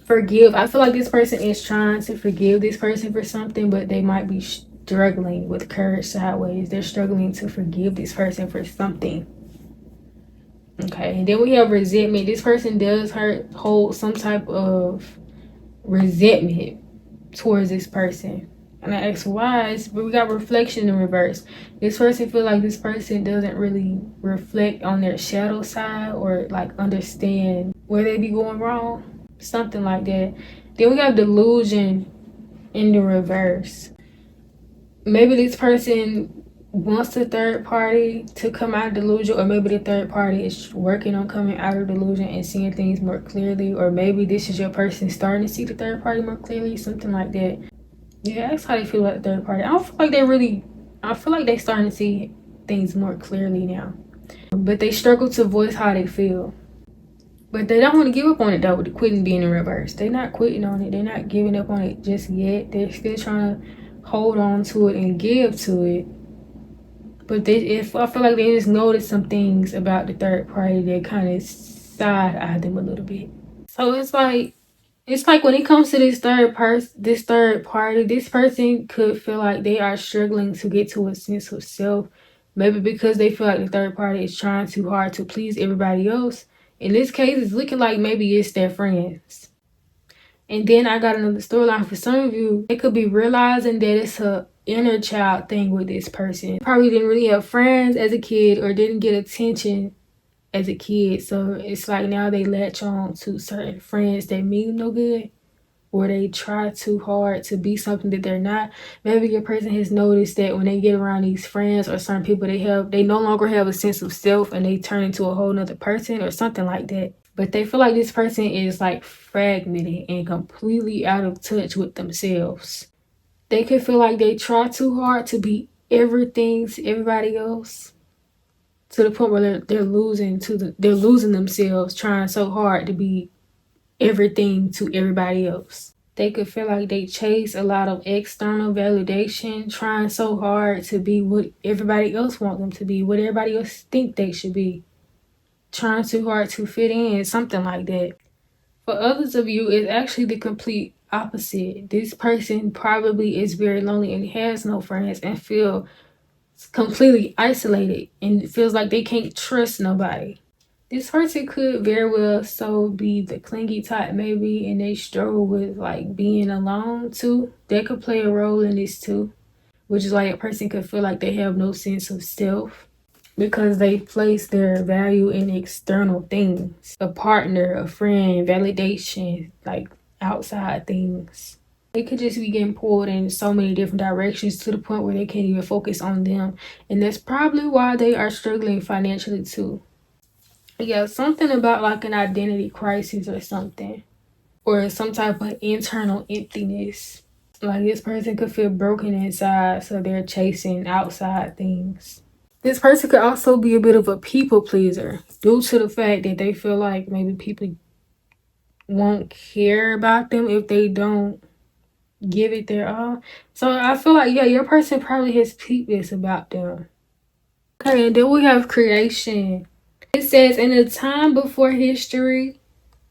forgive, I feel like this person is trying to forgive this person for something, but they might be struggling with courage sideways. They're struggling to forgive this person for something. Okay, and then we have resentment. This person does hold some type of resentment towards this person. And I ask why, but we got reflection in reverse. This person feel like this person doesn't really reflect on their shadow side or like understand where they be going wrong. Something like that. Then we got delusion in the reverse. Maybe this person wants the third party to come out of delusion, or maybe the third party is working on coming out of delusion and seeing things more clearly, or maybe this is your person starting to see the third party more clearly, something like that. Yeah, that's how they feel about the third party. I don't feel like I feel like they starting to see things more clearly now, but they struggle to voice how they feel. But they don't want to give up on it though, with the quitting being in reverse. They're not quitting on it. They're not giving up on it just yet. They're still trying to hold on to it and give to it. But I feel like they just noticed some things about the third party that kind of side-eyed them a little bit. So it's like when it comes to this third party, this person could feel like they are struggling to get to a sense of self. Maybe because they feel like the third party is trying too hard to please everybody else. In this case, it's looking like maybe it's their friends. And then I got another storyline for some of you. It could be realizing that it's a inner child thing with this person. Probably didn't really have friends as a kid or didn't get attention as a kid. So it's like now they latch on to certain friends that mean no good, or they try too hard to be something that they're not. Maybe your person has noticed that when they get around these friends or certain people they no longer have a sense of self and they turn into a whole nother person or something like that. But they feel like this person is like fragmented and completely out of touch with themselves. They could feel like they try too hard to be everything to everybody else, to the point where they're losing themselves trying so hard to be everything to everybody else. They could feel like they chase a lot of external validation, trying so hard to be what everybody else wants them to be, what everybody else think they should be, trying too hard to fit in, something like that. For others of you, it's actually the complete opposite. This person probably is very lonely and has no friends and feel completely isolated and feels like they can't trust nobody. This person could very well so be the clingy type maybe, and they struggle with like being alone too. That could play a role in this too, which is why a person could feel like they have no sense of self because they place their value in external things, a partner, a friend, validation, like outside things. They could just be getting pulled in so many different directions to the point where they can't even focus on them, and that's probably why they are struggling financially too. Yeah, something about like an identity crisis or something, or some type of internal emptiness. Like this person could feel broken inside, so they're chasing outside things. This person could also be a bit of a people pleaser due to the fact that they feel like maybe people won't care about them if they don't give it their all. So I feel like, yeah, your person probably has peeped this about them. Okay, and then we have creation. It says, in a time before history,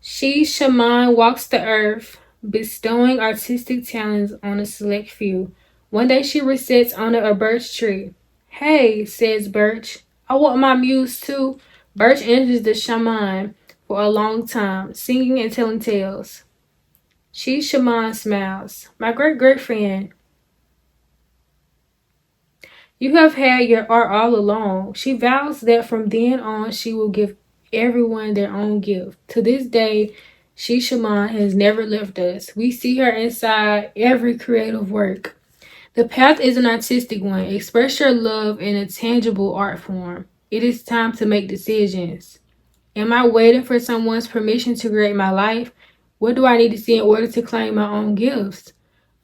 she, shaman, walks the earth, bestowing artistic talents on a select few. One day she resits under a birch tree. Hey, says Birch. I want my muse too. Birch enters the shaman for a long time, singing and telling tales. Shaman smiles. My great friend, you have had your art all along. She vows that from then on she will give everyone their own gift. To this day, Shaman has never left us. We see her inside every creative work. The path is an artistic one. Express your love in a tangible art form. It is time to make decisions. Am I waiting for someone's permission to create my life? What do I need to see in order to claim my own gifts?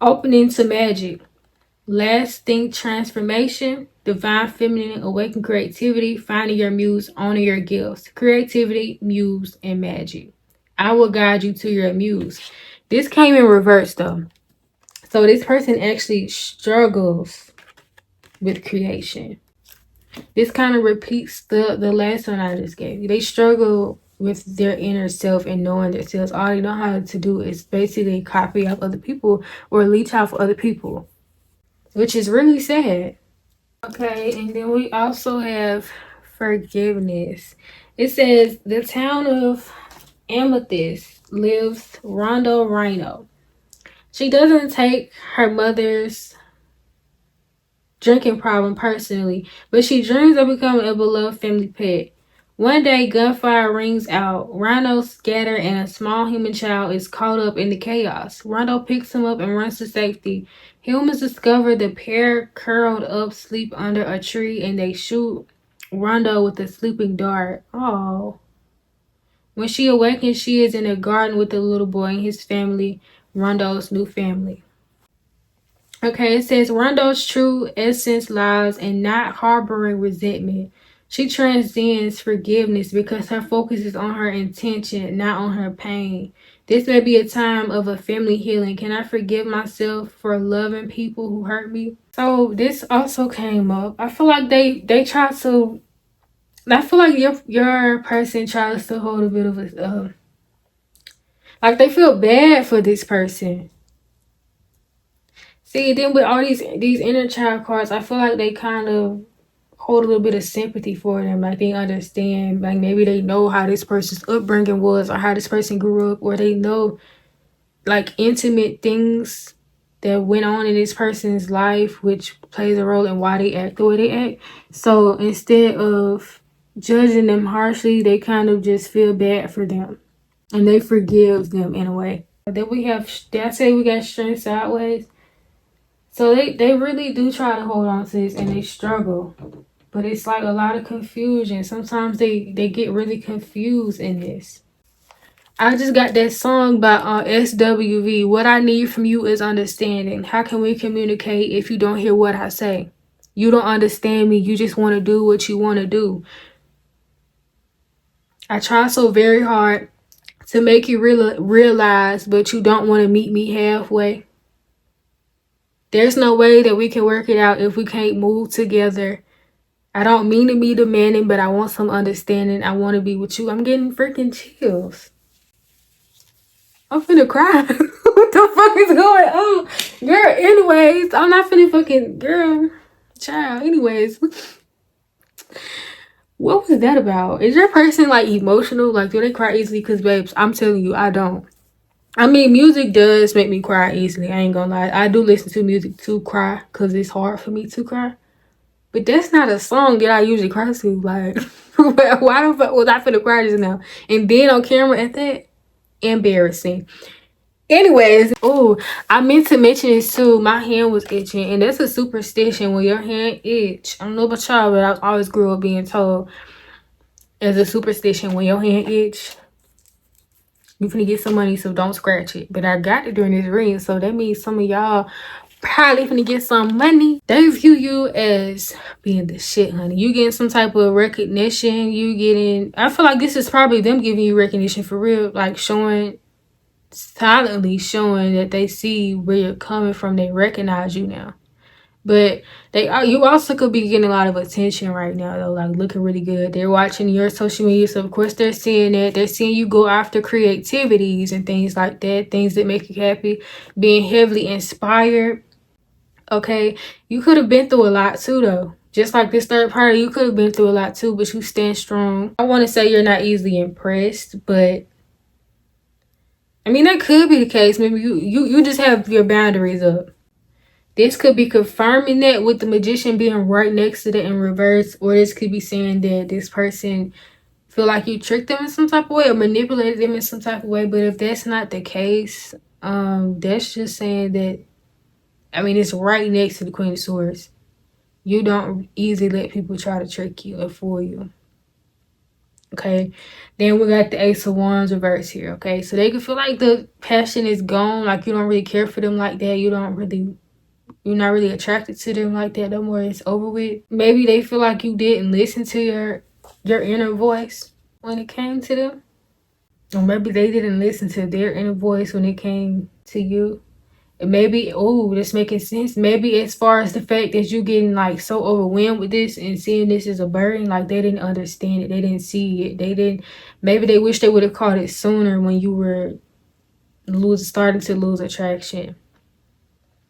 Opening to magic. Lasting transformation. Divine feminine awaken creativity. Finding your muse. Owning your gifts. Creativity, muse, and magic. I will guide you to your muse. This came in reverse though. So this person actually struggles with creation. This kind of repeats the last one I just gave you. They struggle with their inner self and knowing themselves. All they know how to do is basically copy off other people or leech off other people, which is really sad. Okay, and then we also have forgiveness. It says the town of Amethyst lives Rondo Rhino. She doesn't take her mother's drinking problem personally, but she dreams of becoming a beloved family pet. One day, gunfire rings out. Rhino scatter and a small human child is caught up in the chaos. Rhino picks him up and runs to safety. Humans discover the pair curled up sleep under a tree and they shoot Rondo with a sleeping dart. Oh. When she awakens, she is in a garden with the little boy and his family, Rondo's new family. Okay, it says Rondo's true essence lies in not harboring resentment. She transcends forgiveness because her focus is on her intention, not on her pain. This may be a time of a family healing. Can I forgive myself for loving people who hurt me? So this also came up. I feel like they try to. I feel like your person tries to hold a bit of a like they feel bad for this person. See, then with all these inner child cards, I feel like they kind of hold a little bit of sympathy for them. Like they understand, like maybe they know how this person's upbringing was or how this person grew up, or they know like intimate things that went on in this person's life, which plays a role in why they act the way they act. So instead of judging them harshly, they kind of just feel bad for them and they forgive them in a way. Then we have, did I say we got strength sideways? So they really do try to hold on to this and they struggle. But it's like a lot of confusion. Sometimes they get really confused in this. I just got that song by SWV. What I need from you is understanding. How can we communicate if you don't hear what I say? You don't understand me. You just want to do what you want to do. I try so very hard to make you realize, but you don't want to meet me halfway. There's no way that we can work it out if we can't move together. I don't mean to be demanding, but I want some understanding. I want to be with you. I'm getting freaking chills. I'm finna cry. What the fuck is going on? Girl, anyways, I'm not finna fucking, girl, child, anyways. What was that about? Is your person like emotional? Like, do they cry easily? Because, babes, I'm telling you, I don't. I mean, music does make me cry easily. I ain't gonna lie. I do listen to music to cry because it's hard for me to cry. But that's not a song that I usually cry to. Like, why the fuck was I finna cry just now? And then on camera at that? Embarrassing. Anyways, oh, I meant to mention this too. My hand was itching. And that's a superstition when your hand itch. I don't know about y'all, but I always grew up being told as a superstition when your hand itch, you finna get some money, so don't scratch it. But I got it during this reading, so that means some of y'all probably finna get some money. They view you as being the shit, honey. You getting some type of recognition. You getting, I feel like this is probably them giving you recognition for real, like silently showing that they see where you're coming from. They recognize you now. But you also could be getting a lot of attention right now, though, like looking really good. They're watching your social media, so of course they're seeing that. They're seeing you go after creativities and things like that, things that make you happy, being heavily inspired. Okay, you could have been through a lot too, though. Just like this third party, you could have been through a lot too, but you stand strong. I want to say you're not easily impressed, but I mean, that could be the case. Maybe you just have your boundaries up. This could be confirming that with the magician being right next to that in reverse, or this could be saying that this person feel like you tricked them in some type of way or manipulated them in some type of way. But if that's not the case, that's just saying that, I mean, it's right next to the Queen of Swords. You don't easily let people try to trick you or fool you. Okay, then we got the Ace of Wands reverse here. Okay, so they can feel like the passion is gone, like you don't really care for them like that. You're not really attracted to them like that no more. It's over with. Maybe they feel like you didn't listen to your inner voice when it came to them, or maybe they didn't listen to their inner voice when it came to you. And maybe, oh, this making sense. Maybe as far as the fact that you getting like so overwhelmed with this and seeing this as a burden, like they didn't understand it, they didn't see it, maybe they wish they would have caught it sooner when you were starting to lose attraction.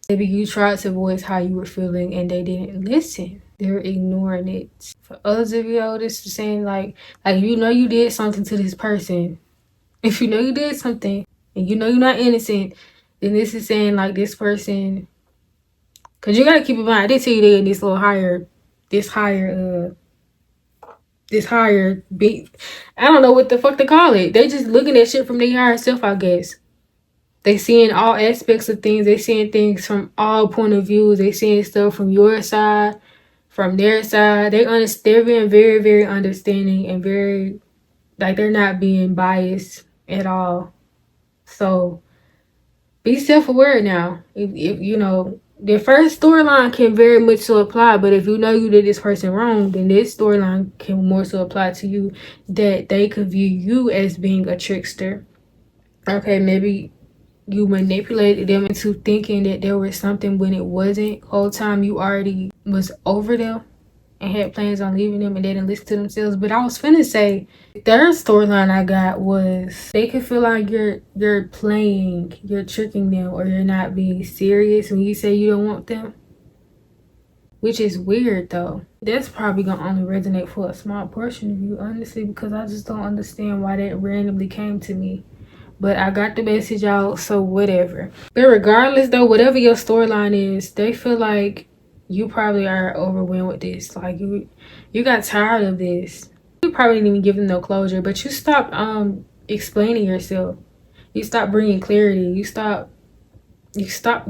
Maybe you tried to voice how you were feeling and they didn't listen. They're ignoring it. For others of you, this is saying like you know you did something to this person. If you know you did something and you know you're not innocent, then this is saying like this person, because you gotta keep in mind, they tell you they're in this higher beat. I don't know what the fuck to call it. They just looking at shit from their higher self, I guess. They seeing all aspects of things. They seeing things from all point of views. They seeing stuff from your side, from their side. They're being very, very understanding and very, like, they're not being biased at all. So be self-aware now. If you know, the first storyline can very much so apply, but if you know you did this person wrong, then this storyline can more so apply to you, that they could view you as being a trickster. Okay, maybe you manipulated them into thinking that there was something when it wasn't. Whole time you already was over them and had plans on leaving them and they didn't listen to themselves. But I was finna say, the third storyline I got was they could feel like you're playing, you're tricking them, or you're not being serious when you say you don't want them. Which is weird though. That's probably gonna only resonate for a small portion of you, honestly, because I just don't understand why that randomly came to me. But I got the message out, so whatever. But regardless though, whatever your storyline is, they feel like you probably are overwhelmed with this. Like you got tired of this. You probably didn't even give them no closure, but you stopped explaining yourself. You stopped bringing clarity. You stopped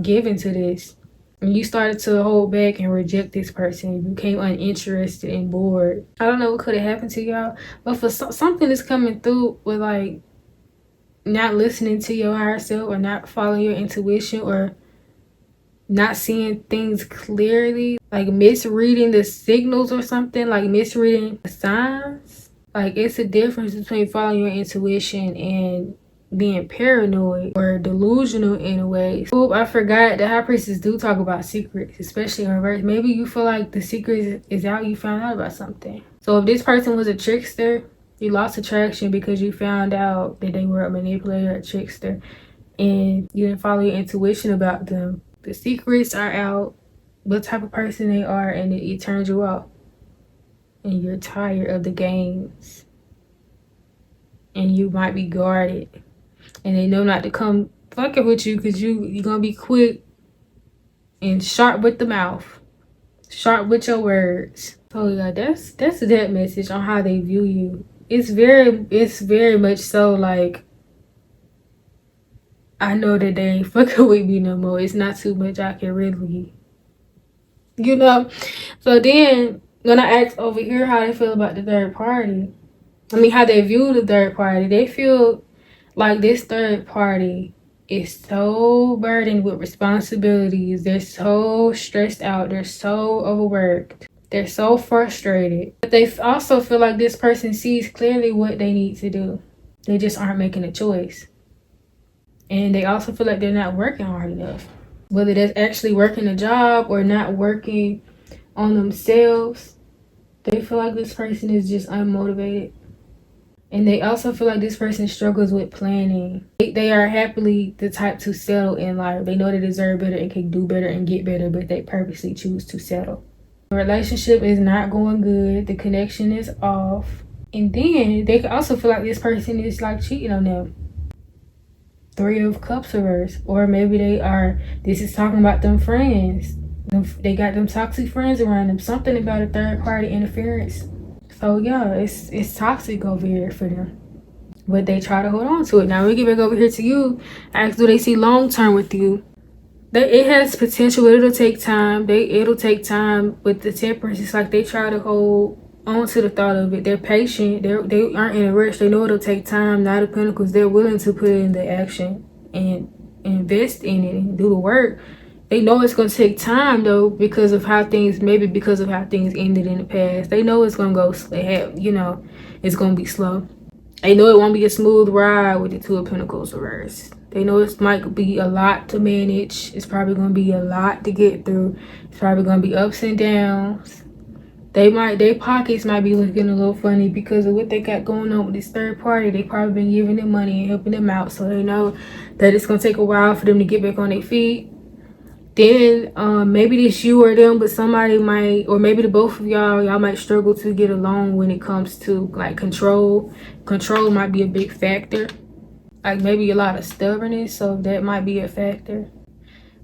giving to this. And you started to hold back and reject this person. You became uninterested and bored. I don't know what could have happened to y'all, but for something that's coming through with like not listening to your higher self, or not following your intuition, or not seeing things clearly, like misreading the signals or something, like misreading the signs. Like, it's a difference between following your intuition and being paranoid or delusional in a way. Oh, I forgot the high priestess do talk about secrets, especially in reverse. Maybe you feel like the secret is out, you found out about something. So if this person was a trickster, you lost attraction because you found out that they were a manipulator, a trickster, and you didn't follow your intuition about them. The secrets are out, what type of person they are, and it turns you off. And you're tired of the games. And you might be guarded. And they know not to come fucking with you because you're going to be quick and sharp with the mouth. Sharp with your words. So yeah, that's that message on how they view you. It's very much so like, I know that they ain't fucking with me no more. It's not too much I can really, you know. So then when I ask over here how they feel about the third party, I mean how they view the third party, they feel like this third party is so burdened with responsibilities. They're so stressed out. They're so overworked. They're so frustrated. But they also feel like this person sees clearly what they need to do. They just aren't making a choice. And they also feel like they're not working hard enough. Whether that's actually working a job or not working on themselves, they feel like this person is just unmotivated. And they also feel like this person struggles with planning. They are happily the type to settle in life. They know they deserve better and can do better and get better, but they purposely choose to settle. relationship is not going good, the connection is off, and then they could also feel like this person is like cheating on them. Three of Cups reverse, or maybe this is talking about them friends. They got them toxic friends around them. Something about a third party interference. So yeah, it's toxic over here for them. But they try to hold on to it. Now we get back over here to you. Ask, do they see long term with you? It has potential, but it'll take time. It'll take time with the Temperance. It's like they try to hold on to the thought of it. They're patient. They aren't in a rush. They know it'll take time. Knight of Pentacles, they're willing to put in the action and invest in it and do the work. They know it's gonna take time though, because of how things ended in the past. They know it's gonna go. It's gonna be slow. They know it won't be a smooth ride with the Two of Pentacles reversed. They know it might be a lot to manage. It's probably going to be a lot to get through. It's probably going to be ups and downs. Their pockets might be looking a little funny because of what they got going on with this third party. They probably been giving them money and helping them out. So they know that it's going to take a while for them to get back on their feet. Then maybe this you or them, but somebody might, or maybe the both of y'all might struggle to get along when it comes to like control. Control might be a big factor. Like maybe a lot of stubbornness, so that might be a factor.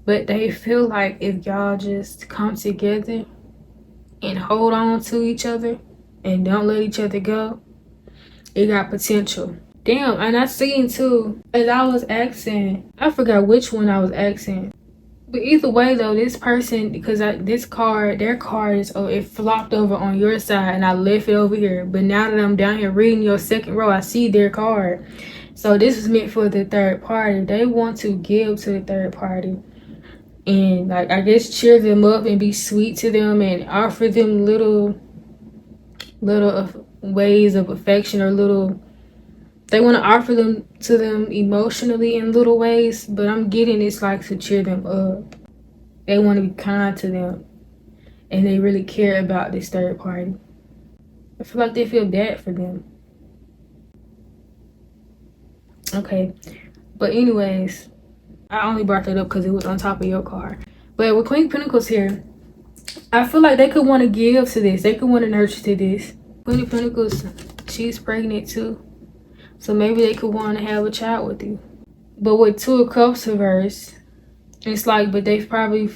But they feel like if y'all just come together and hold on to each other and don't let each other go, it got potential. Damn, and I seen too, as I was asking, I forgot which one I was asking. But either way though, this person, because their card is, it flopped over on your side and I left it over here. But now that I'm down here reading your second row, I see their card. So this is meant for the third party. They want to give to the third party. And like, I guess cheer them up and be sweet to them and offer them little ways of affection, or they want to offer them to them emotionally in little ways, but I'm getting it's like to cheer them up. They want to be kind to them, and they really care about this third party. I feel like they feel bad for them. Okay, but anyways, I only brought that up because it was on top of your card. But with Queen Pentacles here, I feel like they could want to give to this. They could want to nurture to this. Queen of Pentacles, she's pregnant too. So maybe they could want to have a child with you. But with Two of Cups reversed, it's like, but they probably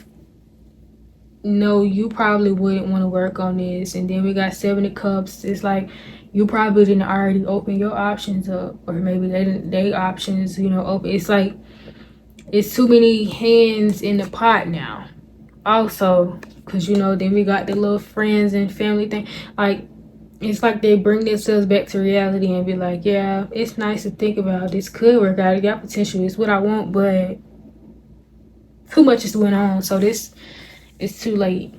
know you probably wouldn't want to work on this. And then we got Seven of Cups. It's like you probably didn't already open your options up, or maybe they options, open. It's like it's too many hands in the pot now. Also, because then we got the little friends and family thing. Like, it's like they bring themselves back to reality and be like, yeah, it's nice to think about. This could work out. It got potential. It's what I want, but too much is going on. So this is too late.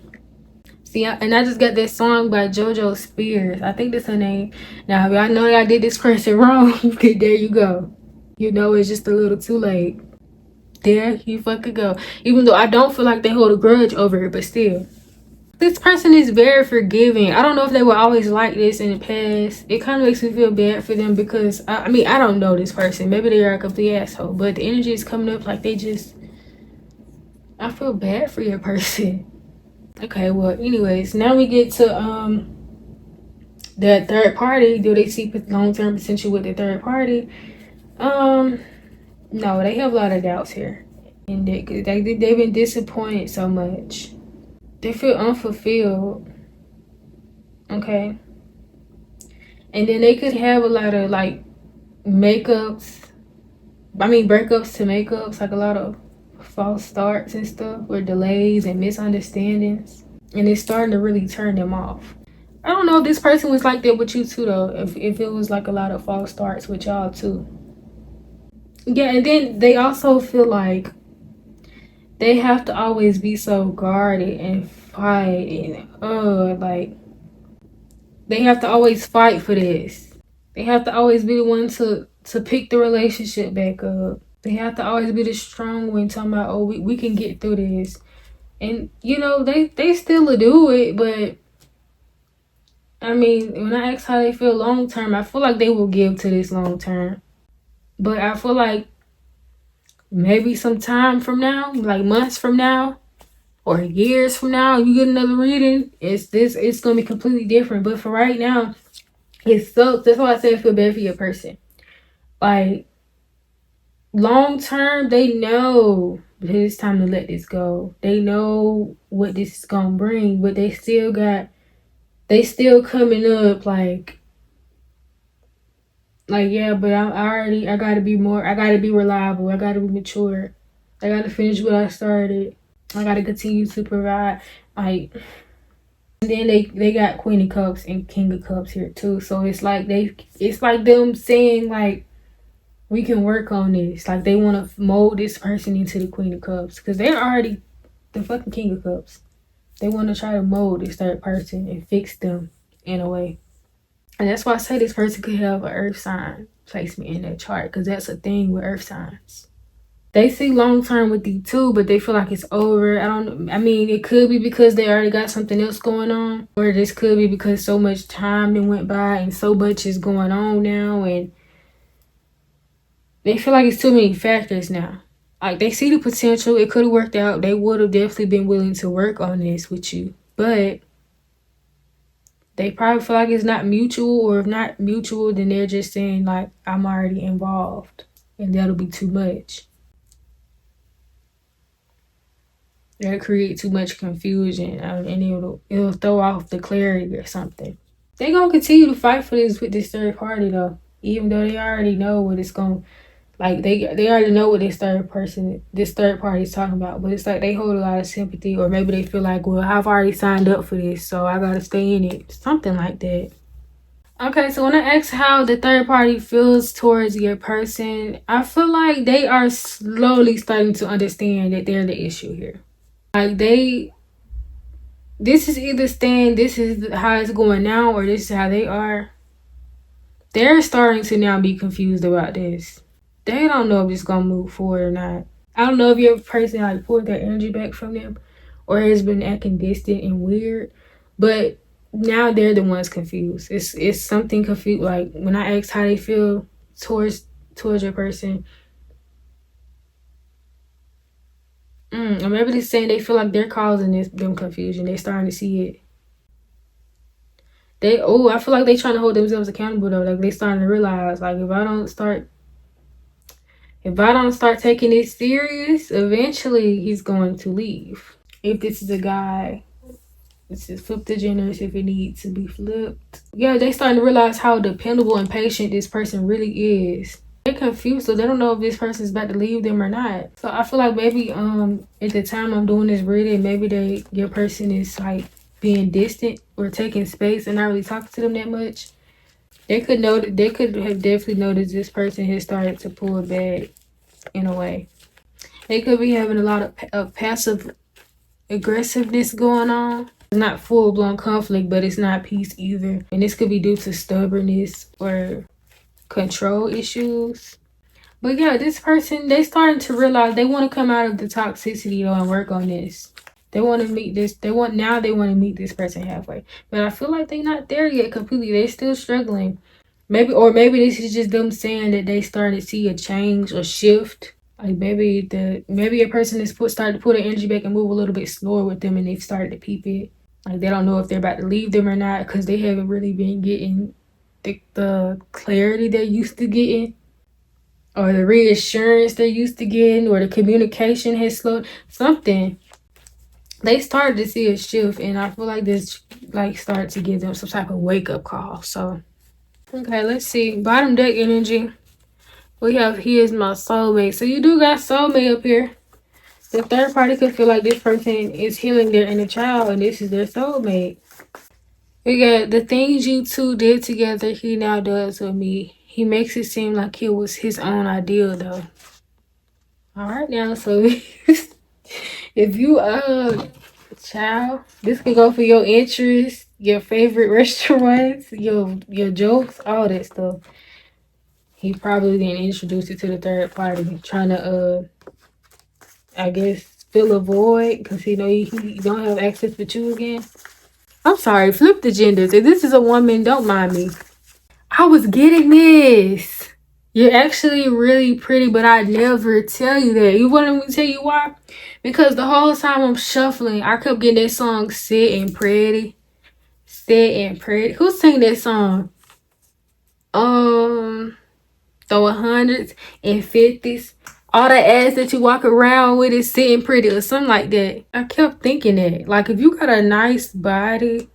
See, and I just got that song by JoJo Spears. I think that's her name. Now, if I know that I did this person wrong, there you go. It's just a little too late. There you fucking go. Even though I don't feel like they hold a grudge over it, but still. This person is very forgiving. I don't know if they were always like this in the past. It kind of makes me feel bad for them because, I don't know this person. Maybe they are a complete asshole. But the energy is coming up like I feel bad for your person. Okay, well, anyways, now we get to that third party. Do they see long-term potential with the third party? No, they have a lot of doubts here. And they've been disappointed so much. They feel unfulfilled. Okay. And then they could have a lot of like breakups to makeups, like a lot of false starts and stuff, or delays and misunderstandings. And it's starting to really turn them off. I don't know if this person was like that with you too though, if it was like a lot of false starts with y'all too. Yeah, and then they also feel like they have to always be so guarded and fight and like they have to always fight for this. They have to always be the one to pick the relationship back up. They have to always be the strong one talking about, we can get through this. And they still do it, but when I ask how they feel long term, I feel like they will give to this long term. But I feel like maybe some time from now, like months from now, or years from now, you get another reading, it's gonna be completely different. But for right now, it sucks. That's why I say I feel bad for your person. Like, long term, they know that it's time to let this go. They know what this is gonna bring, but they still coming up like, yeah, but I gotta be reliable. I gotta be mature. I gotta finish what I started. I gotta continue to provide. Like, and then they got Queen of Cups and King of Cups here too. So it's like them saying like, we can work on this. Like, they want to mold this person into the Queen of Cups because they're already the fucking King of Cups. They want to try to mold this third person and fix them in a way. And that's why I say this person could have an earth sign placement in their chart, because that's a thing with earth signs. They see long term with you too, but they feel like it's over. I mean, it could be because they already got something else going on, or this could be because so much time then went by and so much is going on now, and they feel like it's too many factors now. Like, they see the potential. It could have worked out. They would have definitely been willing to work on this with you, but they probably feel like it's not mutual, or if not mutual, then they're just saying like, I'm already involved, and that'll be too much. That'll create too much confusion, and it'll throw off the clarity or something. They gonna continue to fight for this with this third party though, even though they already know what it's gonna, like, they already know what this third party is talking about. But it's like they hold a lot of sympathy, or maybe they feel like, well, I've already signed up for this, so I gotta stay in it, something like that. Okay, so when I ask how the third party feels towards your person, I feel like they are slowly starting to understand that they're the issue here. Like, this is either this is how it's going now, or this is how they are. They're starting to now be confused about this. They don't know if it's gonna move forward or not. I don't know if your person like pulled that energy back from them, or has been acting distant and weird, but now they're the ones confused. It's something confused. Like, when I ask how they feel towards your person, or maybe they're saying they feel like they're causing them confusion. They're starting to see it. I feel like they trying to hold themselves accountable though. Like, they starting to realize, like, if I don't start taking it serious, eventually he's going to leave. If this is a guy, this is flip the genders if it needs to be flipped. Yeah, they starting to realize how dependable and patient this person really is. They're confused, so they don't know if this person's about to leave them or not. So I feel like maybe at the time I'm doing this reading, maybe your person is like being distant or taking space and not really talking to them that much. They could have definitely noticed this person has started to pull back in a way. They could be having a lot of passive aggressiveness going on. It's not full-blown conflict, but it's not peace either. And this could be due to stubbornness or control issues. But yeah, this person, they starting to realize they want to come out of the toxicity though and work on this. They want to meet this. They want to meet this person halfway. But I feel like they're not there yet completely. They're still struggling. Maybe this is just them saying that they starting to see a change or shift. Like, maybe a person is started to put their energy back and move a little bit slower with them, and they've started to peep it. Like, they don't know if they're about to leave them or not, because they haven't really been getting the clarity they're used to getting, or the reassurance they're used to getting, or the communication has slowed. Something. They started to see a shift, and I feel like this started to give them some type of wake up call. So, okay, let's see. Bottom deck energy. We have, he is my soulmate. So you do got soulmate up here. The third party could feel like this person is healing their inner child, and this is their soulmate. We got the things you two did together, he now does with me. He makes it seem like it was his own ideal though. Alright now, so if you child, this could go for your interests, your favorite restaurants, your jokes, all that stuff. He probably didn't introduce you to the third party, trying to I guess fill a void because he know he don't have access with you again. I'm sorry, flip the genders. If this is a woman, don't mind me. I was getting this. You're actually really pretty, but I never tell you that. You want me to tell you why? Because the whole time I'm shuffling, I kept getting that song Sitting Pretty. Sitting Pretty. Who sang that song? Throwing hundreds and fifties. All the ass that you walk around with is sitting pretty or something like that. I kept thinking that. Like, if you got a nice body,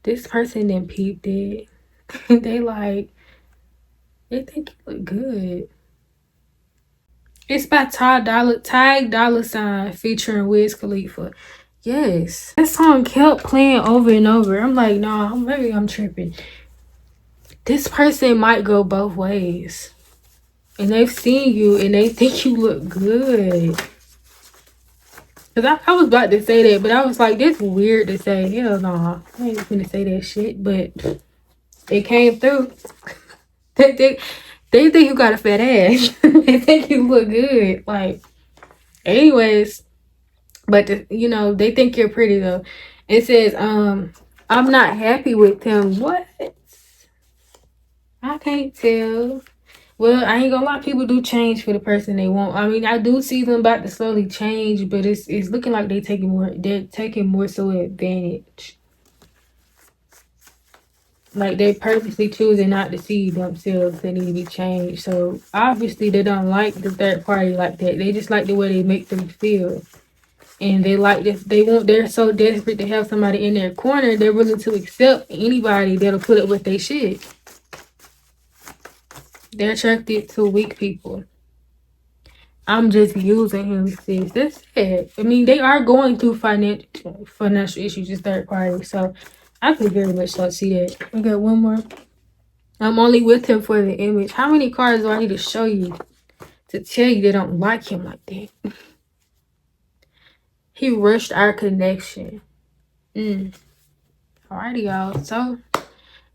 this person didn't peep it. They think you look good. It's by Ty Dolla Sign featuring Wiz Khalifa. Yes. That song kept playing over and over. I'm like, nah, maybe I'm tripping. This person might go both ways. And they've seen you and they think you look good. Because I was about to say that, but I was like, that's weird to say. Hell no. I ain't gonna say that shit, but it came through. They think you got a fat ass. They think you look good. Like, anyways, but they think you're pretty though. It says, I'm not happy with him. What? I can't tell. Well, I ain't gonna lie, people do change for the person they want. I mean, I do see them about to slowly change, but it's looking like they're taking more so advantage. Like, they purposely choosing not to see themselves that need to be changed. So obviously they don't like the third party like that. They just like the way they make them feel. And they like this. They're so desperate to have somebody in their corner, they're willing to accept anybody that'll put up with their shit. They're attracted to weak people. I'm just using him, sis. That's it. I mean, they are going through financial issues, this third party. So I could very much so see that. I got one more. I'm only with him for the image. How many cards do I need to show you to tell you they don't like him like that? He rushed our connection. Alrighty, y'all. So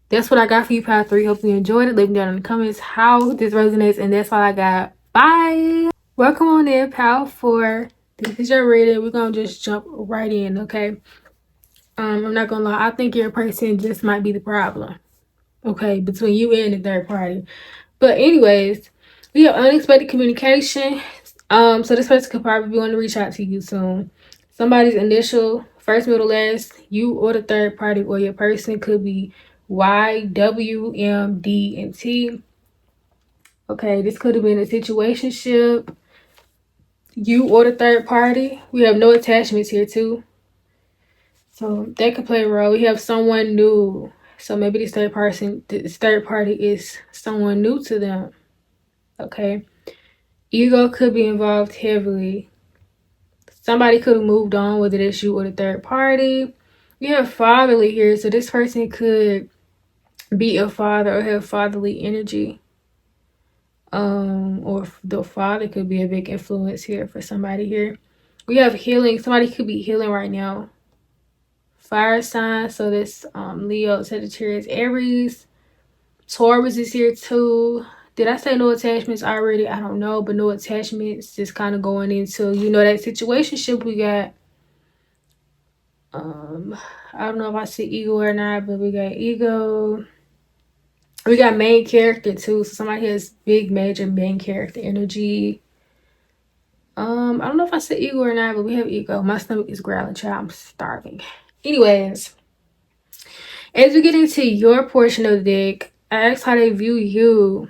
that's what I got for you, Part 3. Hope you enjoyed it. Leave me down in the comments how this resonates. And that's all I got. Bye. Welcome on in, Pal 4. This is your reading. We're going to just jump right in, okay? I'm not going to lie. I think your person just might be the problem, okay, between you and the third party. But anyways, we have unexpected communication. So this person could probably want to reach out to you soon. Somebody's initial, first, middle, last, you or the third party or your person could be Y, W, M, D, and T. Okay, this could have been a situationship. You or the third party. We have no attachments here too. So that could play a role. We have someone new. So maybe this third party is someone new to them. Okay. Ego could be involved heavily. Somebody could have moved on, whether it's you or the third party. We have fatherly here. So this person could be a father or have fatherly energy. Or the father could be a big influence here for somebody here. We have healing. Somebody could be healing right now. Fire sign. So this Leo, Sagittarius, Aries. Taurus is here too. Did I say no attachments already? I don't know, but no attachments. Just kind of going into, that situationship we got. I don't know if I see ego or not, but we got ego. We got main character too. So somebody has big, major main character energy. I don't know if I said ego or not, but we have ego. My stomach is growling, child. I'm starving. Anyways, as we get into your portion of the deck, I asked how they view you.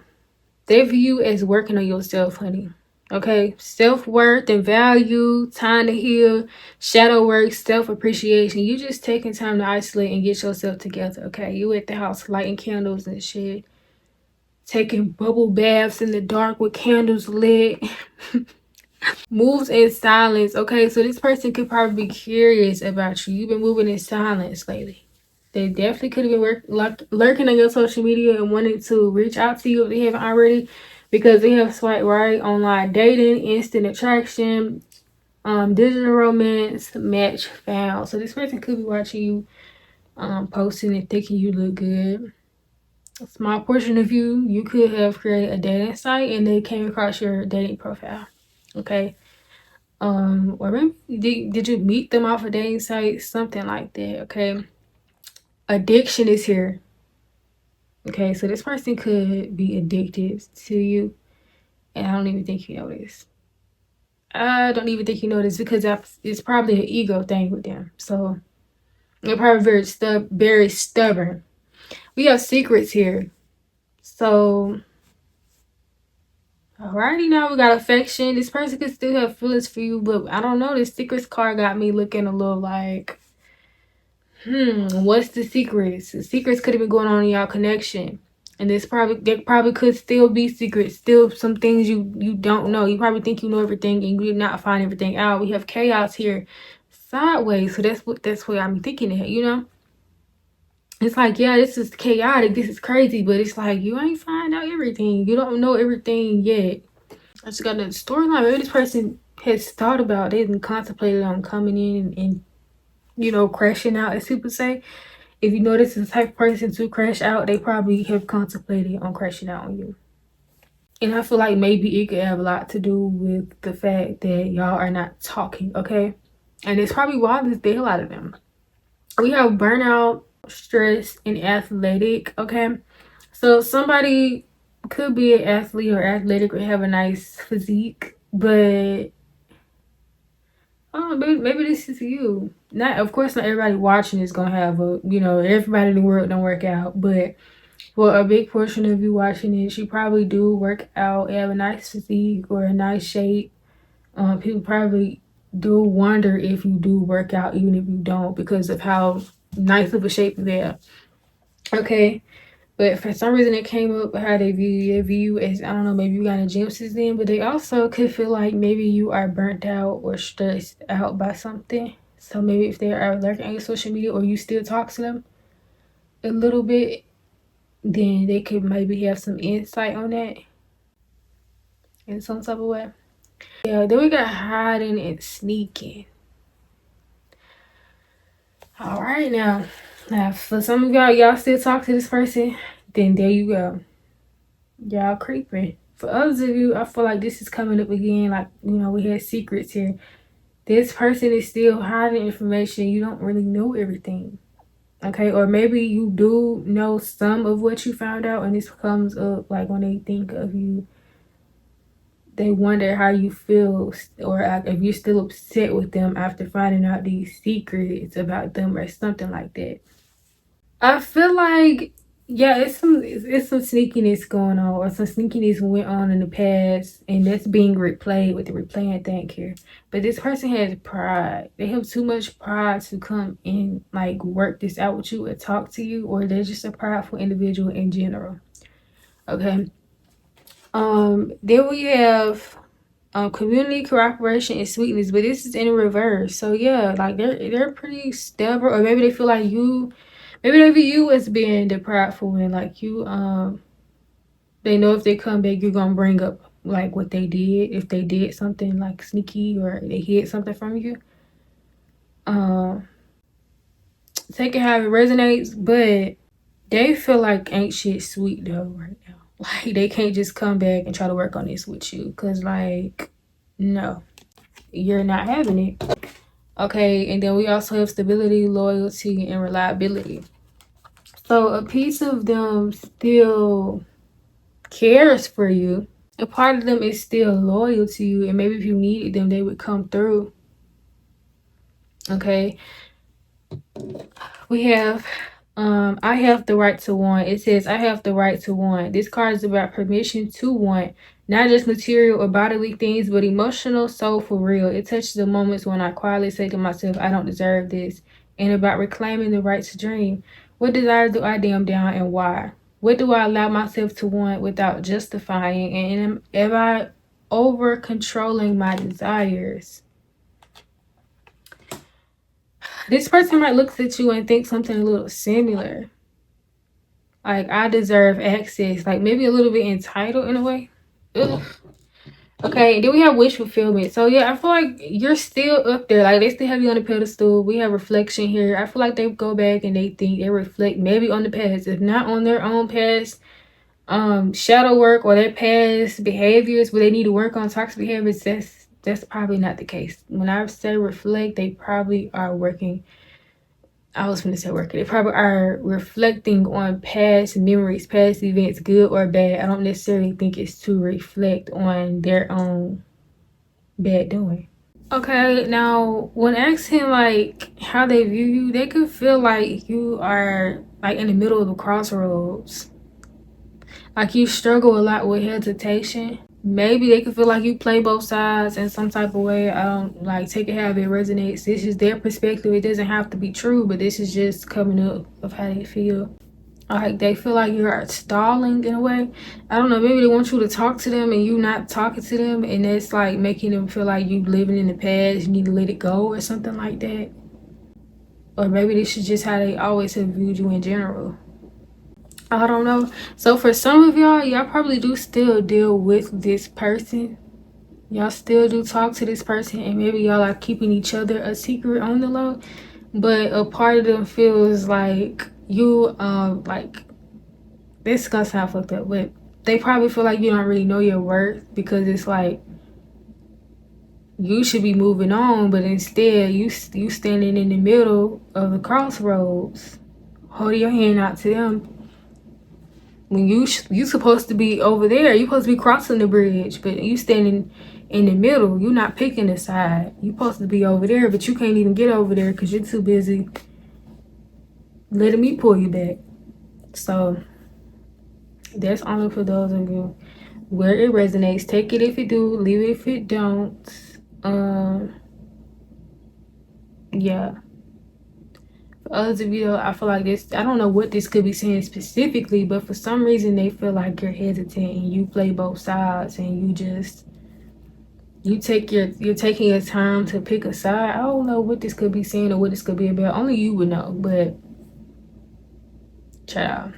They view you as working on yourself, honey. Okay? Self-worth and value, time to heal, shadow work, self-appreciation. You just taking time to isolate and get yourself together, okay? You at the house lighting candles and shit. Taking bubble baths in the dark with candles lit. Moves in silence. Okay, so this person could probably be curious about you. You've been moving in silence lately. They definitely could have been lurking on your social media and wanted to reach out to you if they haven't already, because they have swipe right, online dating, instant attraction, digital romance, match found. So this person could be watching you posting and thinking you look good. A small portion of you could have created a dating site and they came across your dating profile. Okay. Or maybe did you meet them off a dating site? Something like that, okay? Addiction is here. Okay, so this person could be addicted to you, and I don't even think you know this. I don't even think you know this because it's probably an ego thing with them. So they're probably very stubborn. We have secrets here. So alrighty, now we got affection. This person could still have feelings for you, but I don't know. This secrets card got me looking a little like, what's the secrets? The secrets could have been going on in y'all connection. And there probably could still be secrets, still some things you don't know. You probably think you know everything and you did not find everything out. We have chaos here sideways. So that's what I'm thinking of, you know? It's like, yeah, this is chaotic, this is crazy, but it's like you ain't find out everything. You don't know everything yet. I just got the storyline. Maybe this person has thought about, they didn't contemplated on coming in and you know, crashing out, as people say. If you notice the type of person to crash out, they probably have contemplated on crashing out on you. And I feel like maybe it could have a lot to do with the fact that y'all are not talking, okay? And it's probably why there's a lot of them. We have burnout, stress, and athletic, okay? So somebody could be an athlete or athletic or have a nice physique, but oh, maybe this is you. Not, of course, not everybody watching is gonna have a, you know, everybody in the world don't work out, but for a big portion of you watching this, you probably do work out, have a nice physique or a nice shape. People probably do wonder if you do work out, even if you don't, because of how nice of a shape you have. Okay. But for some reason, it came up how they view you as, I don't know, maybe you got a gym since then, but they also could feel like maybe you are burnt out or stressed out by something. So maybe if they are lurking on your social media or you still talk to them a little bit, then they could maybe have some insight on that in some type of way. Yeah, then we got hiding and sneaking. All right, now for some of y'all still talk to this person, then there you go. Y'all creeping. For others of you, I feel like this is coming up again. Like, you know, we had secrets here. This person is still hiding information. You don't really know everything. Okay, or maybe you do know some of what you found out, and this comes up like when they think of you, they wonder how you feel, or if you're still upset with them after finding out these secrets about them or something like that. I feel like, yeah, it's some sneakiness going on, or some sneakiness went on in the past, and that's being replayed with the replaying thing here. But this person has pride. They have too much pride to come and like work this out with you or talk to you, or they're just a prideful individual in general. Okay. Then we have community cooperation and sweetness, but this is in reverse. So yeah, like they're pretty stubborn, or maybe they feel like you. Maybe they view you as being the prideful and like you, they know if they come back, you're gonna bring up like what they did, if they did something like sneaky or they hid something from you. Um, Take it how it resonates, but they feel like ain't shit sweet though right now. Like they can't just come back and try to work on this with you, cause like, no, you're not having it. Okay, and then we also have stability, loyalty, and reliability. So a piece of them still cares for you. A part of them is still loyal to you, and maybe if you needed them, they would come through. Okay, we have I have the right to want. It says I have the right to want. This card is about permission to want, not just material or bodily things, but emotional, soulful, real. It touches the moments when I quietly say to myself, I don't deserve this, and about reclaiming the right to dream. What desires do I damn down, and why? What do I allow myself to want without justifying? And am I over controlling my desires? This person might look at you and think something a little similar. Like, I deserve access. Like, maybe a little bit entitled in a way. Ugh. Okay, then we have wish fulfillment. So, yeah, I feel like you're still up there. Like, they still have you on the pedestal. We have reflection here. I feel like they go back and they think, they reflect maybe on the past. If not on their own past, shadow work or their past behaviors where they need to work on toxic behaviors, that's probably not the case. When I say reflect, they probably are working. I was gonna say working. They probably are reflecting on past memories, past events, good or bad. I don't necessarily think it's to reflect on their own bad doing. Okay, now when asking like how they view you, they could feel like you are like in the middle of the crossroads. Like you struggle a lot with hesitation. Maybe they could feel like you play both sides in some type of way. I don't like take it how it resonates. This is their perspective. It doesn't have to be true, but this is just coming up of how they feel. Like they feel like you're stalling in a way. I don't know, maybe they want you to talk to them and you not talking to them, and it's like making them feel like you living in the past, you need to let it go or something like that. Or maybe this is just how they always have viewed you in general. I don't know. So for some of y'all probably do still deal with this person. Y'all still do talk to this person, and maybe y'all are keeping each other a secret on the low. But a part of them feels like you like, this is gonna sound fucked up, but they probably feel like you don't really know your worth, because it's like you should be moving on, but instead you standing in the middle of the crossroads, holding your hand out to them when you supposed to be over there. You supposed to be crossing the bridge, but you standing in the middle. You're not picking a side. You supposed to be over there, but you can't even get over there because you're too busy letting me pull you back. So that's only for those of you where it resonates. Take it if it do, leave it if it don't. Yeah. For others of you though, I feel like this, I don't know what this could be saying specifically, but for some reason they feel like you're hesitant and you play both sides, and you're taking your time to pick a side. I don't know what this could be saying or what this could be about. Only you would know, but child.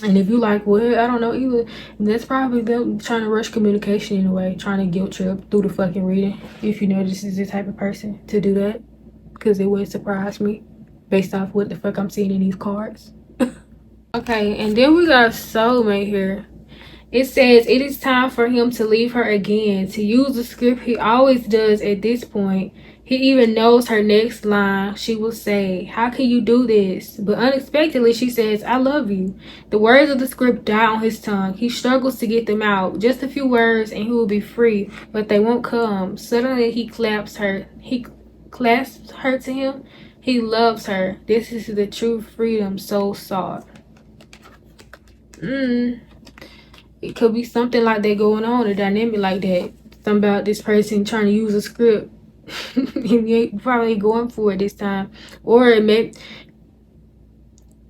And if you like, well, I don't know either, that's probably them trying to rush communication in a way, trying to guilt trip through the fucking reading. If you know this is the type of person to do that, because it would surprise me based off what the fuck I'm seeing in these cards. Okay, and then we got soulmate here. It says it is time for him to leave her again, to use the script he always does at this point. He even knows her next line. She will say, "How can you do this?" But unexpectedly, she says, "I love you." The words of the script die on his tongue. He struggles to get them out. Just a few words and he will be free, but they won't come. Suddenly, he clasps her to him. He loves her. This is the true freedom so sought. It could be something like that going on, a dynamic like that. Something about this person trying to use a script. And you ain't probably going for it this time. Or it may...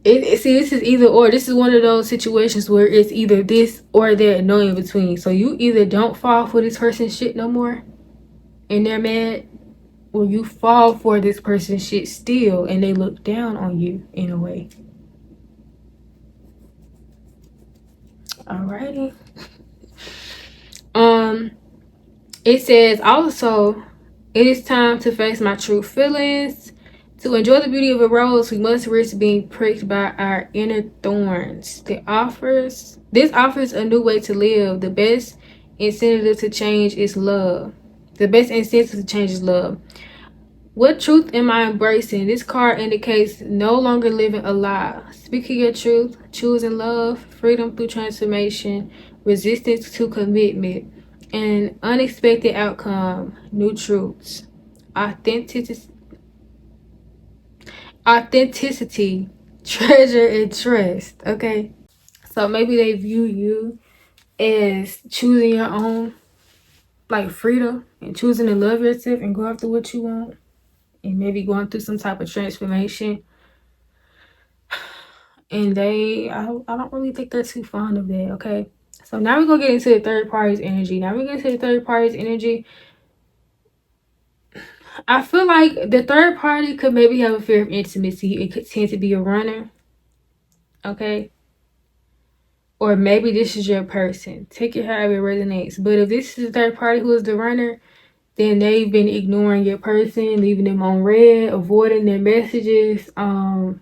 see, this is either or. This is one of those situations where it's either this or that, no in between. So you either don't fall for this person's shit no more and they're mad, or you fall for this person's shit still and they look down on you in a way. Alrighty. It says also, it is time to face my true feelings. To enjoy the beauty of a rose, we must risk being pricked by our inner thorns. This offers a new way to live. The best incentive to change is love. What truth am I embracing? This card indicates no longer living a lie. Speaking your truth, choosing love, freedom through transformation, resistance to commitment, an unexpected outcome, new truths, authenticity, treasure, and trust. Okay, so maybe they view you as choosing your own like freedom and choosing to love yourself and go after what you want, and maybe going through some type of transformation. And I don't really think they're too fond of that. Okay, so now we're gonna get into the third party's energy. I feel like the third party could maybe have a fear of intimacy. It could tend to be a runner. Okay, or maybe this is your person. Take it however it resonates. But if this is the third party who is the runner, then they've been ignoring your person, leaving them on red, avoiding their messages, and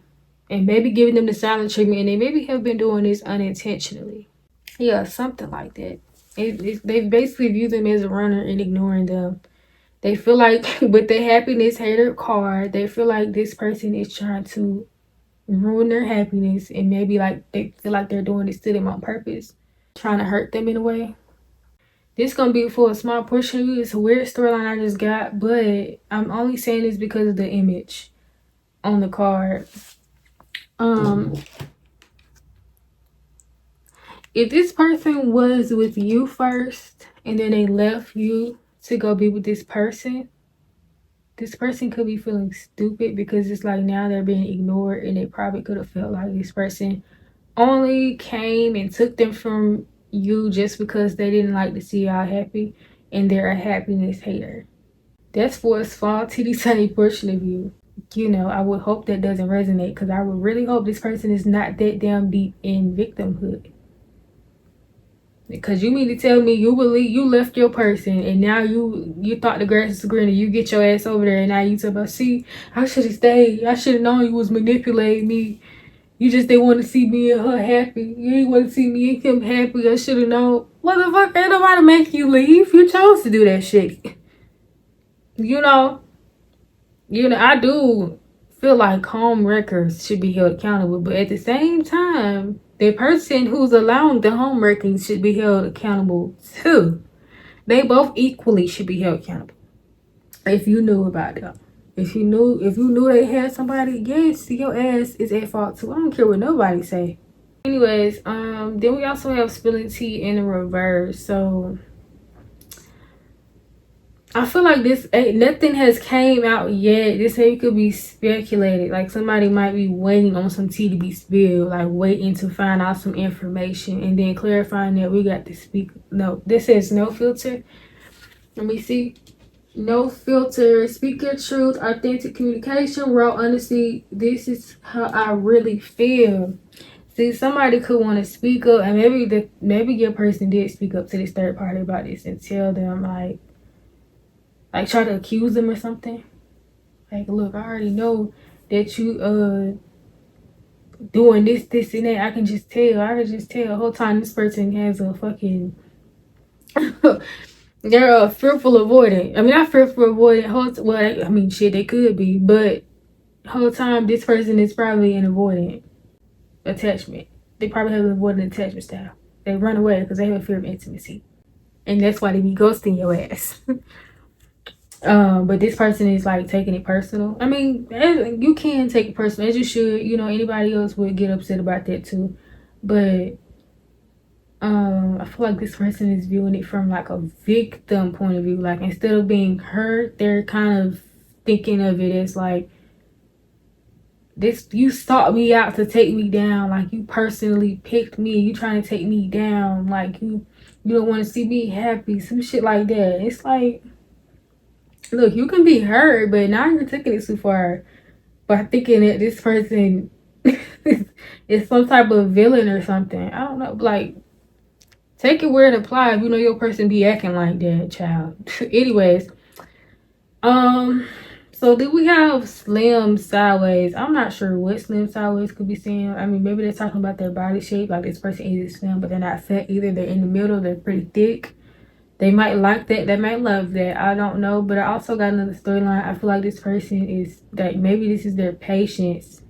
maybe giving them the silent treatment. And they maybe have been doing this unintentionally. Yeah, something like that. They basically view them as a runner and ignoring them. They feel like with the happiness hater card, they feel like this person is trying to ruin their happiness, and maybe like they feel like they're doing this to them on purpose, trying to hurt them in a way. This gonna be for a small portion of you. It's a weird storyline I just got, but I'm only saying this because of the image on the card. If this person was with you first and then they left you to go be with this person could be feeling stupid because it's like now they're being ignored, and they probably could have felt like this person only came and took them from you just because they didn't like to see y'all happy, and they're a happiness hater. That's for a small teeny tiny portion of you. You know, I would hope that doesn't resonate, because I would really hope this person is not that damn deep in victimhood. Because you mean to tell me you believe you left your person, and now you thought the grass was greener, you get your ass over there, and now you talk about, see, I should have stayed. I should have known you was manipulating me. You just didn't want to see me and her happy. You didn't want to see me and him happy. I should have known. Motherfucker, ain't nobody make you leave. You chose to do that shit. You know, I do feel like home wreckers should be held accountable, but at the same time, the person who's allowing the home wrecking should be held accountable too. They both equally should be held accountable. If you knew about them. If you knew they had somebody, yes, your ass is at fault too. I don't care what nobody say. Anyways, then we also have spilling tea in the reverse. So I feel like nothing has came out yet. This could be speculated. Like somebody might be waiting on some tea to be spilled, like waiting to find out some information, and then clarifying that we got to speak. No, this says no filter. Let me see. No filter, speak your truth, authentic communication, raw honesty. This is how I really feel. See, somebody could want to speak up, and maybe your person did speak up to this third party about this and tell them like try to accuse them or something. Like, look, I already know that you doing this, and that. I can just tell the whole time this person has a fucking they're fearful avoidant. I mean, not fearful avoidant. Well, I mean, shit, they could be, but whole time this person is probably an avoidant attachment. They probably have an avoidant attachment style. They run away because they have a fear of intimacy, and that's why they be ghosting your ass. But this person is like taking it personal. I mean, you can take it personal as you should. You know, anybody else would get upset about that too, but I feel like this person is viewing it from like a victim point of view. Like instead of being hurt, they're kind of thinking of it as like this, you sought me out to take me down, like you personally picked me, you trying to take me down, like you don't want to see me happy, some shit like that. It's like, look, you can be hurt, but now you're taking it too far by thinking that this person is some type of villain or something. I don't know, like, take it where it applies. You know your person be acting like that, child. Anyways, so then we have slim sideways. I'm not sure what slim sideways could be saying. I mean, maybe they're talking about their body shape. Like this person is slim, but they're not fat either. They're in the middle. They're pretty thick. They might like that. They might love that. I don't know. But I also got another storyline. I feel like this person is like, maybe this is their patience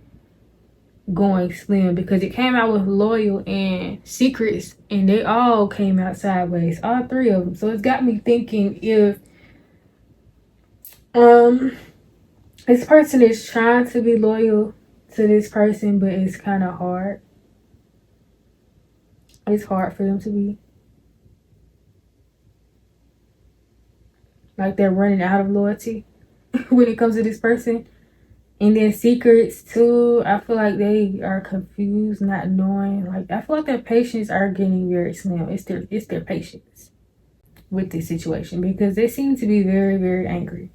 going slim, because it came out with loyal and secrets, and they all came out sideways, all three of them. So it's got me thinking if this person is trying to be loyal to this person, but it's kind of hard. It's hard for them to be. Like they're running out of loyalty when it comes to this person. And then secrets too. I feel like they are confused, not knowing. Like I feel like their patience are getting very slim. It's their patience with this situation, because they seem to be very, very angry.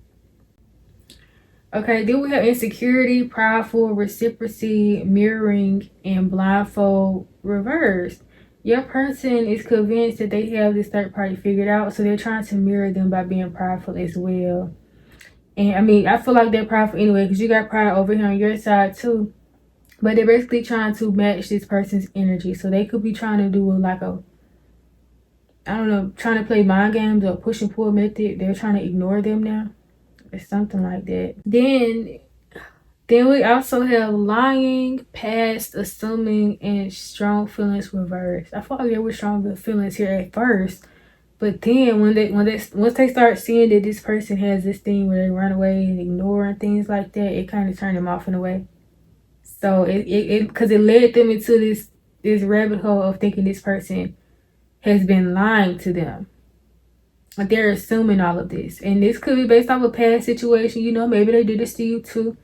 Okay, then we have insecurity, prideful, reciprocity, mirroring, and blindfold reverse. Your person is convinced that they have this third party figured out, so they're trying to mirror them by being prideful as well. And I mean, I feel like they're prideful anyway, because you got pride over here on your side too. But they're basically trying to match this person's energy. So they could be trying to do like a I don't know, trying to play mind games or push and pull method. They're trying to ignore them now. It's something like that. Then we also have lying, past, assuming, and strong feelings reversed. I feel like there were stronger feelings here at first, but then once they start seeing that this person has this thing where they run away and ignore and things like that, it kind of turned them off in a way. So it because it led them into this rabbit hole of thinking this person has been lying to them. Like they're assuming all of this, and this could be based off a past situation. You know, maybe they did this to you too.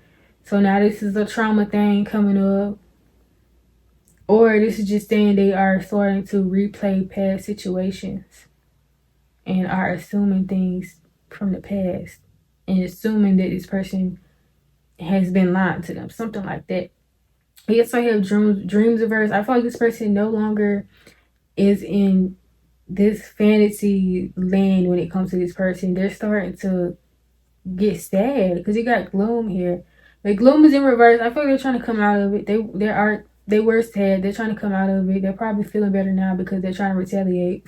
So now this is a trauma thing coming up. Or this is just saying they are starting to replay past situations and are assuming things from the past and assuming that this person has been lying to them. Something like that. Yes, I have dreams reversed. I feel like this person no longer is in this fantasy land when it comes to this person. They're starting to get sad because you got gloom here. The gloom is in reverse. I feel like they're trying to come out of it. They were sad. They're trying to come out of it. They're probably feeling better now because they're trying to retaliate.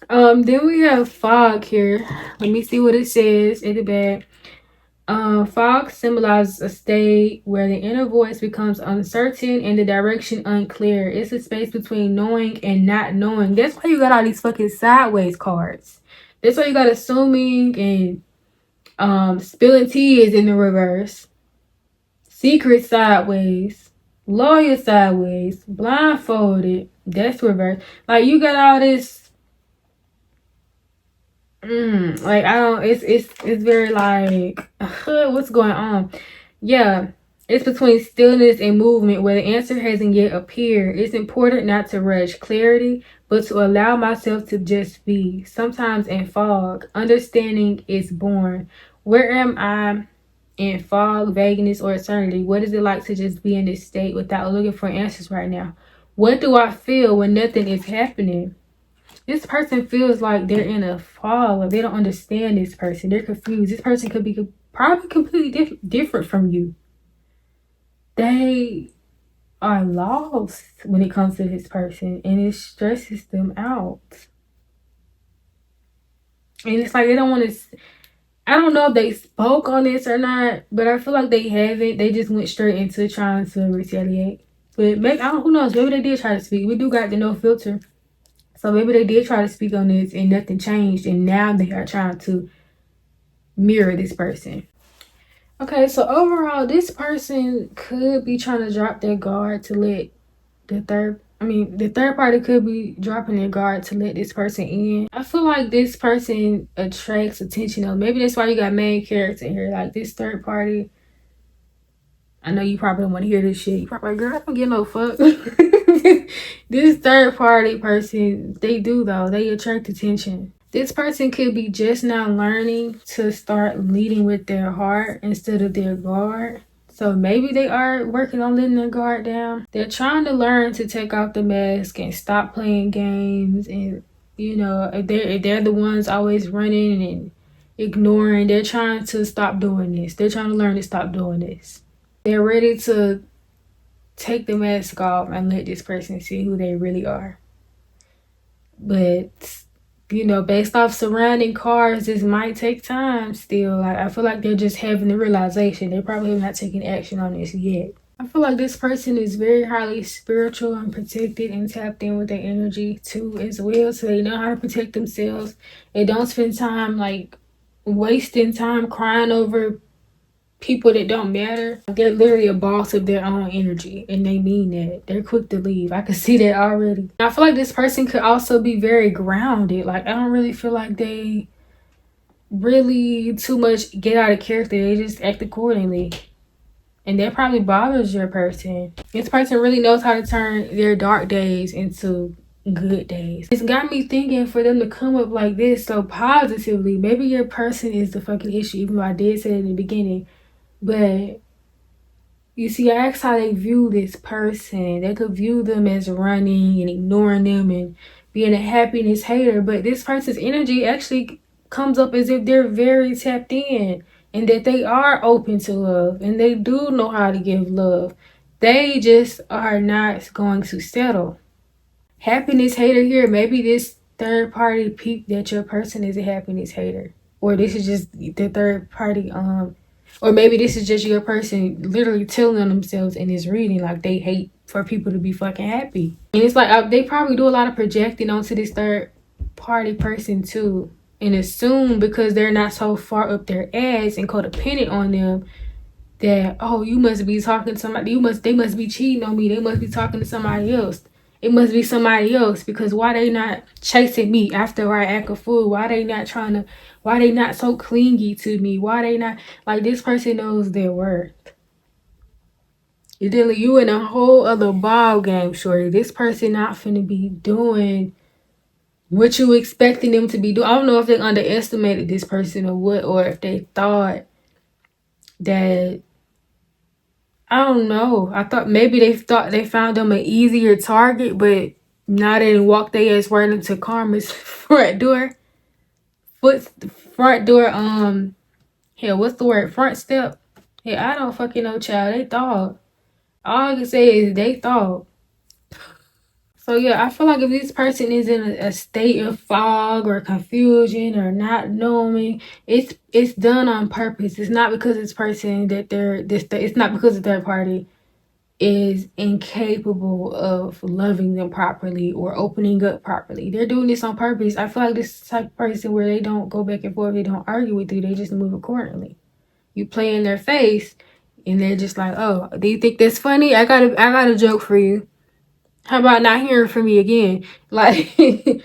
Then we have fog here. Let me see what it says in the back. Fog symbolizes a state where the inner voice becomes uncertain and the direction unclear. It's a space between knowing and not knowing. That's why you got all these fucking sideways cards. That's why you got assuming and spilling tea is in the reverse. Secret sideways. Lawyer sideways. Blindfolded. That's reverse. Like you got all this. Like I don't. It's very like what's going on? Yeah, it's between stillness and movement where the answer hasn't yet appeared. It's important not to rush clarity, but to allow myself to just be. Sometimes in fog, understanding is born. Where am I in fog, vagueness, or eternity? What is it like to just be in this state without looking for answers right now? What do I feel when nothing is happening? This person feels like they're in a fog. They don't understand this person. They're confused. This person could be probably completely different from you. They are lost when it comes to this person, and it stresses them out. And it's like they don't want to. I don't know if they spoke on this or not, but I feel like they haven't. They just went straight into trying to retaliate. But maybe, who knows? Maybe they did try to speak. We do got the no filter. So maybe they did try to speak on this and nothing changed. And now they are trying to mirror this person. Okay, so overall, this person could be trying to drop their guard to let the third party could be dropping their guard to let this person in. I feel like this person attracts attention. Though. Maybe that's why you got main character in here. Like this third party. I know you probably don't want to hear this shit. You probably like, girl, I don't give no fuck. This third party person, they do though. They attract attention. This person could be just now learning to start leading with their heart instead of their guard. So maybe they are working on letting their guard down. They're trying to learn to take off the mask and stop playing games. And, you know, if they're the ones always running and ignoring, they're trying to stop doing this. They're trying to learn to stop doing this. They're ready to take the mask off and let this person see who they really are. But, you know, based off surrounding cards, this might take time still. Like, I feel like they're just having the realization. They probably have not taken action on this yet. I feel like this person is very highly spiritual and protected and tapped in with their energy too as well. So they know how to protect themselves. They don't spend time like wasting time crying over people that don't matter. They're literally a boss of their own energy, and they mean that. They're quick to leave. I can see that already. I feel like this person could also be very grounded. Like, I don't really feel like they really too much get out of character. They just act accordingly. And that probably bothers your person. This person really knows how to turn their dark days into good days. It's got me thinking for them to come up like this so positively. Maybe your person is the fucking issue, even though I did say it in the beginning. But you see, I asked how they view this person. They could view them as running and ignoring them and being a happiness hater. But this person's energy actually comes up as if they're very tapped in and that they are open to love and they do know how to give love. They just are not going to settle. Happiness hater here. Maybe this third party peep that your person is a happiness hater, or this is just the third party, or maybe this is just your person literally telling themselves in this reading like they hate for people to be fucking happy. And it's like they probably do a lot of projecting onto this third party person too, and assume because they're not so far up their ass and codependent on them that, oh, you must be talking to somebody, they must be cheating on me, they must be talking to somebody else, it must be somebody else, because why they not chasing me after I act a fool, why they not so clingy to me, why they not, like, this person knows their worth. You in a whole other ball game, shorty. This person not finna be doing what you expecting them to be doing. I don't know if they underestimated this person or what, or if they thought that, I don't know. I thought maybe they thought they found them an easier target, but now they didn't walk their ass right into Karma's front door. Front door, hell, what's the word? Front step? Yeah, I don't fucking know, child. They thought. All I can say is they thought. So yeah, I feel like if this person is in a state of fog or confusion or not knowing, it's done on purpose. It's not because this person that it's not because the third party is incapable of loving them properly or opening up properly. They're doing this on purpose. I feel like this type of person where they don't go back and forth, they don't argue with you, they just move accordingly. You play in their face and they're just like, oh, do you think that's funny? I got a joke for you. How about not hearing from me again? Like, I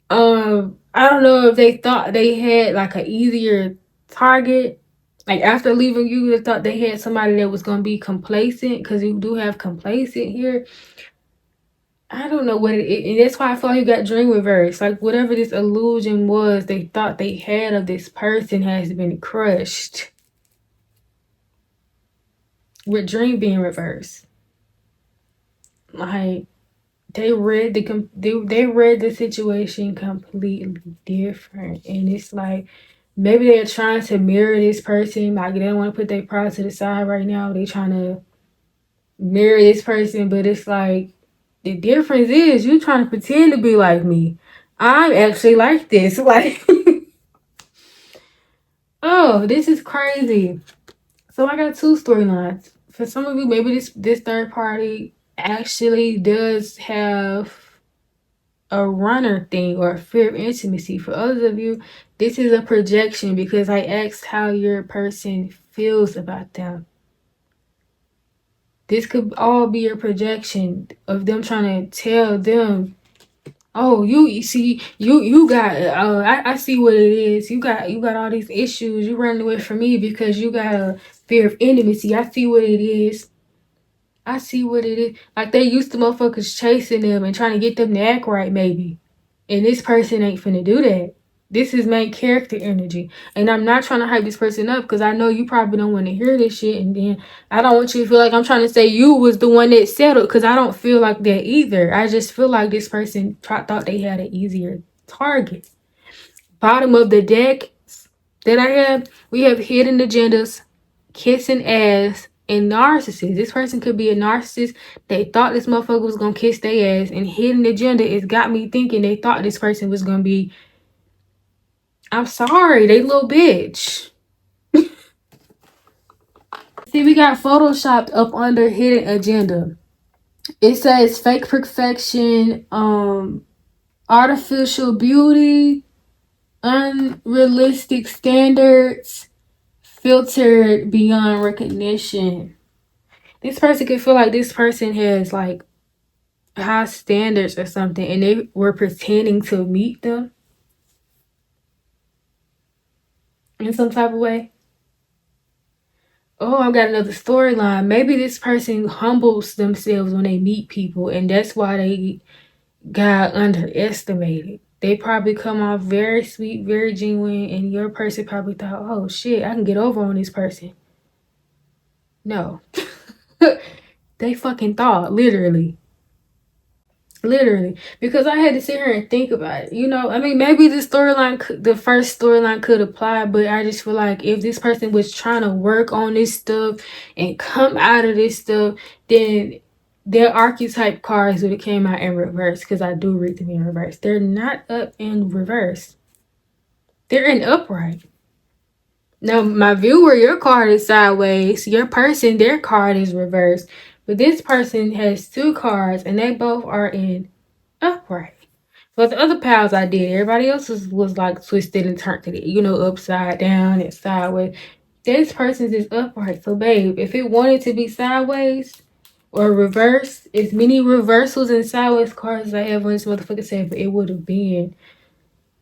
don't know if they thought they had like an easier target. Like after leaving you, they thought they had somebody that was gonna be complacent, because you do have complacent here. I don't know what it is, and that's why I feel like you got dream reverse. Like whatever this illusion was they thought they had of this person has been crushed with dream being reversed. Like they read the situation completely different, and it's like maybe they're trying to mirror this person. Like they don't want to put their pride to the side right now. They trying to mirror this person, but it's like the difference is you trying to pretend to be like me. I'm actually like this. Like, oh, this is crazy. So I got two storylines. For some of you, maybe this third party actually does have a runner thing or a fear of intimacy. For others of you, this is a projection because I asked how your person feels about them. This could all be a projection of them trying to tell them, oh, you see, you got, I see what it is. You got all these issues. You running away from me because you got a fear of intimacy. I see what it is. I see what it is. Like they used to motherfuckers chasing them and trying to get them to act right, maybe. And this person ain't finna do that. This is main character energy. And I'm not trying to hype this person up because I know you probably don't want to hear this shit. And then I don't want you to feel like I'm trying to say you was the one that settled, because I don't feel like that either. I just feel like this person thought they had an easier target. Bottom of the deck that I have, we have hidden agendas, kissing ass, and narcissists. This person could be a narcissist. They thought this motherfucker was gonna kiss their ass, and hidden agenda, it's got me thinking they thought this person was gonna be, I'm sorry, they little bitch. See, we got photoshopped up under hidden agenda. It says fake perfection, artificial beauty, unrealistic standards, filtered beyond recognition. This person could feel like this person has like high standards or something, and they were pretending to meet them in some type of way. Oh, I've got another storyline. Maybe this person humbles themselves when they meet people, and that's why they got underestimated. They probably come off very sweet, very genuine, and your person probably thought, oh shit, I can get over on this person. No. They fucking thought, literally, because I had to sit here and think about it. You know, I mean, maybe the first storyline could apply, but I just feel like if this person was trying to work on this stuff and come out of this stuff, then their archetype cards would have came out in reverse, because I do read them in reverse. They're not up in reverse. They're in upright. Now, my viewer, your card is sideways. Your person, their card is reversed. But this person has two cards, and they both are in upright. But the other piles I did, everybody else's was like twisted and turned it, upside down and sideways. This person's is upright. So, babe, if it wanted to be sideways or reversed, as many reversals and sideways cards as I have on this motherfucker said, but it would have been.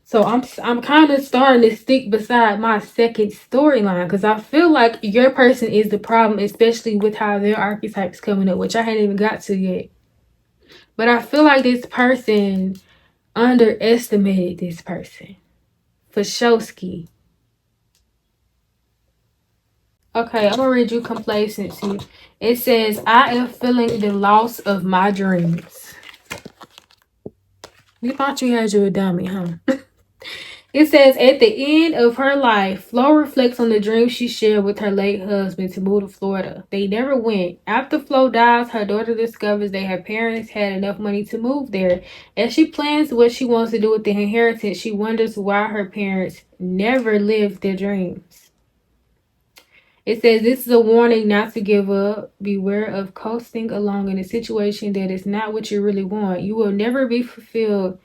So I'm kind of starting to stick beside my second storyline, because I feel like your person is the problem, especially with how their archetype's coming up, which I hadn't even got to yet. But I feel like this person underestimated this person. For Showski. Okay, I'm gonna read you complacency. It says, I am feeling the loss of my dreams. You thought you had your dummy, huh? It says, at the end of her life, Flo reflects on the dream she shared with her late husband to move to Florida. They never went. After Flo dies, her daughter discovers that her parents had enough money to move there. As she plans what she wants to do with the inheritance, she wonders why her parents never lived their dreams. It says, this is a warning not to give up. Beware of coasting along in a situation that is not what you really want. You will never be fulfilled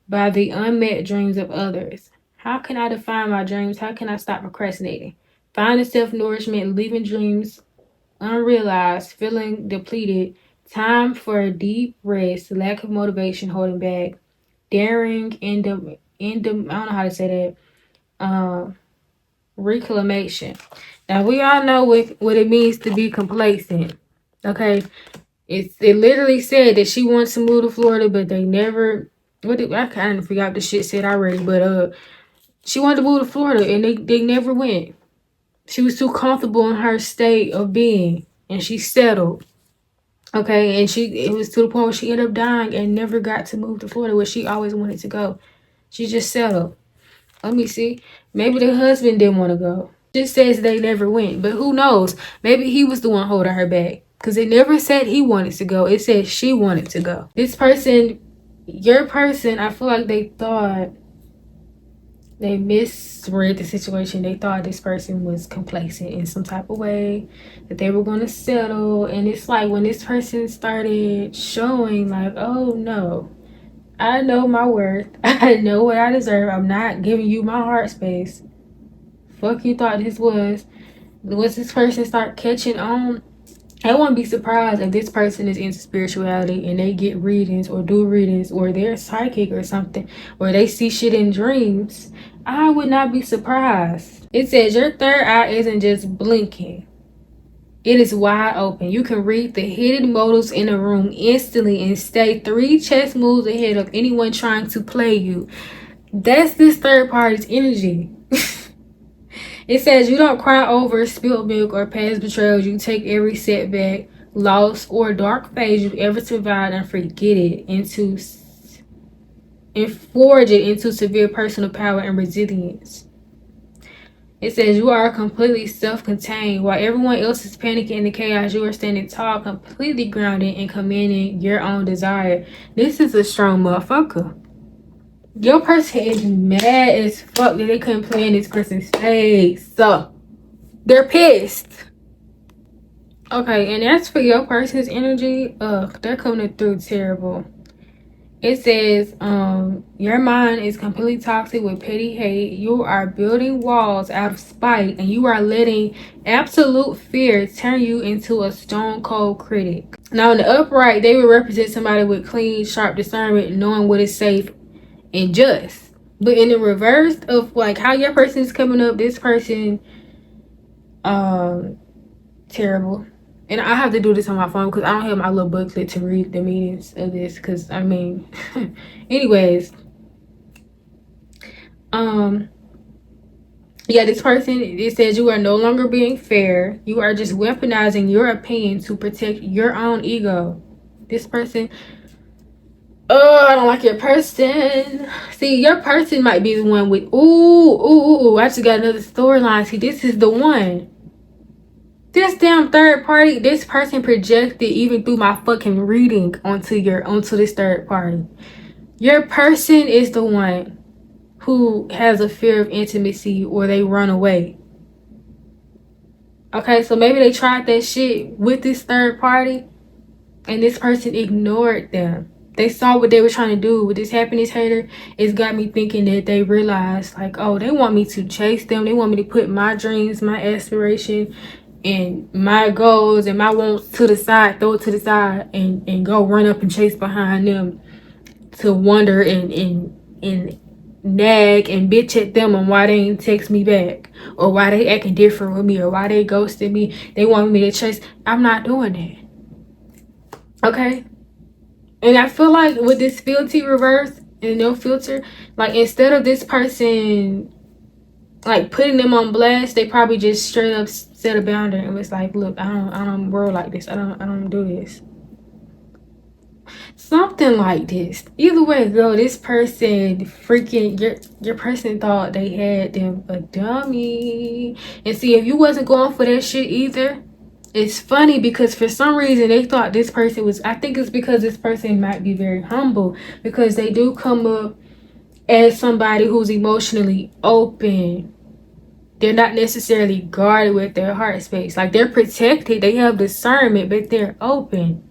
by the unmet dreams of others. How can I define my dreams? How can I stop procrastinating? Finding self-nourishment, leaving dreams unrealized, feeling depleted, time for a deep rest, lack of motivation holding back, daring, I don't know how to say that, reclamation. Now, we all know what it means to be complacent, okay? It literally said that she wants to move to Florida, but they never... I kind of forgot the shit said already, but she wanted to move to Florida, and they never went. She was too comfortable in her state of being, and she settled. Okay, and it was to the point where she ended up dying and never got to move to Florida, where she always wanted to go. She just settled. Let me see. Maybe the husband didn't want to go. It just says they never went, but who knows? Maybe he was the one holding her back, because it never said he wanted to go. It said she wanted to go. This person, your person, I feel like they misread the situation. They thought this person was complacent in some type of way, that they were going to settle. And it's like when this person started showing like, oh no, I know my worth. I know what I deserve. I'm not giving you my heart space. Fuck you thought this was. Once this person start catching on, I won't be surprised if this person is into spirituality and they get readings or do readings, or they're psychic or something, or they see shit in dreams. I would not be surprised. It says your third eye isn't just blinking. It is wide open. You can read the hidden motives in a room instantly and stay 3 chess moves ahead of anyone trying to play you. That's this third party's energy. It says you don't cry over spilled milk or past betrayals. You take every setback, loss, or dark phase you've ever survived and forget it and forge it into severe personal power and resilience. It says you are completely self-contained. While everyone else is panicking in the chaos, you are standing tall, completely grounded and commanding your own desire. This is a strong motherfucker. Your person is mad as fuck that they couldn't play in this person's face. So, they're pissed. Okay, and as for your person's energy, they're coming through terrible. It says, your mind is completely toxic with petty hate. You are building walls out of spite, and you are letting absolute fear turn you into a stone cold critic. Now, in the upright, they would represent somebody with clean, sharp discernment, knowing what is safe and just. But in the reverse of like how your person is coming up, this person terrible. And I have to do this on my phone because I don't have my little booklet to read the meanings of this, because I mean anyways, yeah, this person, it says you are no longer being fair. You are just weaponizing your opinion to protect your own ego. This person, I don't like your person. See, your person might be the one with, ooh, I just got another storyline. See, this is the one. this damn third party, this person projected even through my fucking reading onto this third party. Your person is the one who has a fear of intimacy or they run away. Okay, so maybe they tried that shit with this third party and this person ignored them. They saw what they were trying to do with this happiness hater. It's got me thinking that they realized, like, oh, they want me to chase them. They want me to put my dreams, my aspiration, and my goals and my wants to the side, throw it to the side, and go run up and chase behind them to wonder and nag and bitch at them on why they ain't text me back or why they acting different with me or why they ghosted me. They want me to chase. I'm not doing that. Okay? And I feel like with this filter reverse and no filter, like instead of this person like putting them on blast, they probably just straight up set a boundary and was like, look, I don't roll like this. I don't do this. Something like this. Either way, girl, this person freaking your person thought they had them a dummy. And see, if you wasn't going for that shit either, it's funny because for some reason they thought this person was, I think it's because this person might be very humble because they do come up as somebody who's emotionally open. They're not necessarily guarded with their heart space. Like they're protected, they have discernment, but they're open.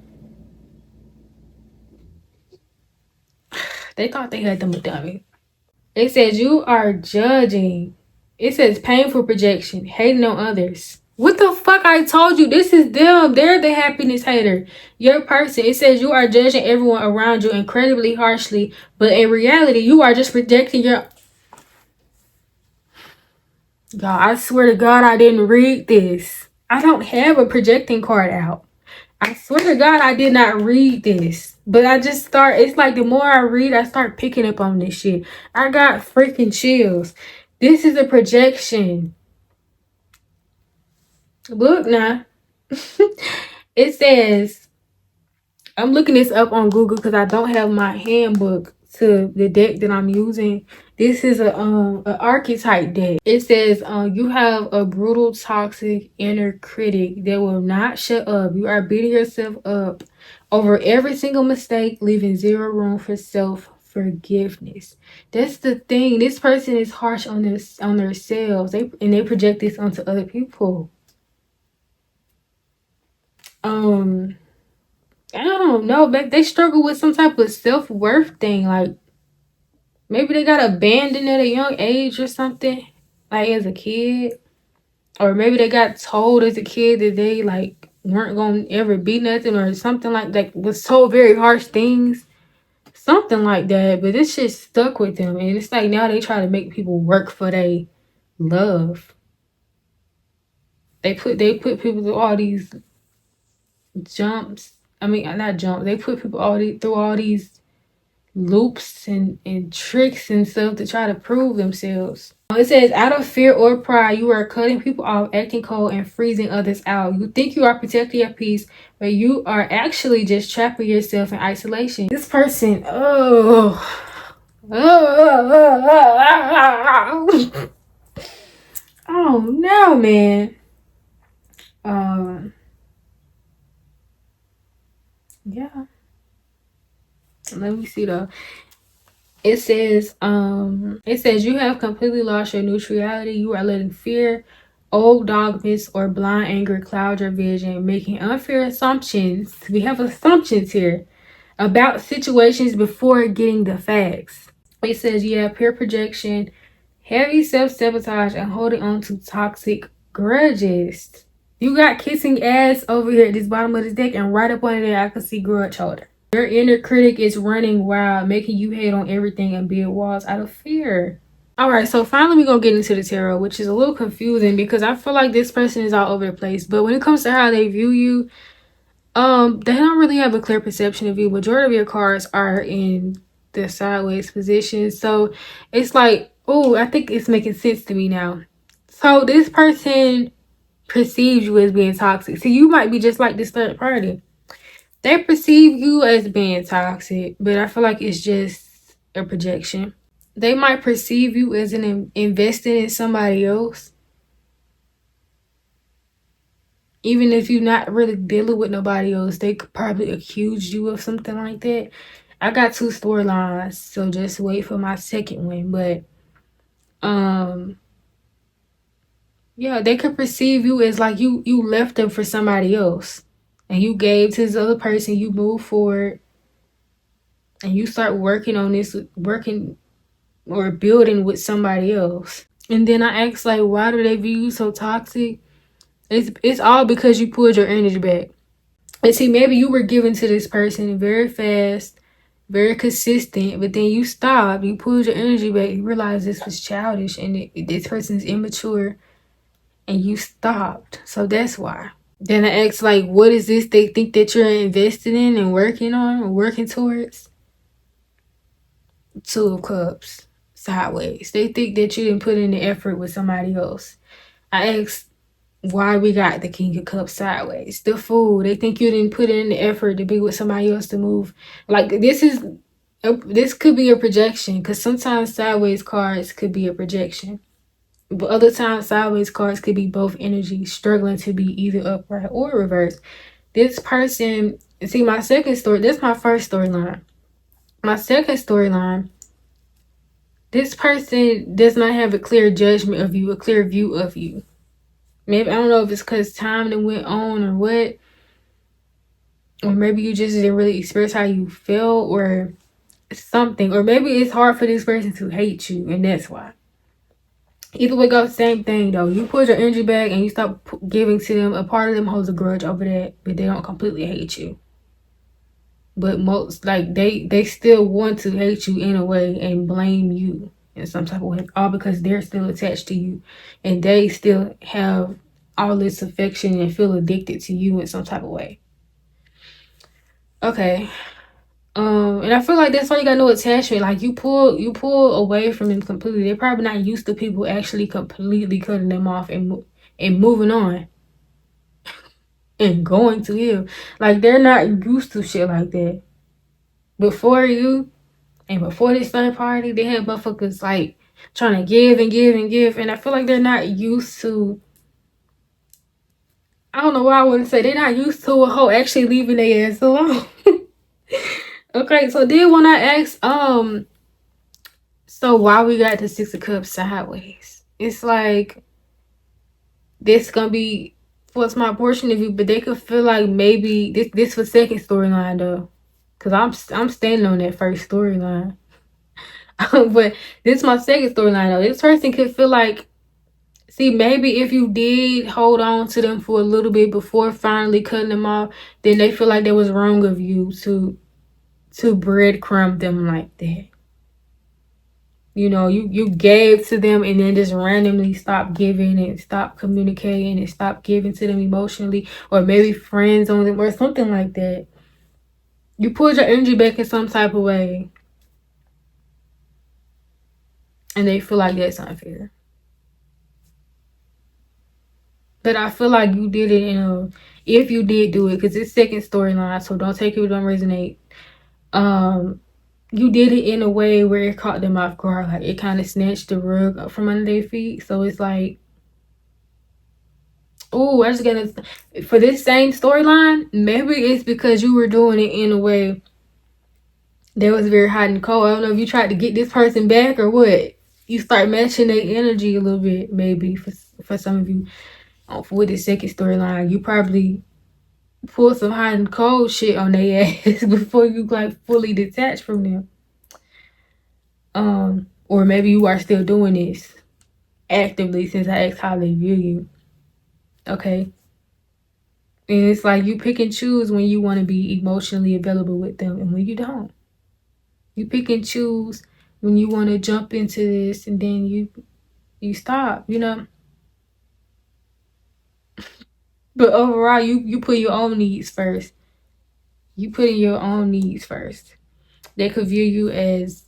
They thought they had them a dummy. It says you are judging. It says painful projection, hating on others. What the fuck? I told you this is them. They're the happiness hater. Your person. It says you are judging everyone around you incredibly harshly, but in reality, you are just projecting your. God, I swear to God, I didn't read this. I don't have a projecting card out. I swear to God, I did not read this. But I just start, it's like the more I read, I start picking up on this shit. I got freaking chills. This is a projection. Look now. It says, I'm looking this up on Google because I don't have my handbook to the deck that I'm using. This is a archetype deck. It says you have a brutal, toxic inner critic that will not shut up. You are beating yourself up over every single mistake, leaving zero room for self-forgiveness. That's the thing. This person is harsh on themselves. They project this onto other people. I don't know, but they struggle with some type of self-worth thing. Like maybe they got abandoned at a young age or something, like as a kid. Or maybe they got told as a kid that they like weren't gonna ever be nothing or something like that, was told very harsh things. Something like that. But this shit stuck with them. And it's like now they try to make people work for their love. They put people through all these jumps. I mean not jumps. They put people through all these loops and tricks and stuff to try to prove themselves. It says, out of fear or pride, you are cutting people off, acting cold, and freezing others out. You think you are protecting your peace, but you are actually just trapping yourself in isolation. This person, oh no, man. Yeah. Let me see though. It says you have completely lost your neutrality. You are letting fear, old dogmas, or blind anger cloud your vision, making unfair assumptions. We have assumptions here about situations before getting the facts. It says you have pure projection, heavy self-sabotage, and holding on to toxic grudges. You got kissing ass over here at this bottom of this deck, and right up under there I can see grudge holder. Your inner critic is running wild, making you hate on everything and build walls out of fear. Alright, so finally we're going to get into the tarot, which is a little confusing because I feel like this person is all over the place. But when it comes to how they view you, they don't really have a clear perception of you. Majority of your cards are in the sideways position. So it's like, oh, I think it's making sense to me now. So this person perceives you as being toxic. So you might be just like this third party. They perceive you as being toxic, but I feel like it's just a projection. They might perceive you as investing in somebody else. Even if you're not really dealing with nobody else, they could probably accuse you of something like that. I got 2 storylines, so just wait for my second one. But yeah, they could perceive you as like you left them for somebody else, and you gave to this other person. You move forward, and you start working or building with somebody else. And then I asked, like, why do they view you so toxic? It's all because you pulled your energy back. And see, maybe you were given to this person very fast, very consistent, but then you stopped. You pulled your energy back. You realized this was childish and this person's immature, and you stopped. So that's why. Then I asked, like, what is this they think that you're invested in and working on or working towards? 2 of Cups, sideways. They think that you didn't put in the effort with somebody else. I asked why we got the King of Cups sideways. The Fool. They think you didn't put in the effort to be with somebody else to move. Like, this could be a projection, because sometimes sideways cards could be a projection. But other times, sideways cards could be both energies struggling to be either upright or reversed. This person, see, my second story, this is my first storyline. My second storyline, this person does not have a clear judgment of you, a clear view of you. Maybe, I don't know if it's because time that went on or what, or maybe you just didn't really express how you felt or something, or maybe it's hard for this person to hate you, and that's why. Either way goes, same thing though. You put your energy back and you stop giving to them. A part of them holds a grudge over that, but they don't completely hate you. But most, like, they still want to hate you in a way and blame you in some type of way, all because they're still attached to you, and they still have all this affection and feel addicted to you in some type of way. Okay. And I feel like that's why you got no attachment. Like, you pull away from them completely. They're probably not used to people actually completely cutting them off and moving on and going to heal. Like, they're not used to shit like that. Before you and before this third party, they had motherfuckers like trying to give and give and give, and I feel like they're not used to. I don't know why I wouldn't say they're not used to a hoe actually leaving their ass alone. Okay, so then when I asked, so why we got the 6 of Cups sideways? It's like, this gonna be what's my portion of you, but they could feel like maybe this was second storyline though, cause I'm standing on that first storyline. But this is my second storyline though. This person could feel like, see, maybe if you did hold on to them for a little bit before finally cutting them off, then they feel like that was wrong of you to breadcrumb them like that. You know, you gave to them and then just randomly stop giving and stop communicating and stop giving to them emotionally, or maybe friends on them or something like that. You pulled your energy back in some type of way, and they feel like that's unfair. But I feel like you did it if you did do it, because it's second storyline, so don't take it, don't resonate. You did it in a way where it caught them off guard. Like, it kind of snatched the rug up from under their feet. So it's like, oh, I just gotta, for this same storyline, maybe it's because you were doing it in a way that was very hot and cold. I don't know if you tried to get this person back or what. You start matching their energy a little bit, maybe for some of you. With the second storyline, you probably pull some hot and cold shit on their ass before you like fully detach from them. Or maybe you are still doing this actively since I asked how they view you. Okay. And it's like you pick and choose when you want to be emotionally available with them and when you don't. You pick and choose when you want to jump into this, and then you stop, you know. But overall, you put your own needs first. You put in your own needs first. They could view you as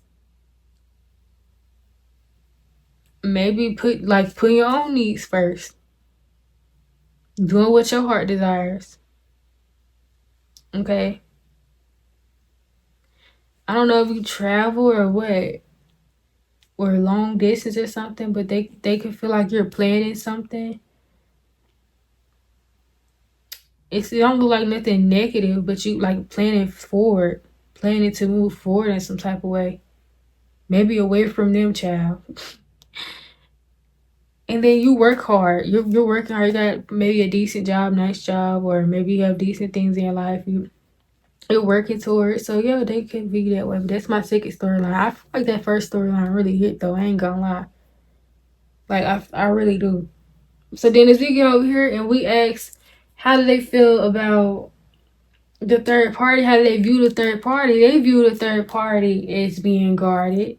maybe put your own needs first. Doing what your heart desires. Okay. I don't know if you travel or what, or long distance or something, but they could feel like you're planning something. It don't look like nothing negative, but you like planning forward, planning to move forward in some type of way. Maybe away from them, child. And then you work hard. You're working hard. You got maybe a decent job, nice job, or maybe you have decent things in your life. You're working towards. So yeah, they can be that way. But that's my second storyline. I feel like that first storyline really hit though. I ain't gonna lie. Like I really do. So then as we get over here and we ask, how do they feel about the third party? How do they view the third party? They view the third party as being guarded,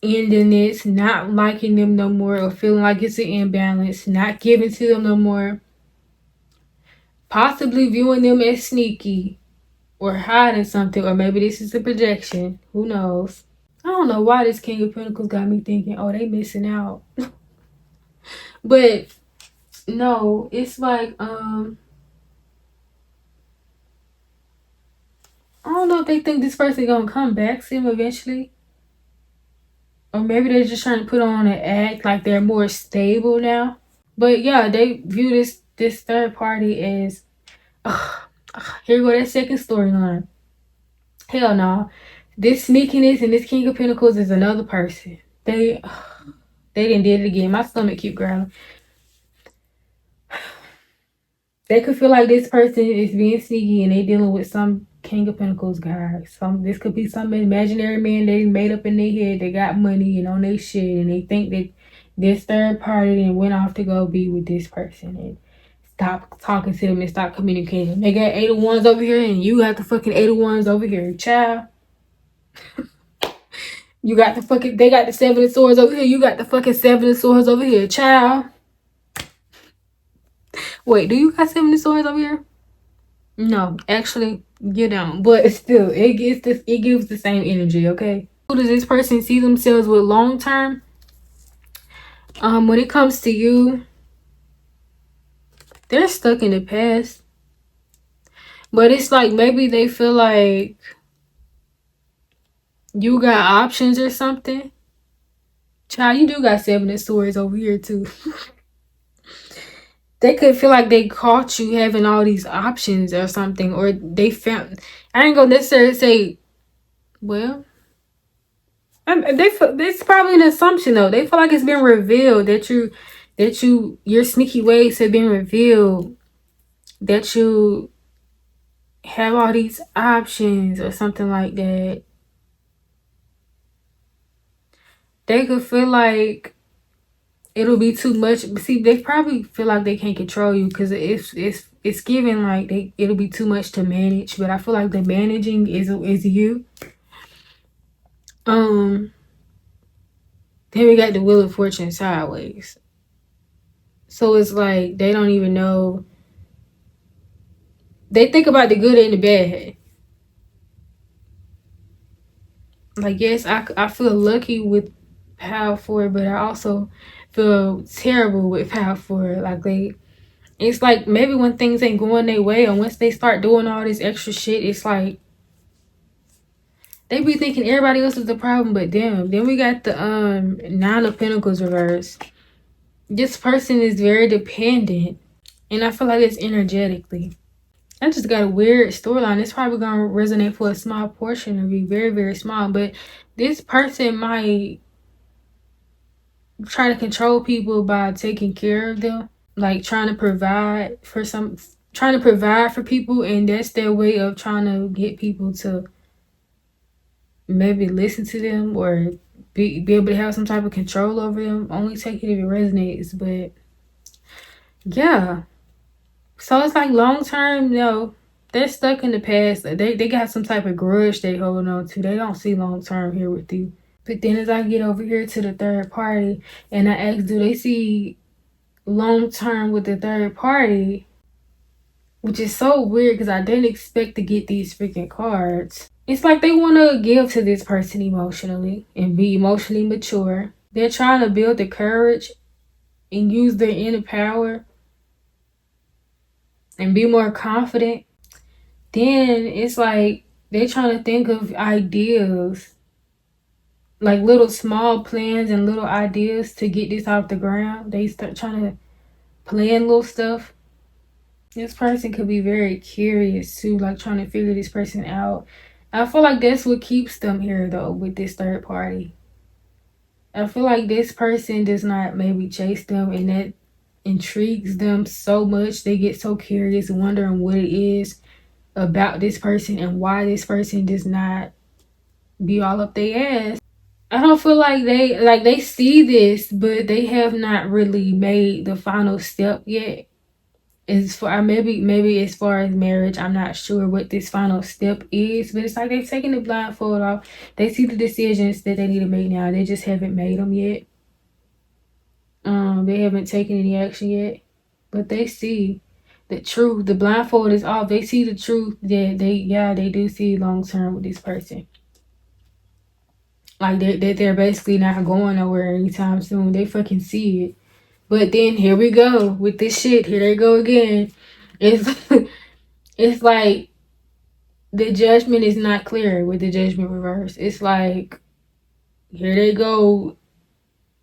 ending this, not liking them no more, or feeling like it's an imbalance, not giving to them no more, possibly viewing them as sneaky or hiding something, or maybe this is a projection. Who knows? I don't know why this King of Pentacles got me thinking, oh, they missing out. But no, it's like, I don't know if they think this person gonna come back to him eventually. Or maybe they're just trying to put on an act like they're more stable now. But yeah, they view this third party as, here go that second storyline. Hell no. This sneakiness and this King of Pentacles is another person. They didn't did it again. My stomach keep growling. They could feel like this person is being sneaky and they dealing with some King of Pentacles guy. This could be some imaginary man they made up in their head. They got money and on their shit, and they think that this third party and went off to go be with this person and stop talking to them and stop communicating. They got 8 of Wands over here and you got the fucking 8 of Wands over here, child. You got they got the 7 of Swords over here. You got the fucking 7 of Swords over here, child. Wait, do you got 7 of Swords over here? No, actually, you don't. But still, it gives the same energy, okay? Who does this person see themselves with long term? When it comes to you, they're stuck in the past. But it's like maybe they feel like you got options or something. Child, you do got 7 of Swords over here too. They could feel like they caught you having all these options or something, or they found. I ain't gonna necessarily say, well, it's probably an assumption though. They feel like it's been revealed that your sneaky ways have been revealed, that you have all these options or something like that. They could feel like it'll be too much. See, they probably feel like they can't control you because it's given like it'll be too much to manage. But I feel like the managing is you. Then we got the Wheel of Fortune sideways. So it's like they don't even know. They think about the good and the bad. Like, yes, I feel lucky with Power 4, but I also feel terrible with Power 4. Like it's like maybe when things ain't going their way, and once they start doing all this extra shit, it's like they be thinking everybody else is the problem but them. Then we got the 9 of Pentacles reverse. This person is very dependent, and I feel like it's energetically. I just got a weird storyline. It's probably gonna resonate for a small portion and be very, very small. But this person might try to control people by taking care of them, like trying to provide for people, and that's their way of trying to get people to maybe listen to them or be able to have some type of control over them. Only take it if it resonates. But yeah, so it's like long term, they're stuck in the past. They got some type of grudge they holding on to. They don't see long term here with you. But then as I get over here to the third party and I ask, do they see long term with the third party? Which is so weird because I didn't expect to get these freaking cards. It's like they want to give to this person emotionally and be emotionally mature. They're trying to build the courage and use their inner power and be more confident. Then it's like they're trying to think of ideas, like little small plans and little ideas to get this off the ground. They start trying to plan little stuff. This person could be very curious too, like trying to figure this person out. I feel like that's what keeps them here though with this third party. I feel like this person does not maybe chase them, and that intrigues them so much. They get so curious, wondering what it is about this person and why this person does not be all up their ass. I don't feel like they see this, but they have not really made the final step yet. As for maybe as far as marriage, I'm not sure what this final step is, but it's like they've taken the blindfold off. They see the decisions that they need to make now. They just haven't made them yet. They haven't taken any action yet, but they see the truth. The blindfold is off. They see the truth that they do see long term with this person. Like they're basically not going nowhere anytime soon. They fucking see it. But then here we go with this shit. Here they go again. It's it's like the judgment is not clear with the judgment reverse. It's like here they go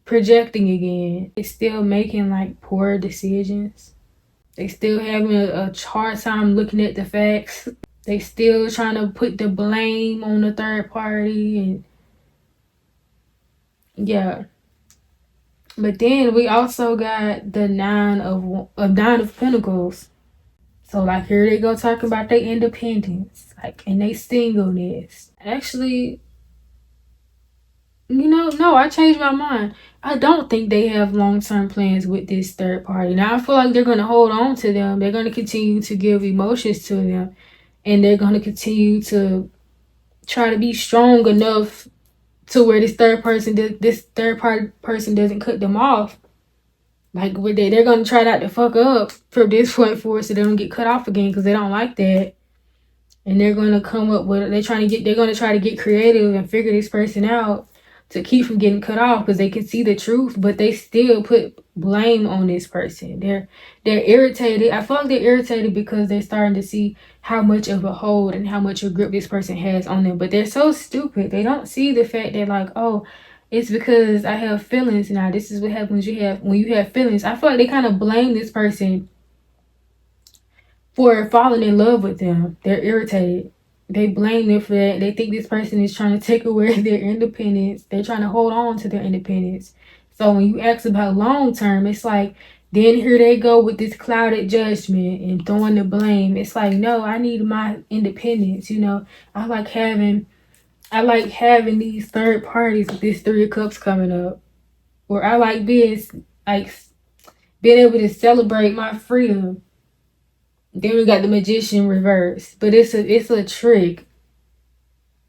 projecting again. It's still making like poor decisions. They still having a hard time looking at the facts. They still trying to put the blame on the third party, and yeah. But then we also got the nine of pentacles. So like here they go talking about their independence, like, and they singleness. Actually, no, I changed my mind. I don't think they have long-term plans with this third party. Now I feel like they're gonna hold on to them. They're gonna continue to give emotions to them, and they're gonna continue to try to be strong enough to where this third party person doesn't cut them off. Like they're gonna try not to fuck up from this point forward, so they don't get cut off again, because they don't like that. And they're gonna come up with they're gonna try to get creative and figure this person out to keep from getting cut off, because they can see the truth, but they still put blame on this person. They're irritated. I feel like they're irritated because they're starting to see how much of a hold and how much of a grip this person has on them. But they're so stupid. They don't see the fact that like, oh, it's because I have feelings now. This is what happens when you have feelings. I feel like they kind of blame this person for falling in love with them. They're irritated. They blame them for that. They think this person is trying to take away their independence. They're trying to hold on to their independence. So when you ask about long term, it's like, then here they go with this clouded judgment and throwing the blame. It's like, no, I need my independence. I like having these third parties with this Three of Cups coming up. Or I like this, like being able to celebrate my freedom. Then we got the Magician reverse, but it's a trick.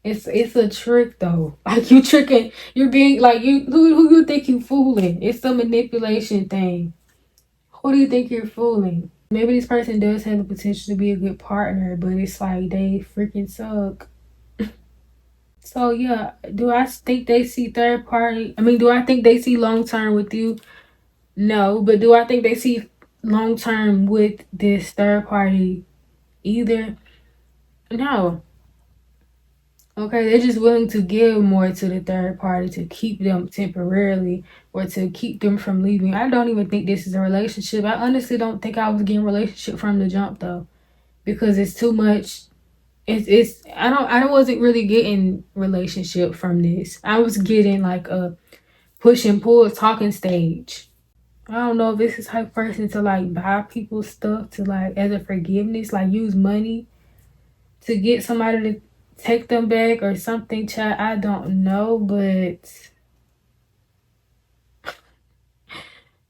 It's a trick though. Like you tricking, you're being like who you think you fooling? It's a manipulation thing. Who do you think you're fooling? Maybe this person does have the potential to be a good partner, but it's like they freaking suck. So yeah, do I think they see third party? I mean, do I think they see long term with you? No, but do I think they see long term with this third party? Either? No. Okay, they're just willing to give more to the third party to keep them temporarily or to keep them from leaving. I don't even think this is a relationship. I honestly don't think I was getting a relationship from the jump though, because it's too much. I wasn't really getting relationship from this. I was getting like a push and pull talking stage. I don't know if this is the type of person to like buy people's stuff to like as a forgiveness, like use money to get somebody to take them back or something, child. I don't know, but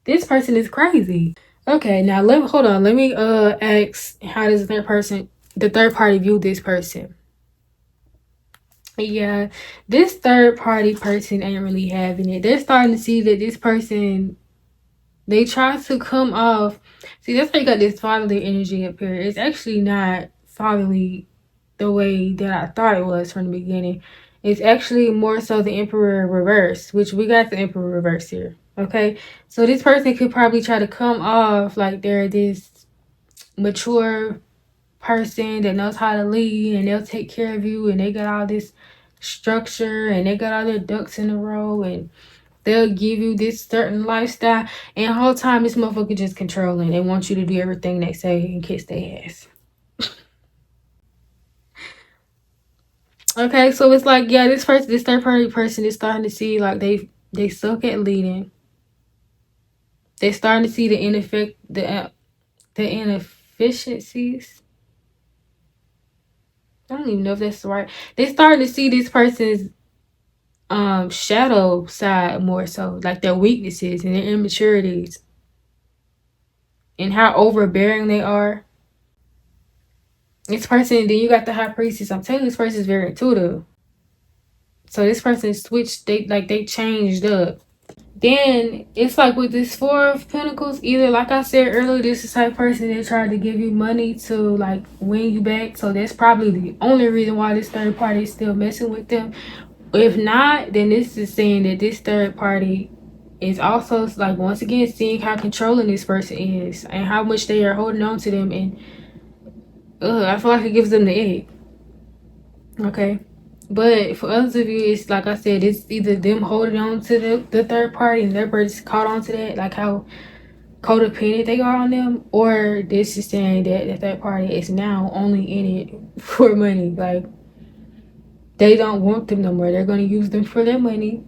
this person is crazy. Okay, now hold on. Let me ask, how does the third party view this person? Yeah, this third party person ain't really having it. They're starting to see that this person, they try to come off. See, that's why you got this fatherly energy up here. It's actually not fatherly the way that I thought it was from the beginning. It's actually more so the Emperor reverse, which we got the Emperor reverse here. Okay, so this person could probably try to come off like they're this mature person that knows how to lead, and they'll take care of you, and they got all this structure, and they got all their ducks in a row, and They'll give you this certain lifestyle, and the whole time this motherfucker just controlling. They want you to do everything they say and kiss their ass. Okay, so it's like, yeah, this third party person is starting to see like they suck at leading. They're starting to see the inefficiencies. I don't even know if that's right. They're starting to see this person's shadow side more so, like their weaknesses and their immaturities and how overbearing they are. This person, then you got the high priestess. I'm telling you, this person is very intuitive. So this person switched, they changed up. Then it's like with this Four of Pentacles, either like I said earlier, this is the type of person that tried to give you money to like win you back. So that's probably the only reason why this third party is still messing with them. If not, then this is saying that this third party is also like once again seeing how controlling this person is and how much they are holding on to them, and I feel like it gives them the egg. Okay. But for others of you, it's like I said, it's either them holding on to the third party and their birds caught on to that, like how codependent they are on them, or this is saying that the third party is now only in it for money. Like they don't want them no more. They're going to use them for their money.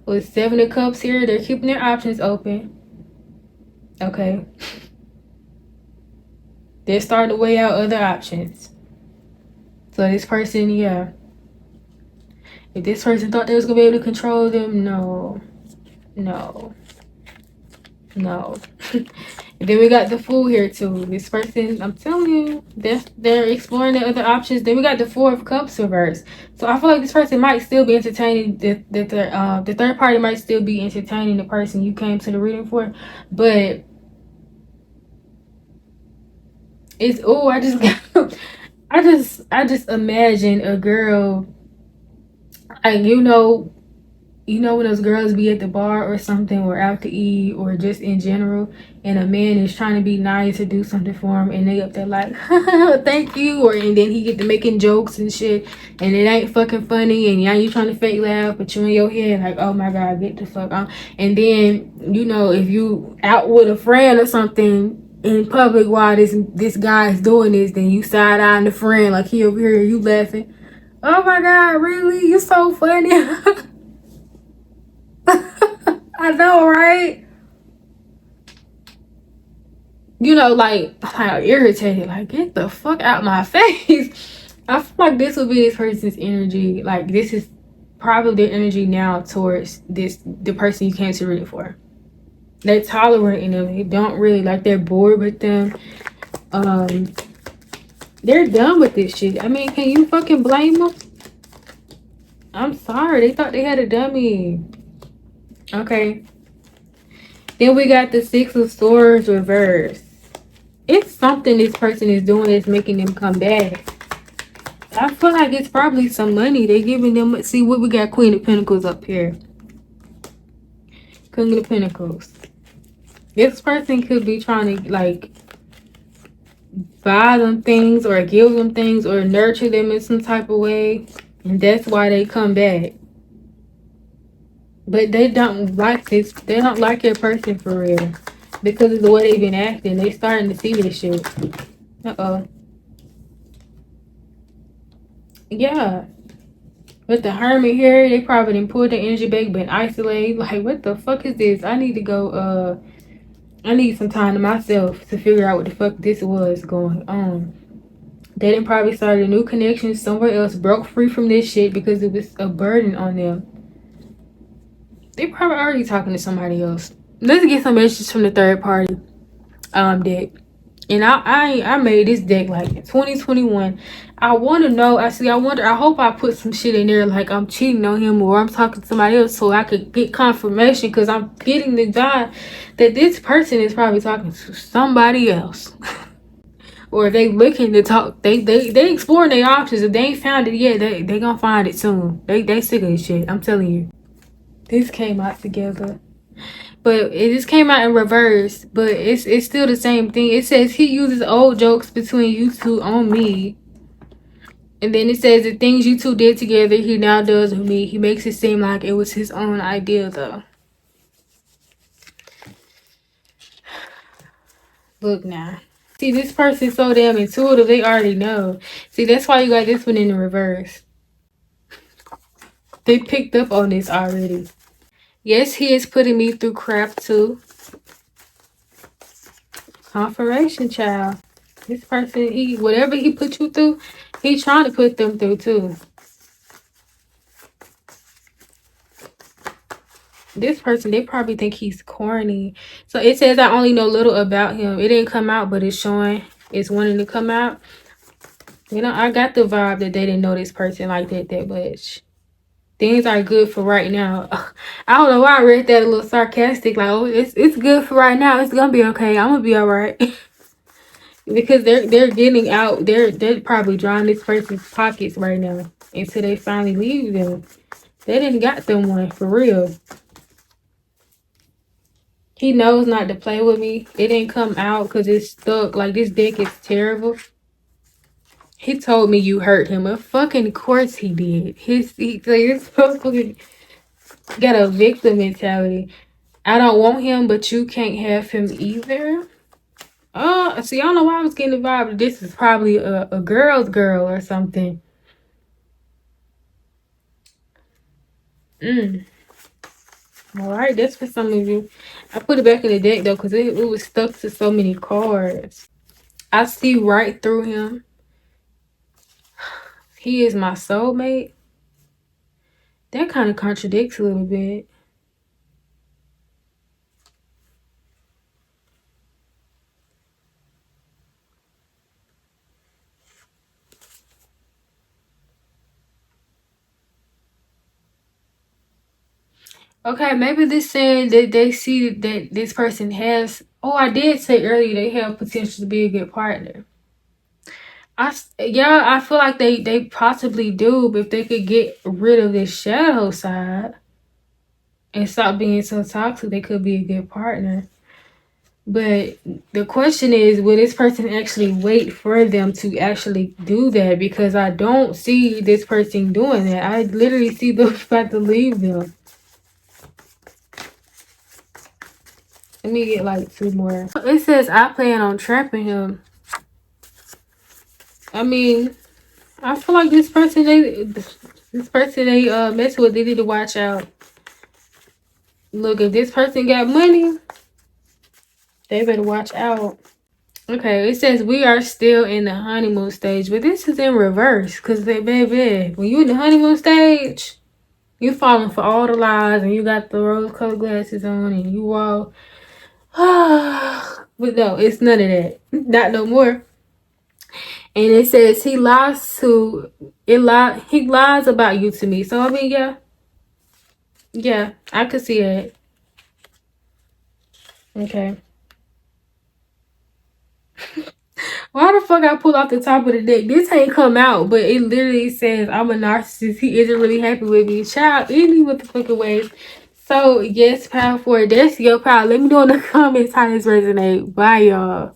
With Seven of Cups here, they're keeping their options open. Okay. They're starting to weigh out other options. So this person, yeah. If this person thought they was going to be able to control them, no. And then we got the Fool here too. This person, I'm telling you, they're exploring the other options. Then we got the Four of Cups reversed. So I feel like this person might still be entertaining the third party might still be entertaining the person you came to the reading for, but it's I just imagine a girl, like you know when those girls be at the bar or something, or out to eat, or just in general, and a man is trying to be nice or do something for him, and they up there like, thank you, and then he get to making jokes and shit, and it ain't fucking funny, and now you trying to fake laugh, but you in your head like, oh my god, get the fuck on. And then, you know, if you out with a friend or something in public while this guy is doing this, then you side-eyeing the friend like he over here, you laughing. Oh my god, really? You so funny. I know, right? You know, like irritated, like get the fuck out my face. I feel like this will be this person's energy. Like this is probably their energy now towards the person you came to read for. They're tolerating them. They don't really like. They're bored with them. They're done with this shit. I mean, can you fucking blame them? I'm sorry. They thought they had a dummy. Okay. Then we got the Six of Swords reversed. It's something this person is doing that's making them come back. I feel like it's probably some money they giving them. See what we got, Queen of Pentacles up here. Queen of Pentacles. This person could be trying to like buy them things or give them things or nurture them in some type of way, and that's why they come back. But they don't like this. They don't like your person for real. Because of the way they've been acting. They starting to see this shit. Uh-oh. Yeah. With the Hermit here, they probably didn't pull the energy back, been isolated. Like, what the fuck is this? I need to go, I need some time to myself to figure out what the fuck this was going on. They didn't probably start a new connection somewhere else, broke free from this shit because it was a burden on them. They probably already talking to somebody else. Let's get some messages from the third party deck. And I made this deck like in 2021. I want to know. I hope I put some shit in there like I'm cheating on him or I'm talking to somebody else so I could get confirmation, because I'm getting the vibe that this person is probably talking to somebody else. Or if they looking to talk, they exploring their options. If they ain't found it yet, they gonna find it soon. They sick of this shit. I'm telling you. This came out together. But it just came out in reverse. But it's still the same thing. It says he uses old jokes between you two on me. And then it says the things you two did together, he now does with me. He makes it seem like it was his own idea, though. Look now. See, this person's so damn intuitive, they already know. See, that's why you got this one in the reverse. They picked up on this already. Yes, he is putting me through crap too. Confirmation, child. This person, whatever he put you through, he trying to put them through too. This person, they probably think he's corny. So it says I only know little about him. It didn't come out, but it's showing it's wanting to come out. You know, I got the vibe that they didn't know this person like that much. Things are good for right now. I don't know why I read that a little sarcastic. Like, oh, it's good for right now. It's gonna be okay. I'm gonna be all right. Because they're getting out. They're probably drawing this person's pockets right now until they finally leave them. They didn't got them one for real. He knows not to play with me. It didn't come out because it's stuck. Like, this deck is terrible. He told me you hurt him. Of fucking course he did. This fucking got a victim mentality. I don't want him, but you can't have him either. See, I don't know why I was getting the vibe. This is probably a girl's girl or something. All right, that's for some of you. I put it back in the deck though because it was stuck to so many cards. I see right through him. He is my soulmate. That kind of contradicts a little bit. Okay, maybe this saying that they see that this person has. Oh, I did say earlier they have potential to be a good partner. I feel like they possibly do, but if they could get rid of this shadow side and stop being so toxic, they could be a good partner. But the question is, will this person actually wait for them to actually do that? Because I don't see this person doing that. I literally see them about to leave them. Let me get like 2 more. It says I plan on trapping him. I mean, I feel like this person they mess with, they need to watch out. Look, if this person got money, they better watch out. Okay, it says we are still in the honeymoon stage, but this is in reverse because baby, when you in the honeymoon stage, you falling for all the lies and you got the rose-colored glasses on and you all. But no, it's none of that. Not no more. And it says he lies about you to me. So I mean, yeah, I could see it. Okay. Why the fuck I pull off the top of the deck? This ain't come out, but it literally says I'm a narcissist. He isn't really happy with me. Child, any motherfucking ways. So yes, power for it. That's your power. Let me know in the comments how this resonate. Bye, y'all.